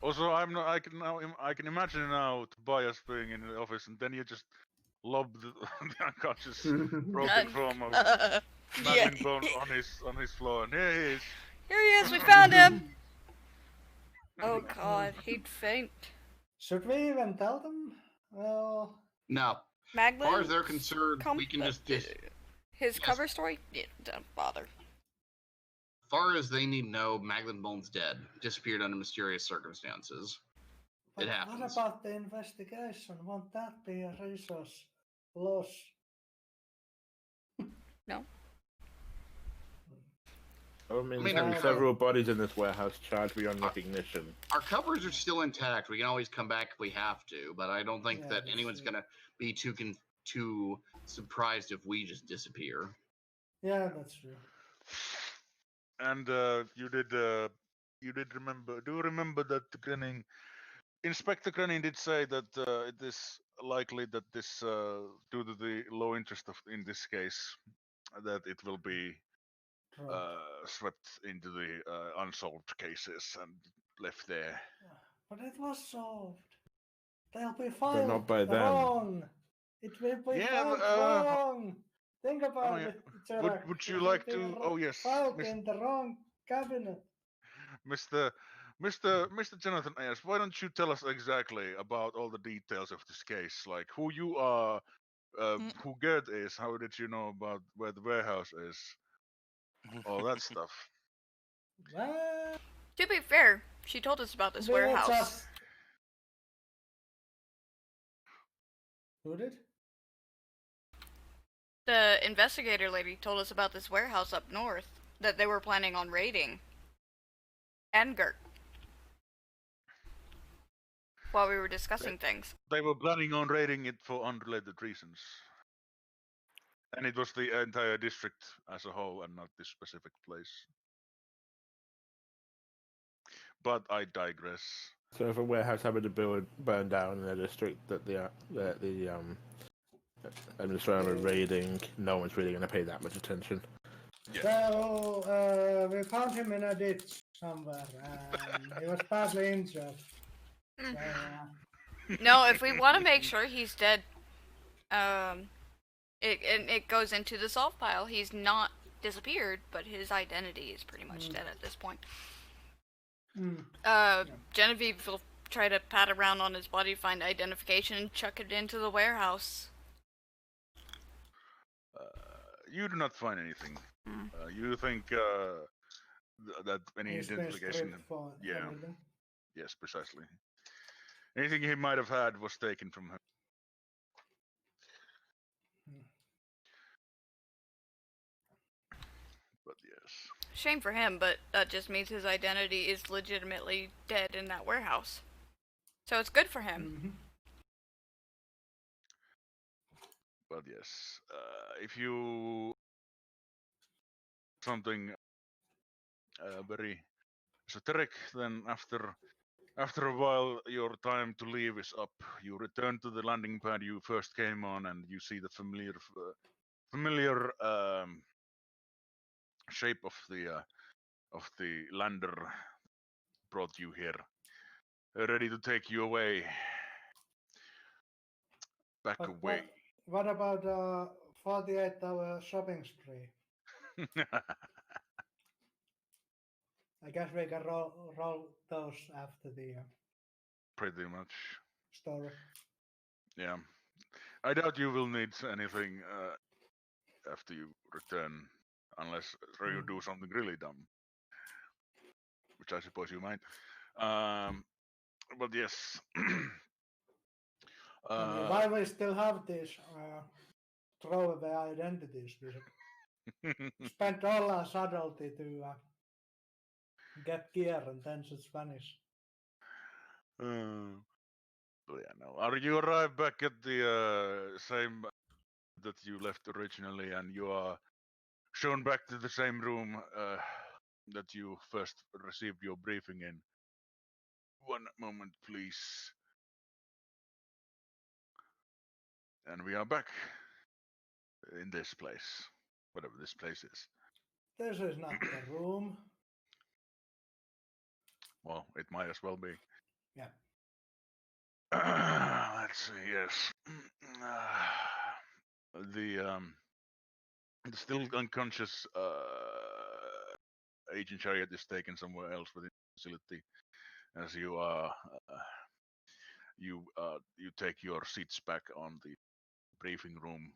Also, I can imagine now Tobias being in the office, and then you just lob the unconscious broken form of Madeline Bone on his floor, and here he is. Here he is. We found him. Oh God, he'd faint. Should we even tell them? Well, no. Maglin, as far as they're concerned, we can just his cover story. Yeah, don't bother. As far as they need to know, Maglin Bone's dead. Disappeared under mysterious circumstances. But it happens. What about the investigation? Won't that be a resource loss? No. I mean there's several bodies in this warehouse charged beyond recognition. Our covers are still intact. We can always come back if we have to, but I don't think that anyone's going to be too surprised if we just disappear. Yeah, that's true. And you did remember? Do you remember that Inspector Grenning did say that it is likely that this, due to the low interest in this case, that it will be swept into the unsolved cases and left there. But it was solved. They'll be filed But not by them. wrong. It will be filed wrong. Think about it. Would you like to? Oh yes, filed in the wrong cabinet. Mr. Jonathan Ayers, why don't you tell us exactly about all the details of this case, like who you are, who Gerd is, how did you know about where the warehouse is, all that stuff. To be fair, she told us about this warehouse. Who did? The investigator lady told us about this warehouse up north that they were planning on raiding. And Gert. While we were discussing things. They were planning on raiding it for unrelated reasons. And it was the entire district as a whole and not this specific place. But I digress. So if a warehouse happened to burn down in a district that the administrator are raiding, no one's really going to pay that much attention. Yeah. So, we found him in a ditch somewhere, and he was badly injured. No, if we want to make sure he's dead, it goes into the solve pile. He's not disappeared, but his identity is pretty much dead at this point. Genevieve will try to pat around on his body, find identification, and chuck it into the warehouse. You do not find anything. You think that any identification? Yeah. Everything. Yes, precisely. Anything he might have had was taken from him. But yes. Shame for him, but that just means his identity is legitimately dead in that warehouse. So it's good for him. But yes, if you something very esoteric, then after After a while, your time to leave is up. You return to the landing pad you first came on, and you see the familiar shape of the lander brought you here, ready to take you away. Back But away. what about 48-hour shopping spree? I guess we can roll those after the Pretty much. story. Yeah. I doubt you will need anything after you return, unless you do something really dumb, which I suppose you might. But yes. Why we still have these throwaway identities? We should spend all our subtlety to get gear and then just vanish. But yeah, no. Are you arrived back at the same that you left originally, and you are shown back to the same room that you first received your briefing in? One moment, please. And we are back in this place, whatever this place is. This is not the room. Well, it might as well be. Yeah. Let's see. Yes, the still unconscious Agent Chariot is taken somewhere else within the facility. As you you take your seats back on the briefing room.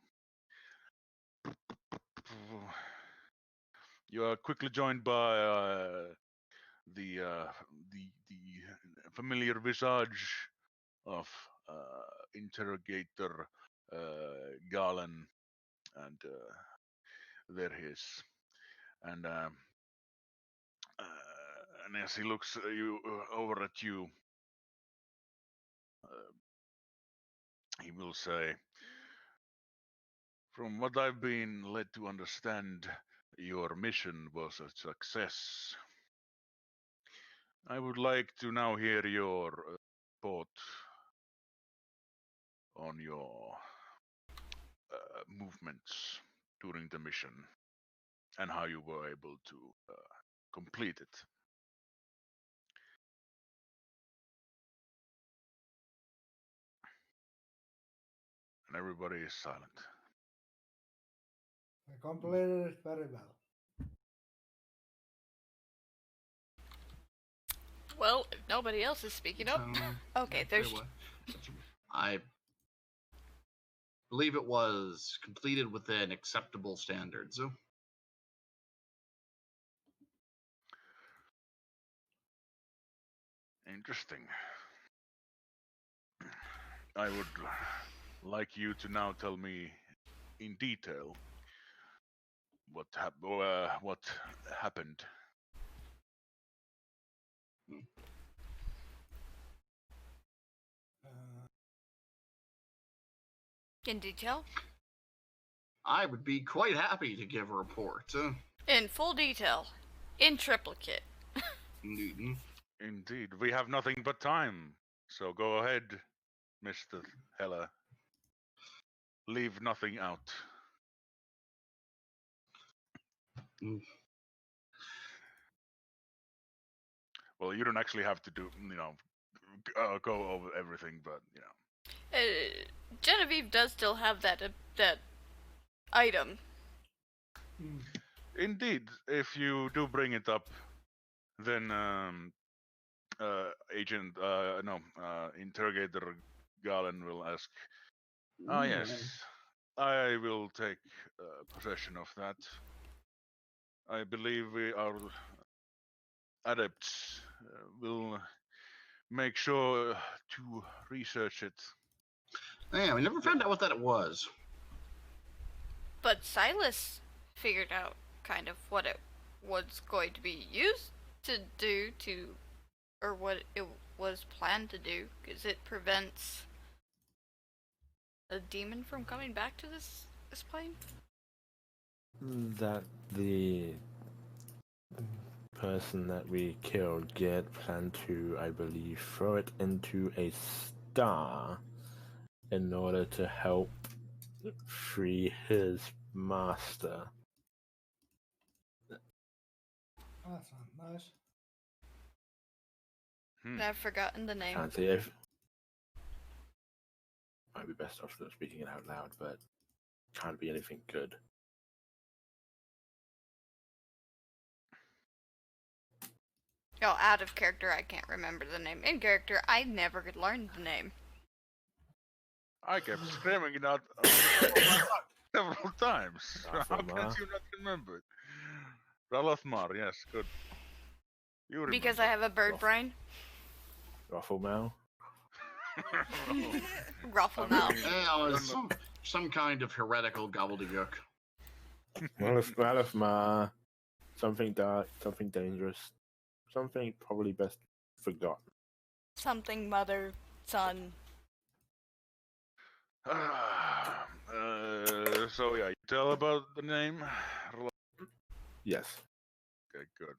You are quickly joined by the familiar visage of interrogator Galen, and there he is, and as he looks over at you, he will say, "From what I've been led to understand, your mission was a success. I would like to now hear your report on your movements during the mission and how you were able to complete it." And everybody is silent. I completed it very well. Well, if nobody else is speaking up. Okay, there's. I believe it was completed within acceptable standards. Interesting. I would like you to now tell me in detail what happened. In detail? I would be quite happy to give a report. In full detail. In triplicate. Indeed. We have nothing but time. So go ahead, Mr. Heller. Leave nothing out. Well, you don't actually have to do, go over everything, but, Genevieve does still have that item. Indeed, if you do bring it up, then interrogator Galen will ask, yes, I will take possession of that. I believe our adepts will make sure to research it. Yeah, we never found out what that was. But Silas figured out kind of what it was going to be used to do or what it was planned to do, because it prevents a demon from coming back to this plane? That the person that we killed, Gerd planned to, I believe, throw it into a star in order to help free his master. That sounds nice. I've forgotten the name. Can't say if might be best off not speaking it out loud, but can't be anything good. Oh, out of character, I can't remember the name. In character, I never could learn the name. I kept screaming it out several times. How can't Ralphomar. you not remember it? Ralphmar, yes, good. You remember. Because I have a bird Ruff- brain. Rufflemau. Ruffle I mouth. mean, Some kind of heretical gobbledygook. Ralphmar. Something dark, something dangerous, something probably best forgotten. Something mother, son. So yeah, you tell about the name? Yes. Okay, good.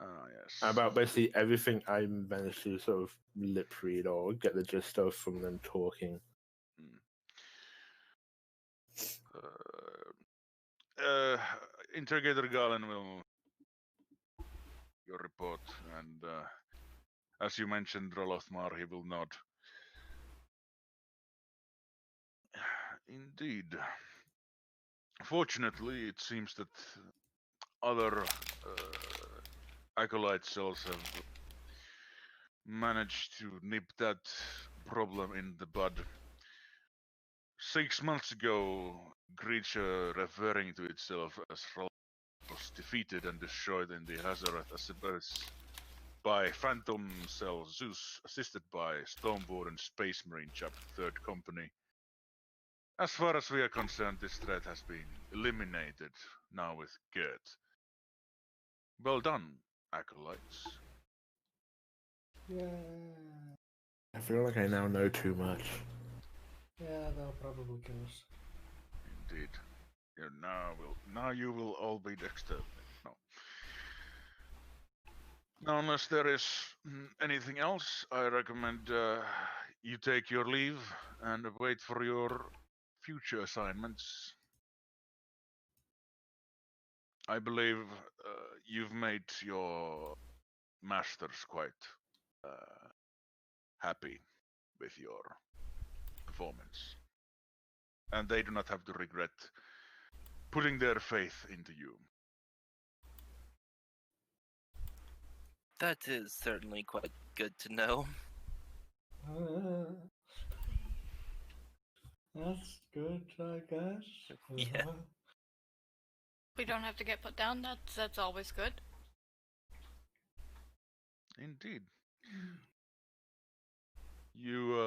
Yes. About basically everything I managed to sort of lip read or get the gist of from them talking. Interrogator Galen will your report, and as you mentioned, Rolothmar, he will nod. Indeed. Fortunately, it seems that other acolyte cells have managed to nip that problem in the bud. 6 months ago, a creature referring to itself as Rolothmar was defeated and destroyed in the Hazarath Abyss by Phantom Cell Zeus, assisted by Stormborn and Space Marine Chapter 3rd Company. As far as we are concerned, this threat has been eliminated now with Gerd. Well done, acolytes. Yeah. I feel like I now know too much. Yeah, they'll probably kill us. Indeed. Now you will all be exterminated. No. Now, unless there is anything else, I recommend you take your leave and wait for your future assignments. I believe you've made your masters quite happy with your performance, and they do not have to regret putting their faith into you. That is certainly quite good to know. That's good, I guess. Yeah. We don't have to get put down. That's always good. Indeed. You,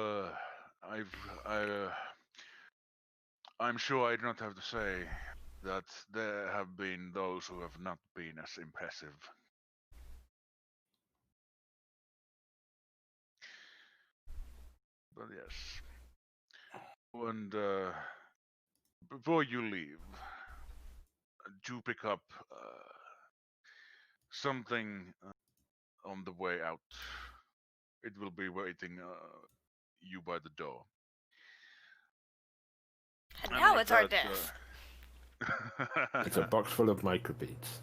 I'm sure I do not have to say that there have been those who have not been as impressive. But yes. And before you leave, do pick up something on the way out. It will be waiting you by the door. And And now with it's our that, death. It's a box full of microbeads.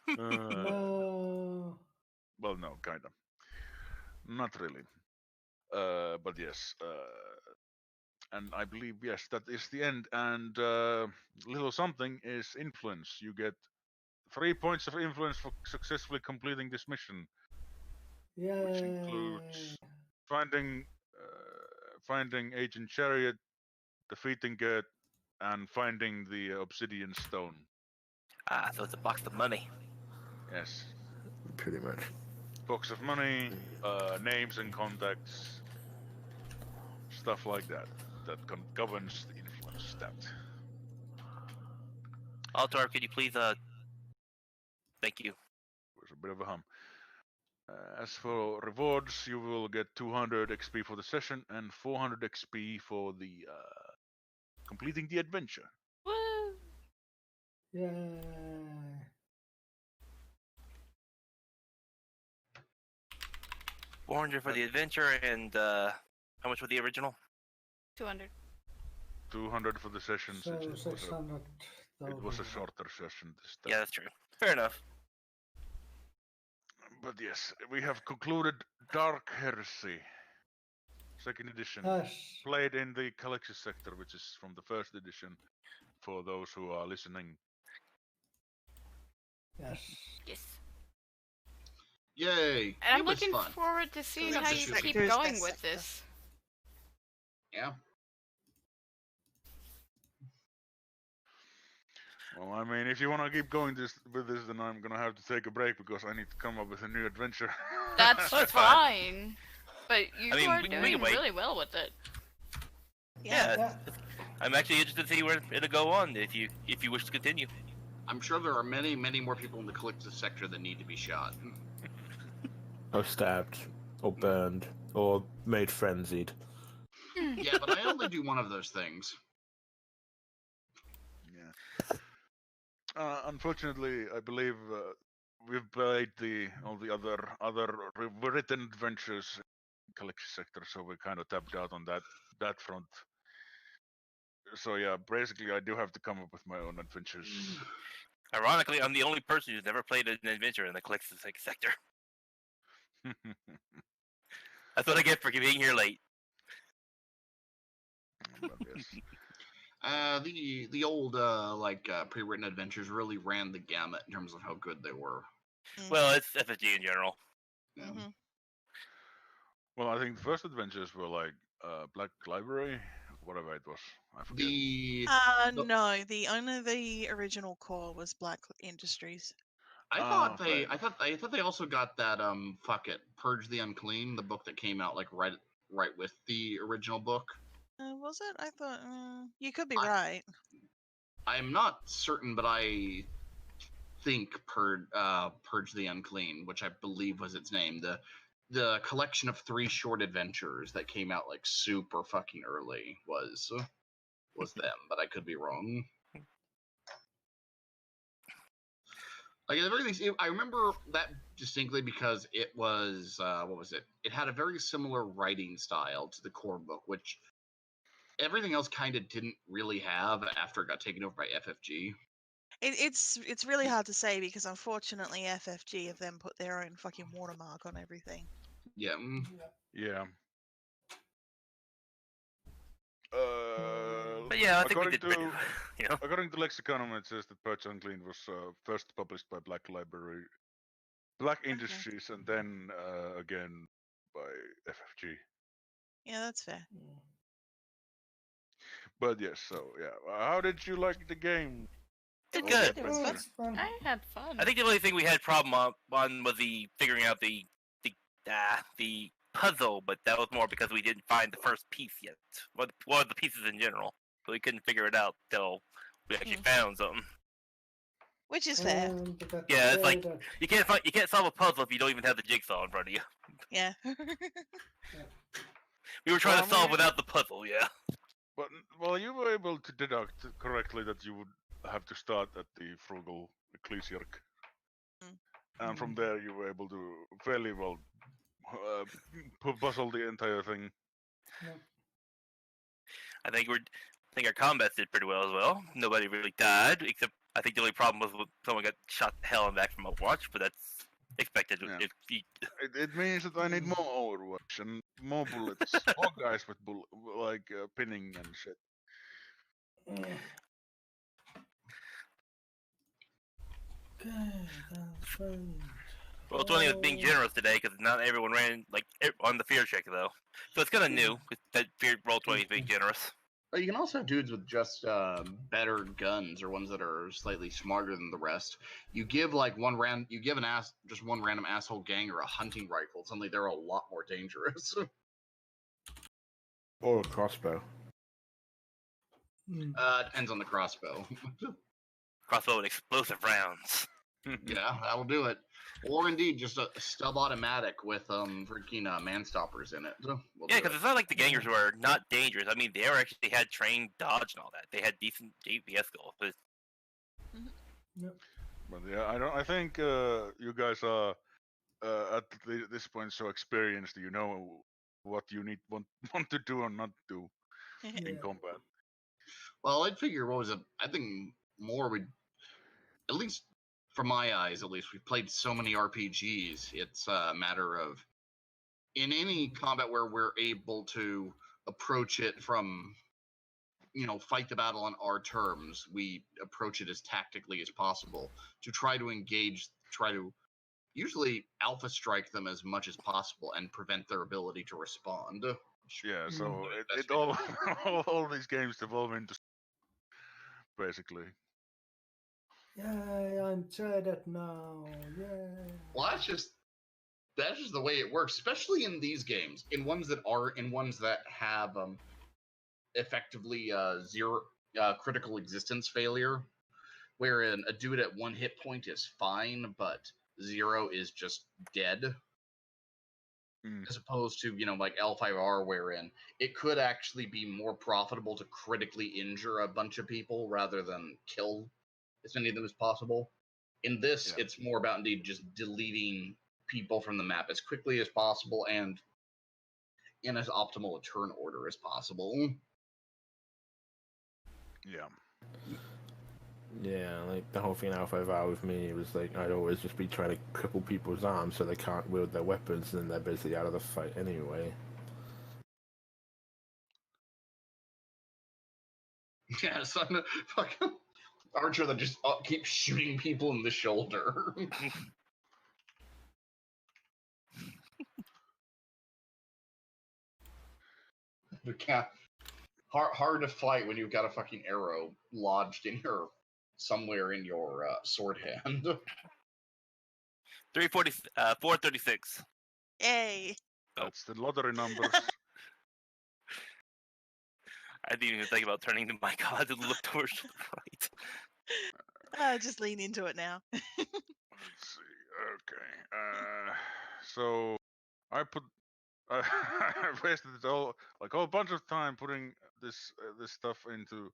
No. Well, no, kind of. Not really. But yes. And I believe, yes, that is the end. And little something is influence. You get 3 points of influence for successfully completing this mission, Yeah. which includes finding Agent Chariot, defeating Gert, and finding the obsidian stone. Ah, so it's a box of money. Yes. Pretty much. Box of money, names and contacts, stuff like that. That governs the influence stat. Altar, could you please, thank you. There's a bit of a hum. As for rewards, you will get 200 XP for the session and 400 XP for the completing the adventure. Woo! Yeah. 400 for the adventure, and how much for the original? 200. 200 for the session So since it was a 600,000. shorter session this time. Yeah, that's true. Fair enough. But yes, we have concluded Dark Heresy, second edition, Yes. played in the Galaxy sector, which is from the first edition, for those who are listening. Yes. Yes. Yay! And I'm it was looking fun. forward to seeing that's how a you shitty keep Sector is going best with sector. this. Yeah. Well, I mean, if you want to keep going with this, then I'm gonna have to take a break because I need to come up with a new adventure. That's That's fine. But you I mean, are we can doing wait. really well with it. Yeah, Yeah. I'm actually interested to see where it'll go on if you wish to continue. I'm sure there are many, many more people in the collective sector that need to be shot. Or stabbed, or burned, or made frenzied. Yeah, but I only do one of those things. Yeah. Unfortunately, I believe we've played all the other written adventures in Galaxy sector, so we kind of tapped out on that front. So yeah, basically, I do have to come up with my own adventures. Ironically, I'm the only person who's never played an adventure in the collective sector. That's what I get for being here late. But yes. The old pre-written adventures really ran the gamut in terms of how good they were. Well, it's FFG in general. Yeah. Mm-hmm. Well, I think the first adventures were like Black Library, whatever it was. I forget. The No, only the original core was Black Industries. I thought fair I thought they also got that Purge the Unclean, the book that came out like right with the original book. Was it? I thought you could be I- right. I'm not certain, but I think Purge the Unclean, which I believe was its name, the collection of 3 short adventures that came out like super fucking early was them, but I could be wrong. Like at the very least, I remember that distinctly because it was what was it? It had a very similar writing style to the core book, which everything else kind of didn't really have after it got taken over by FFG. It's really hard to say because unfortunately FFG have then put their own fucking watermark on everything. Yeah. Yeah. But yeah, I think we according did to pretty. You know, according to Lexiconum, it says that Purge Unclean was first published by Black Industries, and then again by FFG. Yeah, that's fair. But yes, so yeah. How did you like the game? it's Oh, good. It was Oh, fun. it's fun. I had fun. I think the only thing we had problem on was the figuring out the puzzle, but that was more because we didn't find the first piece yet. Well, the pieces in general, so we couldn't figure it out till we actually found something. Which is fair. Yeah, it's like you can't solve a puzzle if you don't even have the jigsaw in front of you. Yeah. We were trying Well, to solve I mean- without the puzzle, yeah. But well, you were able to deduct correctly that you would have to start at the frugal ecclesiarch, and from there you were able to fairly well puzzle the entire thing. I think our combats did pretty well as well. Nobody really died, except I think the only problem was when someone got shot to hell and back from Overwatch, but that's expected. Yeah. If you, It means that I need more Overwatch and more bullets, more guys with pinning and shit. well, it's only being generous today because not everyone ran on the fear check though, so it's kind of new. That fear roll 20 is being generous. But you can also have dudes with just better guns or ones that are slightly smarter than the rest. You give one random asshole ganger a hunting rifle. Suddenly they're a lot more dangerous. Or a crossbow. Depends on the crossbow. Crossbow and explosive rounds. Yeah, that'll do it. Or indeed, just a stub automatic with freaking man-stoppers in it. So we'll Yeah, do because it. it's not like the gangers were not dangerous. I mean, they were actually had trained dodge and all that. They had decent GPS skills. But But yeah, I think you guys are at this point so experienced. You know what you want to do or not do in Yeah. combat. Well, I'd figure what was it? I think more would, at least from my eyes, at least we've played so many RPGs. It's a matter of in any combat where we're able to approach it from, fight the battle on our terms, we approach it as tactically as possible to try to engage, try to usually alpha strike them as much as possible and prevent their ability to respond. Yeah, so That's it all all these games devolve into basically. Yay, I'm traded now. Yay. Well, that's just the way it works, especially in these games. In ones that have effectively zero critical existence failure, wherein a dude at 1 hit point is fine, but 0 is just dead. As opposed to, like L5R, wherein it could actually be more profitable to critically injure a bunch of people rather than kill as many of them as possible. In this, Yeah. it's more about indeed just deleting people from the map as quickly as possible and in as optimal a turn order as possible. Yeah. Yeah, like the whole thing Alpha Vow with me was like I'd always just be trying to cripple people's arms so they can't wield their weapons, and they're basically out of the fight anyway. Yeah, son, fucking archer that just keeps shooting people in the shoulder. Hard to fight when you've got a fucking arrow lodged in your somewhere in your sword hand. 436. Yay! That's the lottery numbers. I didn't even think about turning the mic on to look towards the right. Just lean into it now. Let's see. Okay. So I put. I wasted it all, like a whole bunch of time putting this stuff into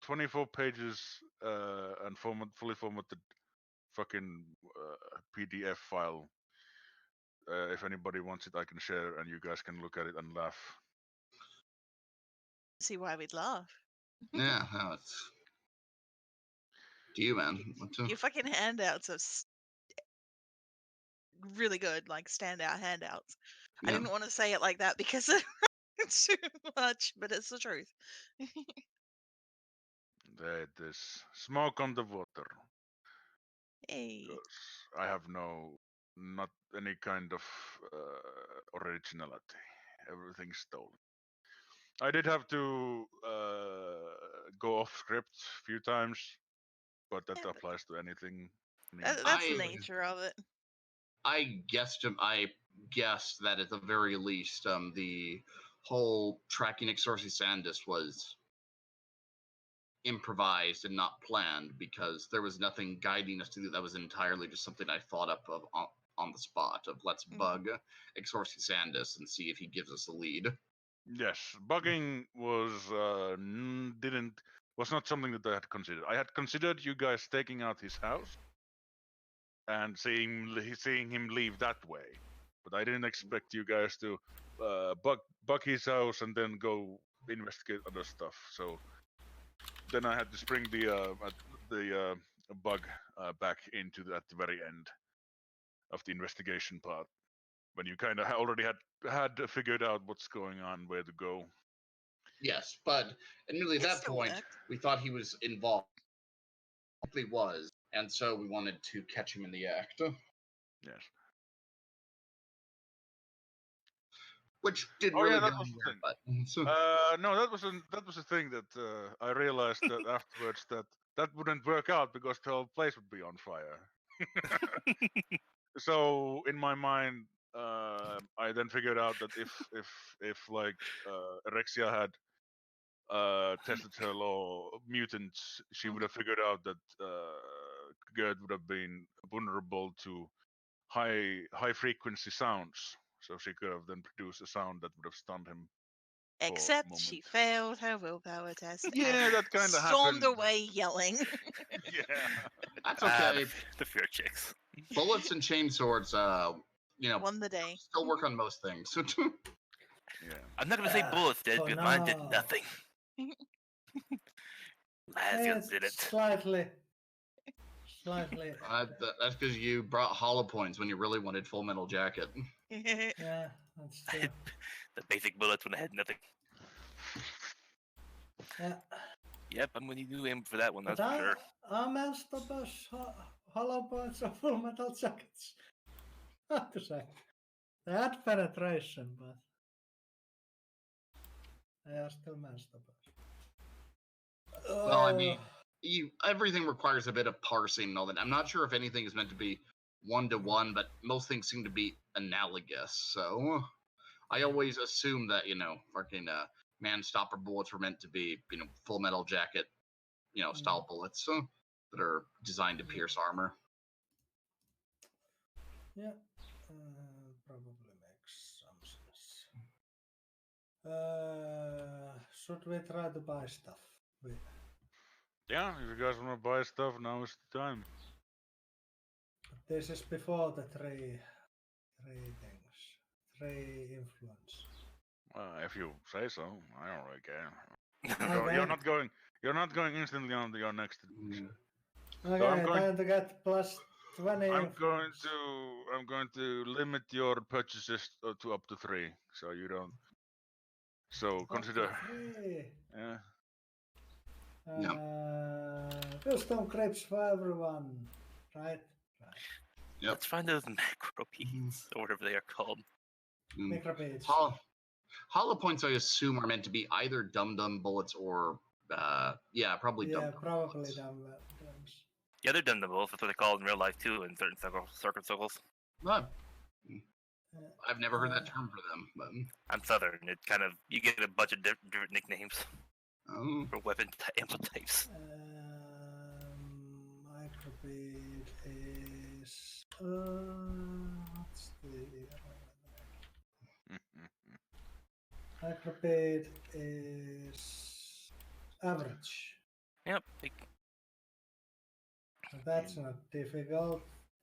24 pages and fully formatted fucking PDF file. If anybody wants it, I can share, and you guys can look at it and laugh. See why we'd laugh. Yeah, no, it's to you, man. Your fucking handouts are really good, like standout handouts. I Yeah. didn't want to say it like that because it's too much, but it's the truth. There it is. Smoke on the water. Hey. I have not any kind of originality. Everything's stolen. I did have to go off script a few times, but that Yeah, but applies to anything. that's the nature of it. I guessed that at the very least, the whole tracking Exorcy Sandus was improvised and not planned because there was nothing guiding us to do. That was entirely just something I thought up of on the spot of let's bug Exorcy Sandus and see if he gives us a lead. Yes, bugging was not something that I had considered. I had considered you guys taking out his house and seeing him leave that way, but I didn't expect you guys to bug his house and then go investigate other stuff. So then I had to spring the bug back into at the very end of the investigation part, when you kind of already had figured out what's going on, where to go. Yes, but admittedly at It that still point, worked. we thought he was involved. He was, and so we wanted to catch him in the act. Yes. Which didn't Oh, really yeah, that go was the anywhere, thing. but No, that was a thing that I realized that afterwards that wouldn't work out because the whole place would be on fire. So in my mind, I then figured out that if like Erexia had tested her law mutants, she would have figured out that Gerd would have been vulnerable to high frequency sounds. So she could have then produced a sound that would have stunned him. Except she failed her willpower test. Yeah, and that kind of stormed happened. away yelling. Yeah, that's okay. The fear chicks. Bullets and chainswords, Won the day. still work on most things. Yeah. I'm not gonna say bullets did, for because mine did now. nothing. Lasguns did it. Slightly. That's because you brought hollow points when you really wanted Full Metal Jacket. Yeah, that's true. The basic bullets when I had nothing. Yeah. Yep, I'm gonna do aim for that one, that's But for sure. Armel stoppers, hollow points of Full Metal Jackets. Not to say. They had penetration, but they are still man stoppers. Well, I mean, everything requires a bit of parsing and all that. I'm not sure if anything is meant to be 1-to-1, but most things seem to be analogous. So I always assume that, fucking man stopper bullets were meant to be, Full Metal Jacket, style bullets that are designed to pierce armor. Yeah, probably makes some sense. Should we try to buy stuff? Yeah, if you guys want to buy stuff, now is the time. This is before the three things. 3 influence. If you say so, I don't really care. Okay. You're not going instantly on to your next adventure. Okay, I'm going- time to get plus 20 I'm going influence. to limit your purchases to up to 3, so you don't. So Up to consider. 3. Yeah. Custom crepes for everyone. Right? Yep. Let's find those macro beads, or whatever they are called. Microbeads. Hollow points, I assume, are meant to be either dum-dum bullets or, probably Yeah, dum-dum probably bullets. Yeah, they're done the bulls. That's what they call it in real life too, in certain circles. Well, I've never heard that term for them, but I'm Southern. It kind of you get a bunch of different nicknames for weapon ammo types. Microbead is what's the microbead is average. Yep. That's not difficult,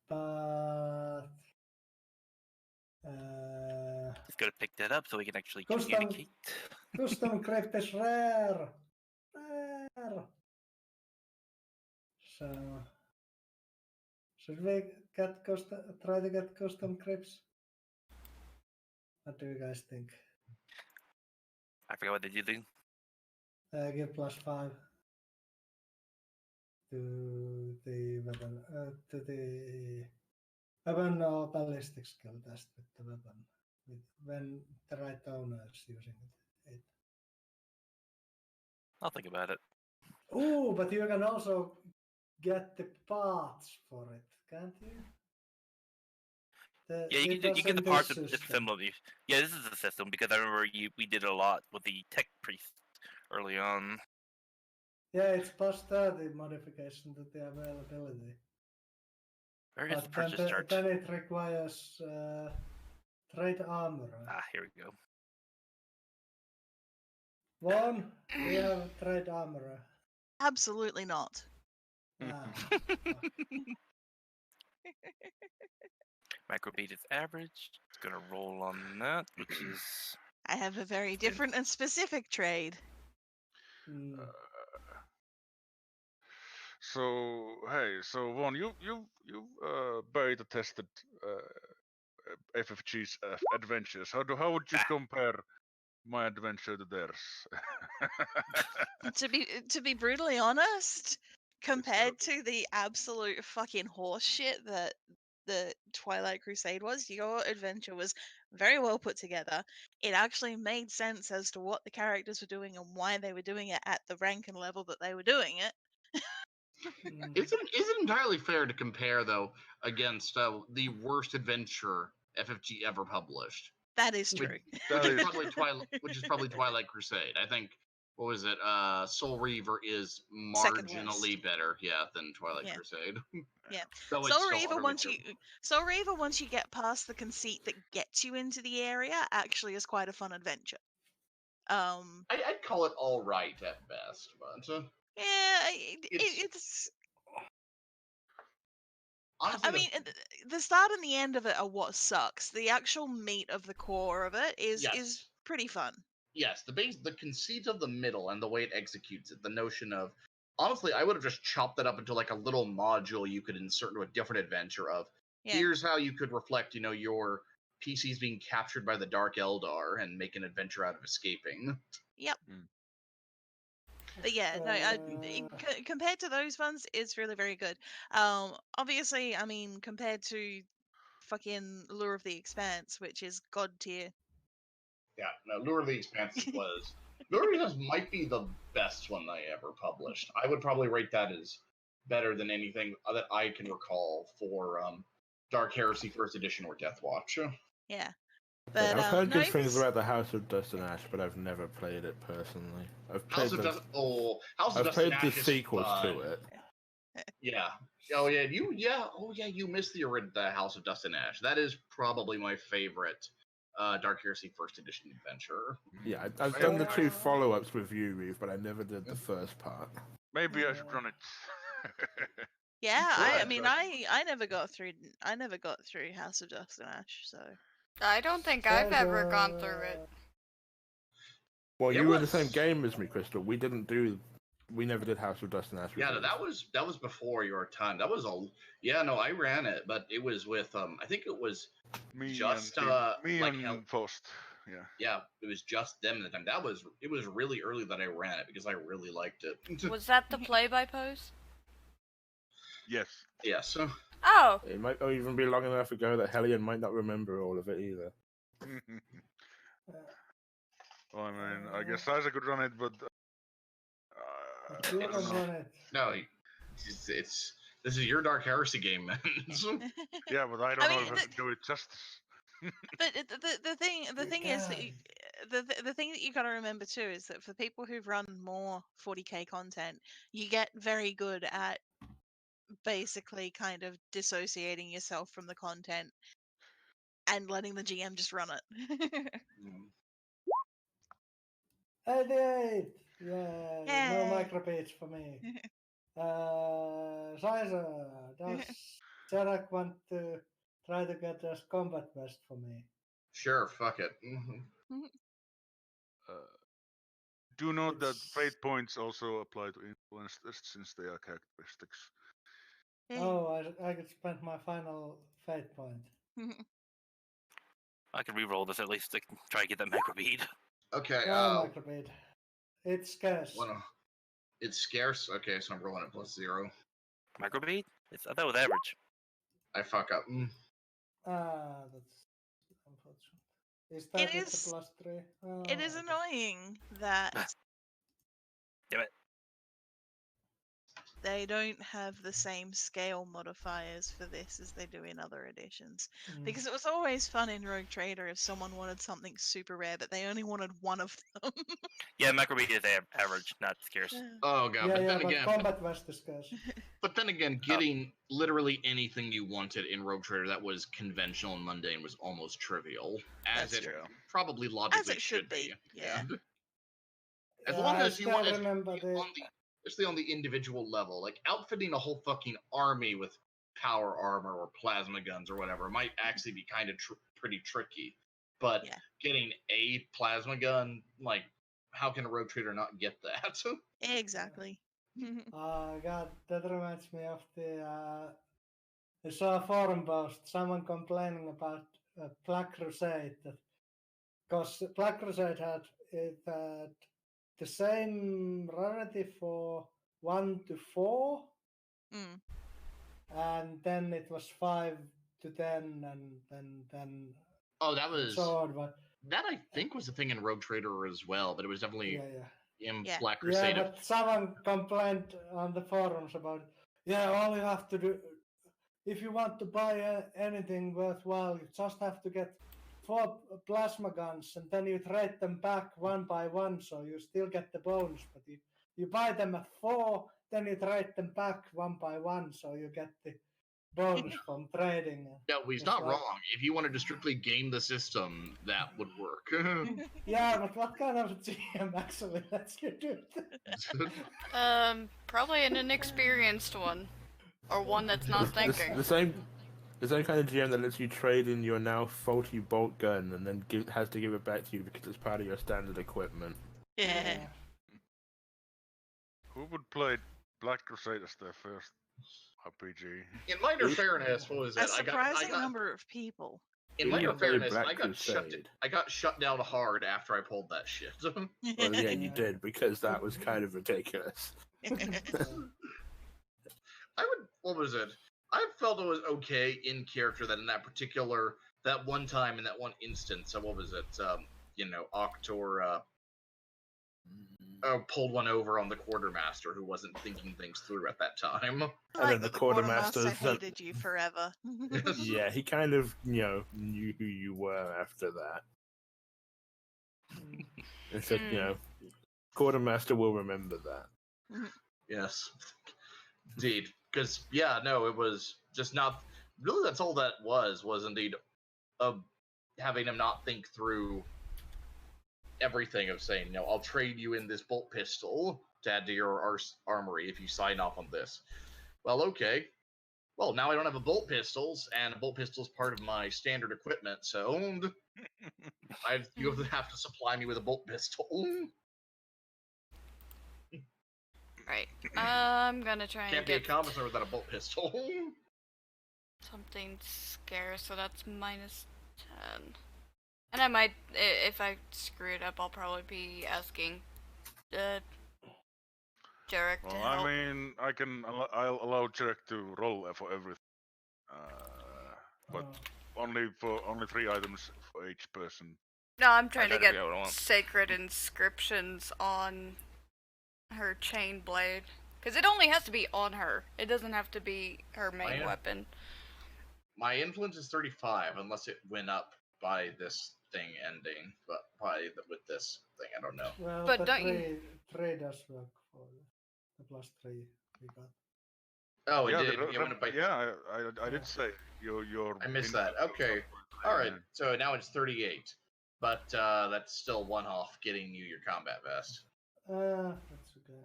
but Just gotta pick that up so we can actually Custom- communicate. custom crepe is rare. So should we try to get custom crepes? What do you guys think? I forgot what they do. Give +5 to the weapon, to the weapon or ballistic skill test with the weapon, when the right owner is using it. I'll think about it. Oh, but you can also get the parts for it, can't you? Yeah, you get the parts of similar. Yeah, this is the system because I remember we did a lot with the tech priest early on. Yeah, it's +30 modification to the availability. Where is the But purchase chart? then it requires trade armor. Here we go. One, we have trade armor. Absolutely not. Microbead is average. It's gonna roll on that, which is. I have a very different and specific trade. So Vaughn, you beta tested FFG's adventures. How would you compare my adventure to theirs? To be brutally honest, compared to the absolute fucking horse shit that the Twilight Crusade was, your adventure was very well put together. It actually made sense as to what the characters were doing and why they were doing it at the rank and level that they were doing it. Is it entirely fair to compare, though, against the worst adventure FFG ever published? That is true. Which is probably Twilight Crusade. I think, what was it? Soul Reaver is marginally better, than Twilight Crusade. Yeah. Soul Reaver, once you get past the conceit that gets you into the area, actually is quite a fun adventure. I'd call it all right at best, but yeah, it's honestly, I mean, the start and the end of it are what sucks. The actual meat of the core of it is Yes. pretty fun. Yes, the conceit of the middle and the way it executes it, the notion of, honestly, I would have just chopped that up into like a little module you could insert into a different adventure of, Yeah. here's how you could reflect, your PCs being captured by the Dark Eldar and make an adventure out of escaping. Yep. Mm. But yeah, no, compared to those ones, it's really very good. Obviously, I mean, compared to fucking Lure of the Expanse, which is god tier. Yeah, no, Lure of the Expanse was... Lure of the Expanse might be the best one I ever published. I would probably rate that as better than anything that I can recall for Dark Heresy First Edition or Death Watch. Yeah. But I've heard no, good things this- about the House of Dust and Ash, but I've never played it personally. I've played House of Dust I've played and the Ash is sequels fun. to it. Yeah. Oh yeah. You missed the House of Dust and Ash. That is probably my favorite Dark Heresy First Edition adventure. Yeah, I've done the 2 follow-ups with you, Reeve, but I never did the first part. Maybe I should run it. yeah, Right, I mean, right. I never got through House of Dust and Ash, so. I don't think I've ever gone through it. Well, It you were in the was- same game as me, Crystal. We never did House of Dust and Ash. Yeah, with no, Reeve. that was before your time. That was I ran it, but it was with I think it was Me just and me like and Post. Yeah. yeah, it was just them at the time. It was really early that I ran it because I really liked it. Was that the play by pose? Yes. Yes. Oh, It might not even be long enough ago that Hellion might not remember all of it either. Well, I mean, I guess Isaac could run it, but You I don't can know. run it. No, it's this is your Dark Heresy game, man. Yeah, but I don't know mean, if I could do it justice. But the thing is that can. the thing that you got to remember too is that for people who've run more 40k content, you get very good at basically kind of dissociating yourself from the content and letting the GM just run it. 88! Yeah, no Yay. microbeats for me. Sizer, does Jarak want to try to get us combat vest for me? Sure, fuck it. Do note that It's- fate points also apply to influence tests since they are characteristics. Oh, I could spend my final fate point. I can re-roll this at least to try and get that macro bead. Okay. No microbeat. It's scarce. It's scarce. Okay, so I'm rolling at +0. Macro bead? I thought it was average. I fuck up. That's unfortunate. Is that It with is- the +3? Oh, It is okay. annoying that Damn it. they don't have the same scale modifiers for this as they do in other editions. Mm. Because it was always fun in Rogue Trader if someone wanted something super rare, but they only wanted one of them. Yeah, macro bead is average, not scarce. Oh god, Yeah, but yeah, then but again, combat vest is scarce. but then again, getting literally anything you wanted in Rogue Trader that was conventional and mundane was almost trivial, as That's it true. probably logically it should be, yeah. As Yeah, long I as you still want, remember the... especially on the individual level, like outfitting a whole fucking army with power armor or plasma guns or whatever might actually be kind of pretty tricky. But Yeah. getting a plasma gun, like, how can a Rogue Trader not get that? Exactly. Oh god, that reminds me of the... I saw a forum post, someone complaining about Black Crusade. Because Black Crusade had the same rarity for 1 to 4, Mm. and then it was 5 to 10, and then Oh, that was so on. But that I think was the thing in Rogue Trader as well, but it was definitely yeah. in Yeah. Black Yeah, Crusade. but someone complained on the forums about, all you have to do, if you want to buy anything worthwhile, you just have to get 4 plasma guns, and then you trade them back one by one, so you still get the bonus. But you buy them at 4, then you trade them back one by one, so you get the bonus from trading. No, he's It's not like- wrong. If you wanted to strictly game the system, that would work. Yeah, but what kind of GM actually lets you do that? Probably an inexperienced one. Or one that's not thinking. The same kind of GM that lets you trade in your now faulty bolt gun and then has to give it back to you because it's part of your standard equipment. Yeah. Who would play Black Crusade as their first RPG? In minor fairness, what was it? A surprising number of people. In minor fairness, Black I got shut down hard after I pulled that shit. Well, yeah, you did, because that was kind of ridiculous. What was it? I felt it was okay in character that in that one time in that one instance, what was it? Octor pulled one over on the quartermaster who wasn't thinking things through at that time. Like the the quartermaster quartermaster's hated you forever. Yeah, he kind of, knew who you were after that. It's like, quartermaster will remember that. Yes, indeed. Because it was just not really. That's all that was indeed having him not think through everything of saying, I'll trade you in this bolt pistol to add to your armory if you sign off on this. Well, okay. Well, now I don't have a bolt pistols, and a bolt pistol is part of my standard equipment, so you have to supply me with a bolt pistol. Right. I'm gonna try Can't and be a get commoner without a bolt pistol. something scarce, so that's minus 10. And I might, if I screw it up, I'll probably be asking Jarek to help. I mean, I'll allow Jarek to roll for everything, but only 3 items for each person. No, I'm trying to get figure out what I want. sacred inscriptions on her chain blade. Because it only has to be on her. It doesn't have to be her main weapon. My influence is 35, unless it went up by this thing ending. But with this thing, I don't know. Well, But the don't you- three does work for the +3 we got. Oh, it Yeah, did. It went up by... yeah, I did say your. I missed that. Okay. Alright, so now it's 38. But that's still 1 off getting you your combat vest. That's okay.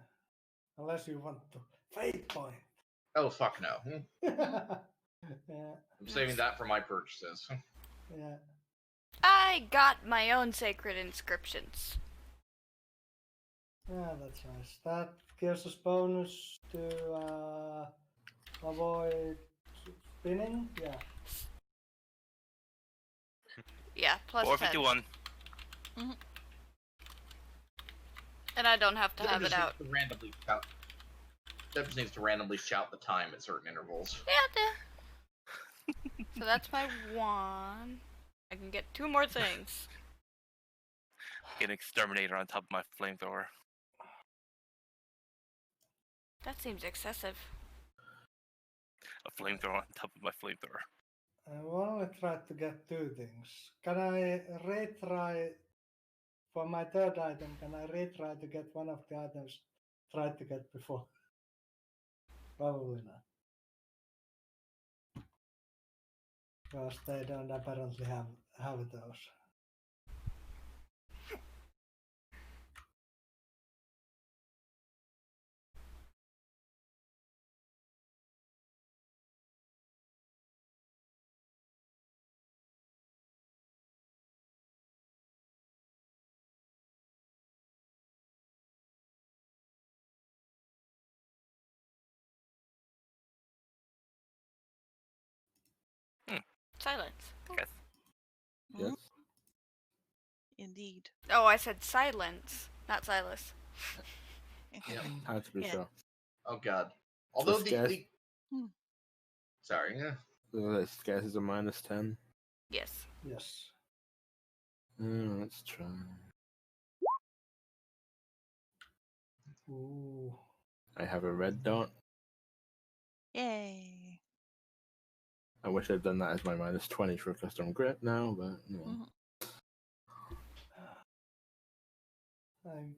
Unless you want to fate point. Oh, fuck no. Yeah. I'm saving that for my purchases. Yeah. I got my own sacred inscriptions. Yeah, that's nice. That gives us bonus to avoid spinning. Yeah. Yeah, plus 10. 451. And I don't have to have it out. That just needs to randomly shout the time at certain intervals. Yeah, so that's my 1. I can get 2 more things. Get an exterminator on top of my flamethrower. That seems excessive. A flamethrower on top of my flamethrower. I only tried to get 2 things. Can I retry for my 3rd item? Can I retry to get one of the items tried to get before? Probably not. Because they don't apparently have those. Silence. Okay. Yes. Indeed. Oh, I said silence, not Silas. Yeah. Had to be Yeah. sure. Oh god. Although scarce- Sorry, yeah. That scarce is a minus 10. Yes. Yes. Let's try. Ooh. I have a red dot. Yay. I wish I'd done that as my minus 20 for a custom grip now, but I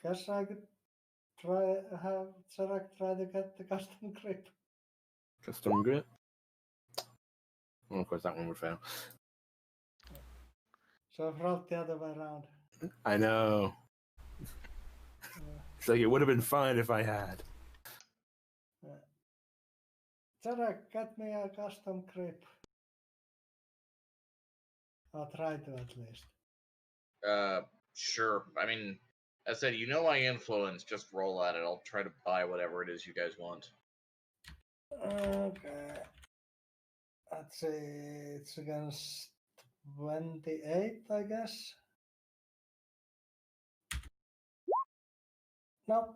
guess I could have Zarek try to get the custom grip. Custom grip? Well, of course, that one would fail. So I've rolled the other way around. I know. It's like it would have been fine if I had. Jarek, get me a custom grip. I'll try to at least. Sure. I mean, as I said, you know my influence. Just roll at it. I'll try to buy whatever it is you guys want. Okay. Let's see. It's against 28, I guess. Nope.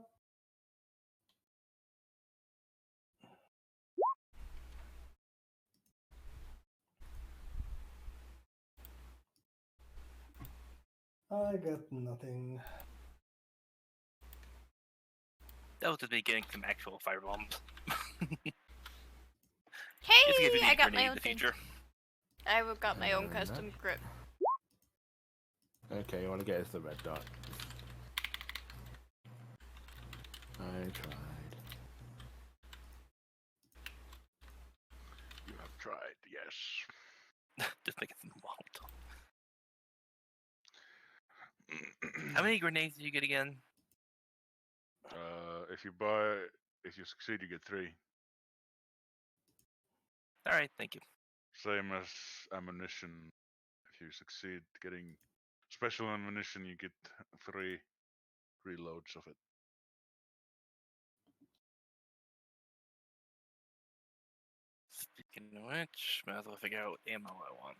I got nothing. That was just me getting some actual fire bombs. Hey, Just in case we I need got my grenade in own the thing. future. I've got my own And custom grip. Okay, you want to get us the red dot. I tried. You have tried, yes. Just make it some wild. How many grenades did you get again? If you succeed, you get 3. Alright, thank you. Same as ammunition. If you succeed getting special ammunition, you get 3 reloads of it. Speaking of which, might as well figure out what ammo I want.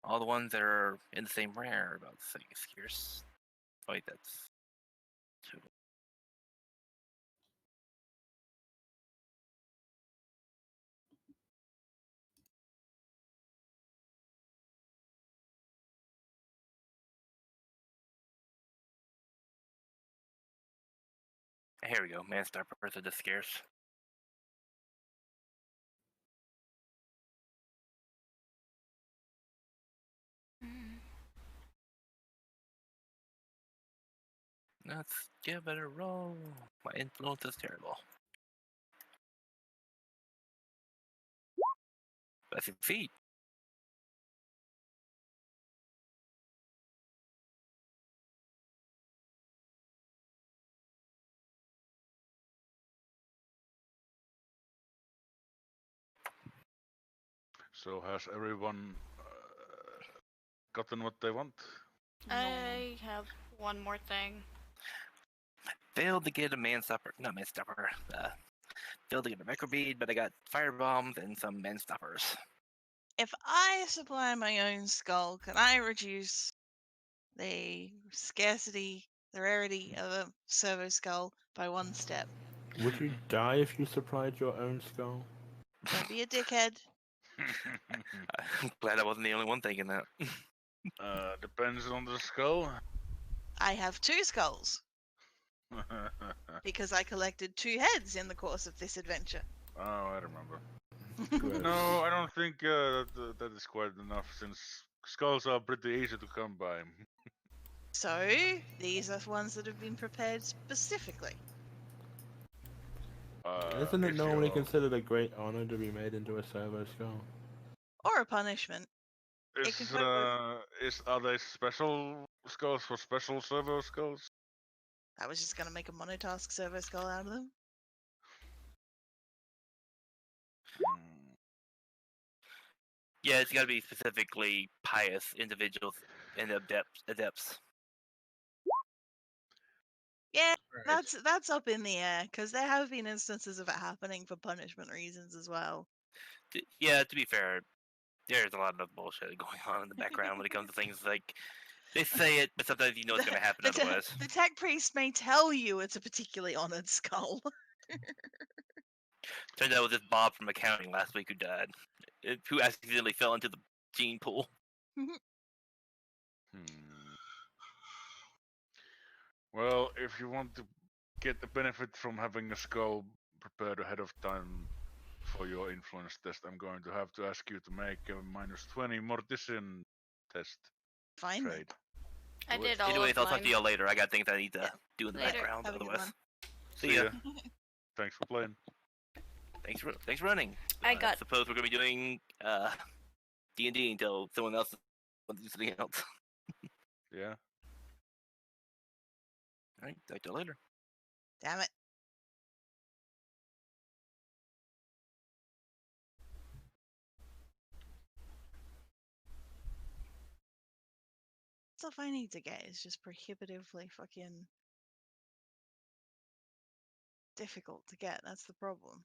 All the ones that are in the same rare are about the same scarce. Oh wait, that's 2. Here we go, man-star are just scarce. Let's give it a roll. My influence is terrible. But I succeed. So has everyone gotten what they want? I have one more thing. Failed to get a man-stopper. Not man-stopper. Failed to get a microbead, but I got fire bombs and some man-stoppers. If I supply my own skull, can I reduce the scarcity, the rarity of a servo skull by 1 step? Would you die if you supplied your own skull? Don't be a dickhead. I'm glad I wasn't the only one thinking that. Depends on the skull. I have 2 skulls because I collected 2 heads in the course of this adventure. Oh, I remember. Gross. No, I don't think that is quite enough, since skulls are pretty easy to come by. So, these are ones that have been prepared specifically. Isn't it If normally you're- considered a great honor to be made into a servo skull? Or a punishment. It can cope Are they special skulls for special servo skulls? I was just going to make a monotask servo skull out of them. Hmm. Yeah, it's got to be specifically pious individuals and adepts. Yeah, Right. that's up in the air, because there have been instances of it happening for punishment reasons as well. Yeah, to be fair, there's a lot of bullshit going on in the background when it comes to things like they say it, but sometimes you know it's going to happen otherwise. The tech priest may tell you it's a particularly honored skull. Turns out it was just Bob from accounting last week who died, who accidentally fell into the gene pool. Well, if you want to get the benefit from having a skull prepared ahead of time for your influence test, I'm going to have to ask you to make a -20 mortician test Fine then. trade. I Do it. did all Anyways, of I'll mine. talk to y'all later. I got things I need to Yeah. do in the Later. background. Have a good Otherwise, one. see ya. Thanks for playing. Thanks for running. I got- suppose we're gonna be doing D&D until someone else wants to do something else. Yeah. All right, talk to you later. Damn it. stuff I need to get is just prohibitively fucking difficult to get. That's the problem.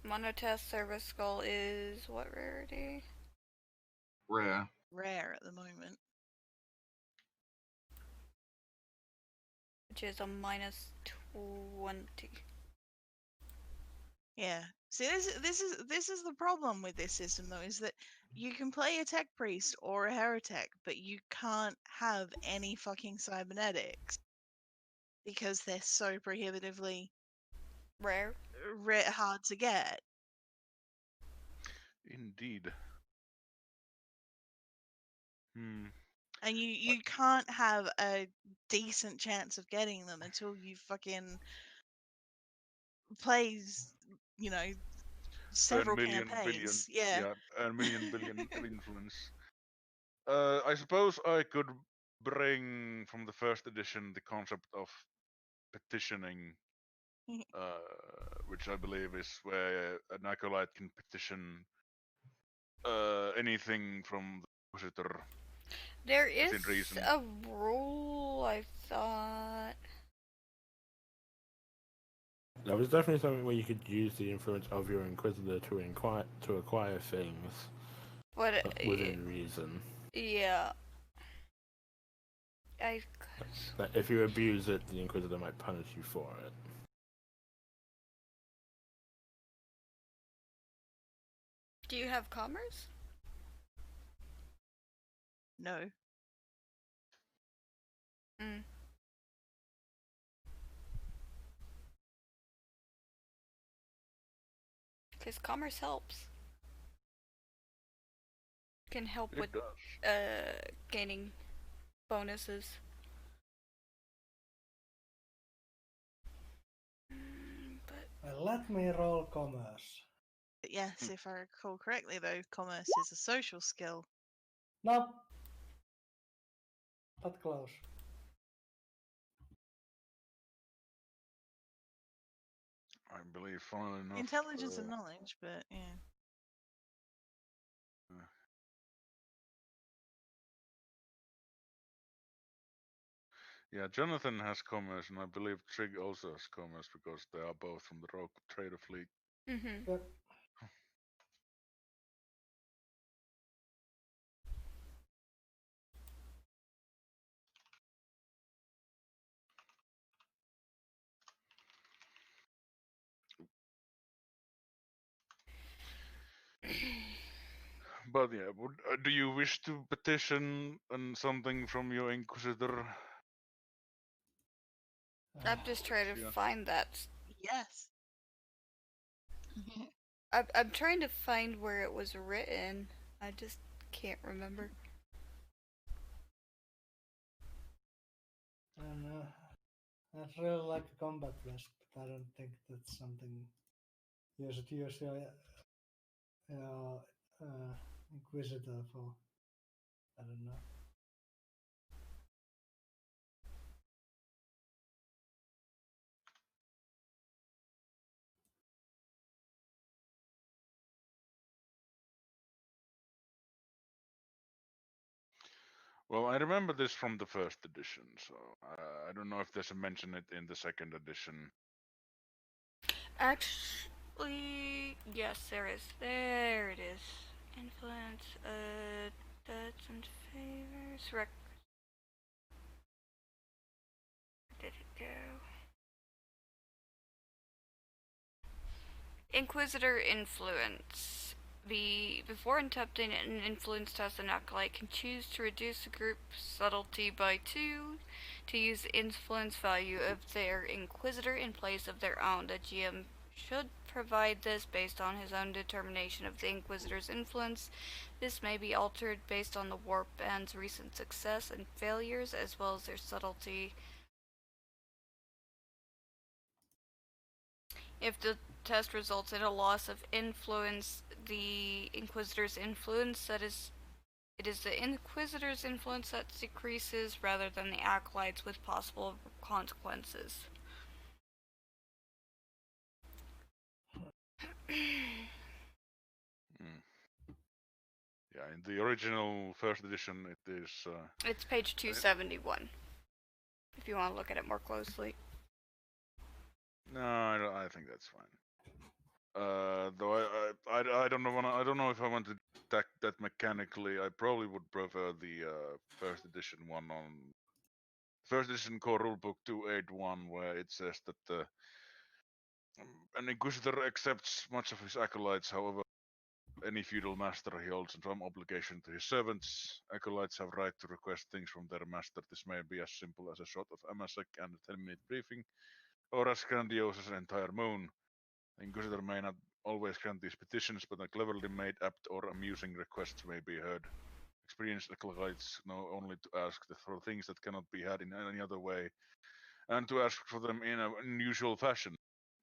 Monotest Service Skull is what rarity? Rare. Rare at the moment. Which is a -20. Yeah. See, this is the problem with this system though, is that you can play a tech priest or a heretic, but you can't have any fucking cybernetics because they're so prohibitively Rare. hard to get. Indeed. Hmm. And you can't have a decent chance of getting them until you fucking plays, you know, several campaigns. Yeah. a million billion of influence. I suppose I could bring from the first edition the concept of petitioning, which I believe is where an acolyte can petition anything from the Inquisitor. There is Within reason. a rule, I thought. There was definitely something where you could use the influence of your Inquisitor to acquire things, But within reason. yeah. But if you abuse it, the Inquisitor might punish you for it. Do you have commerce? No. Mm. Because commerce helps. Can help It with does. gaining bonuses. But Let me roll commerce. But yes, if I recall correctly though, commerce is a social skill. Nope. Not close. I believe, funnily enough. Intelligence and knowledge, but yeah. Yeah, Jonathan has commerce, and I believe Trig also has commerce because they are both from the Rogue Trader Fleet. mm-hmm. Yep. But yeah, do you wish to petition on something from your Inquisitor? I'm just trying to Yeah. find that. Yes. I'm trying to find where it was written. I just can't remember. And I'd really like a combat vest, but I don't think that's something you should use your Inquisitor for. I don't know. Well, I remember this from the first edition, so I don't know if there's a mention it in the second edition. Actually, yes, there is. There it is. Influence, debts and favors. Where did it go? Inquisitor influence. Before attempting an influence test, an acolyte can choose to reduce the group subtlety by 2 to use the influence value of their Inquisitor in place of their own. The GM should provide this based on his own determination of the Inquisitor's influence. This may be altered based on the warp band's recent success and failures, as well as their subtlety. If the test results in a loss of influence, the Inquisitor's influence, it is the Inquisitor's influence that decreases rather than the Acolyte's, with possible consequences. Mm. Yeah, in the original first edition, it is. It's page 271. If you want to look at it more closely. No, I think that's fine. Though I don't know. I don't know if I want to attack that mechanically. I probably would prefer the first edition one on first edition core rulebook 281, where it says that an inquisitor accepts much of his acolytes. However, any feudal master he holds some obligation to his servants. Acolytes have right to request things from their master. This may be as simple as a shot of Amasek and a 10-minute briefing, or as grandiose as an entire moon. The Inquisitor may not always grant these petitions, but a cleverly made, apt, or amusing requests may be heard. Experienced acolytes know only to ask for things that cannot be had in any other way, and to ask for them in an unusual fashion.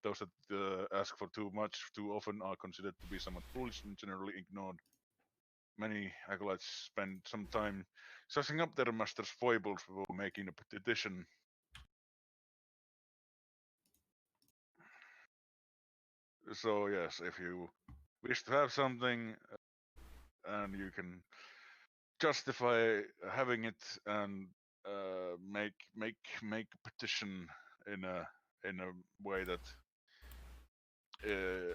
Those that ask for too much too often are considered to be somewhat foolish and generally ignored. Many acolytes spend some time sussing up their master's foibles before making a petition. So yes, if you wish to have something and you can justify having it and make a petition in a way that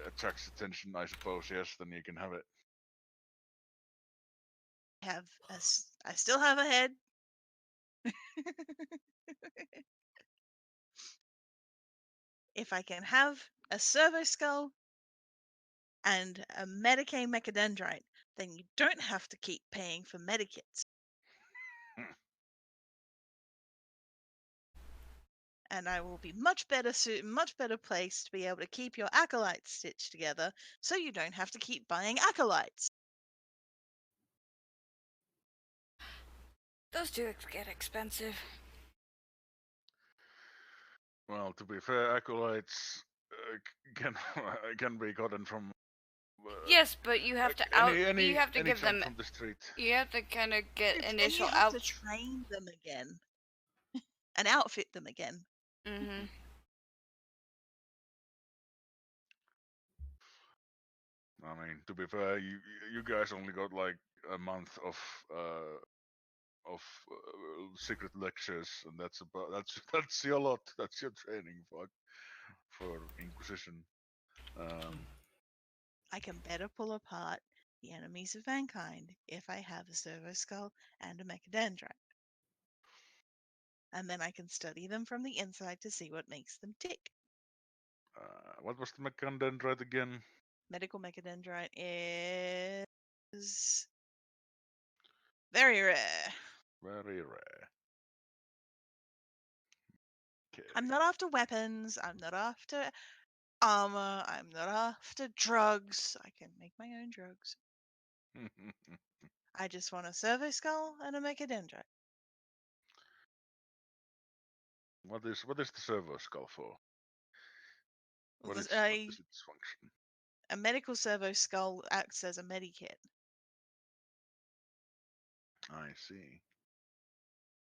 attracts attention, I suppose. Yes, then you can have it. I still have a head. If I can have a servo skull and a Medicaid mechadendrite, then you don't have to keep paying for medikits. And I will be much better placed to be able to keep your acolytes stitched together, so you don't have to keep buying acolytes. Those do get expensive. Well, to be fair, acolytes can be gotten from. Yes, but you have to you have to give them from the street. You have to kind of get initial you have to train them again and outfit them again. Mhm. I mean, to be fair, you guys only got like a month of secret lectures, and that's that's your lot. That's your training for Inquisition. I can better pull apart the enemies of mankind if I have a servo skull and a mechadendrite. And then I can study them from the inside to see what makes them tick. What was the mechadendrite again? Medical mechadendrite is very rare. Very rare. Okay. I'm not after weapons. I'm not after armor. I'm not after drugs. I can make my own drugs. I just want a servo skull and a mechadendrite. What is the servo skull for? What is its function? A medical servo skull acts as a medikit. I see.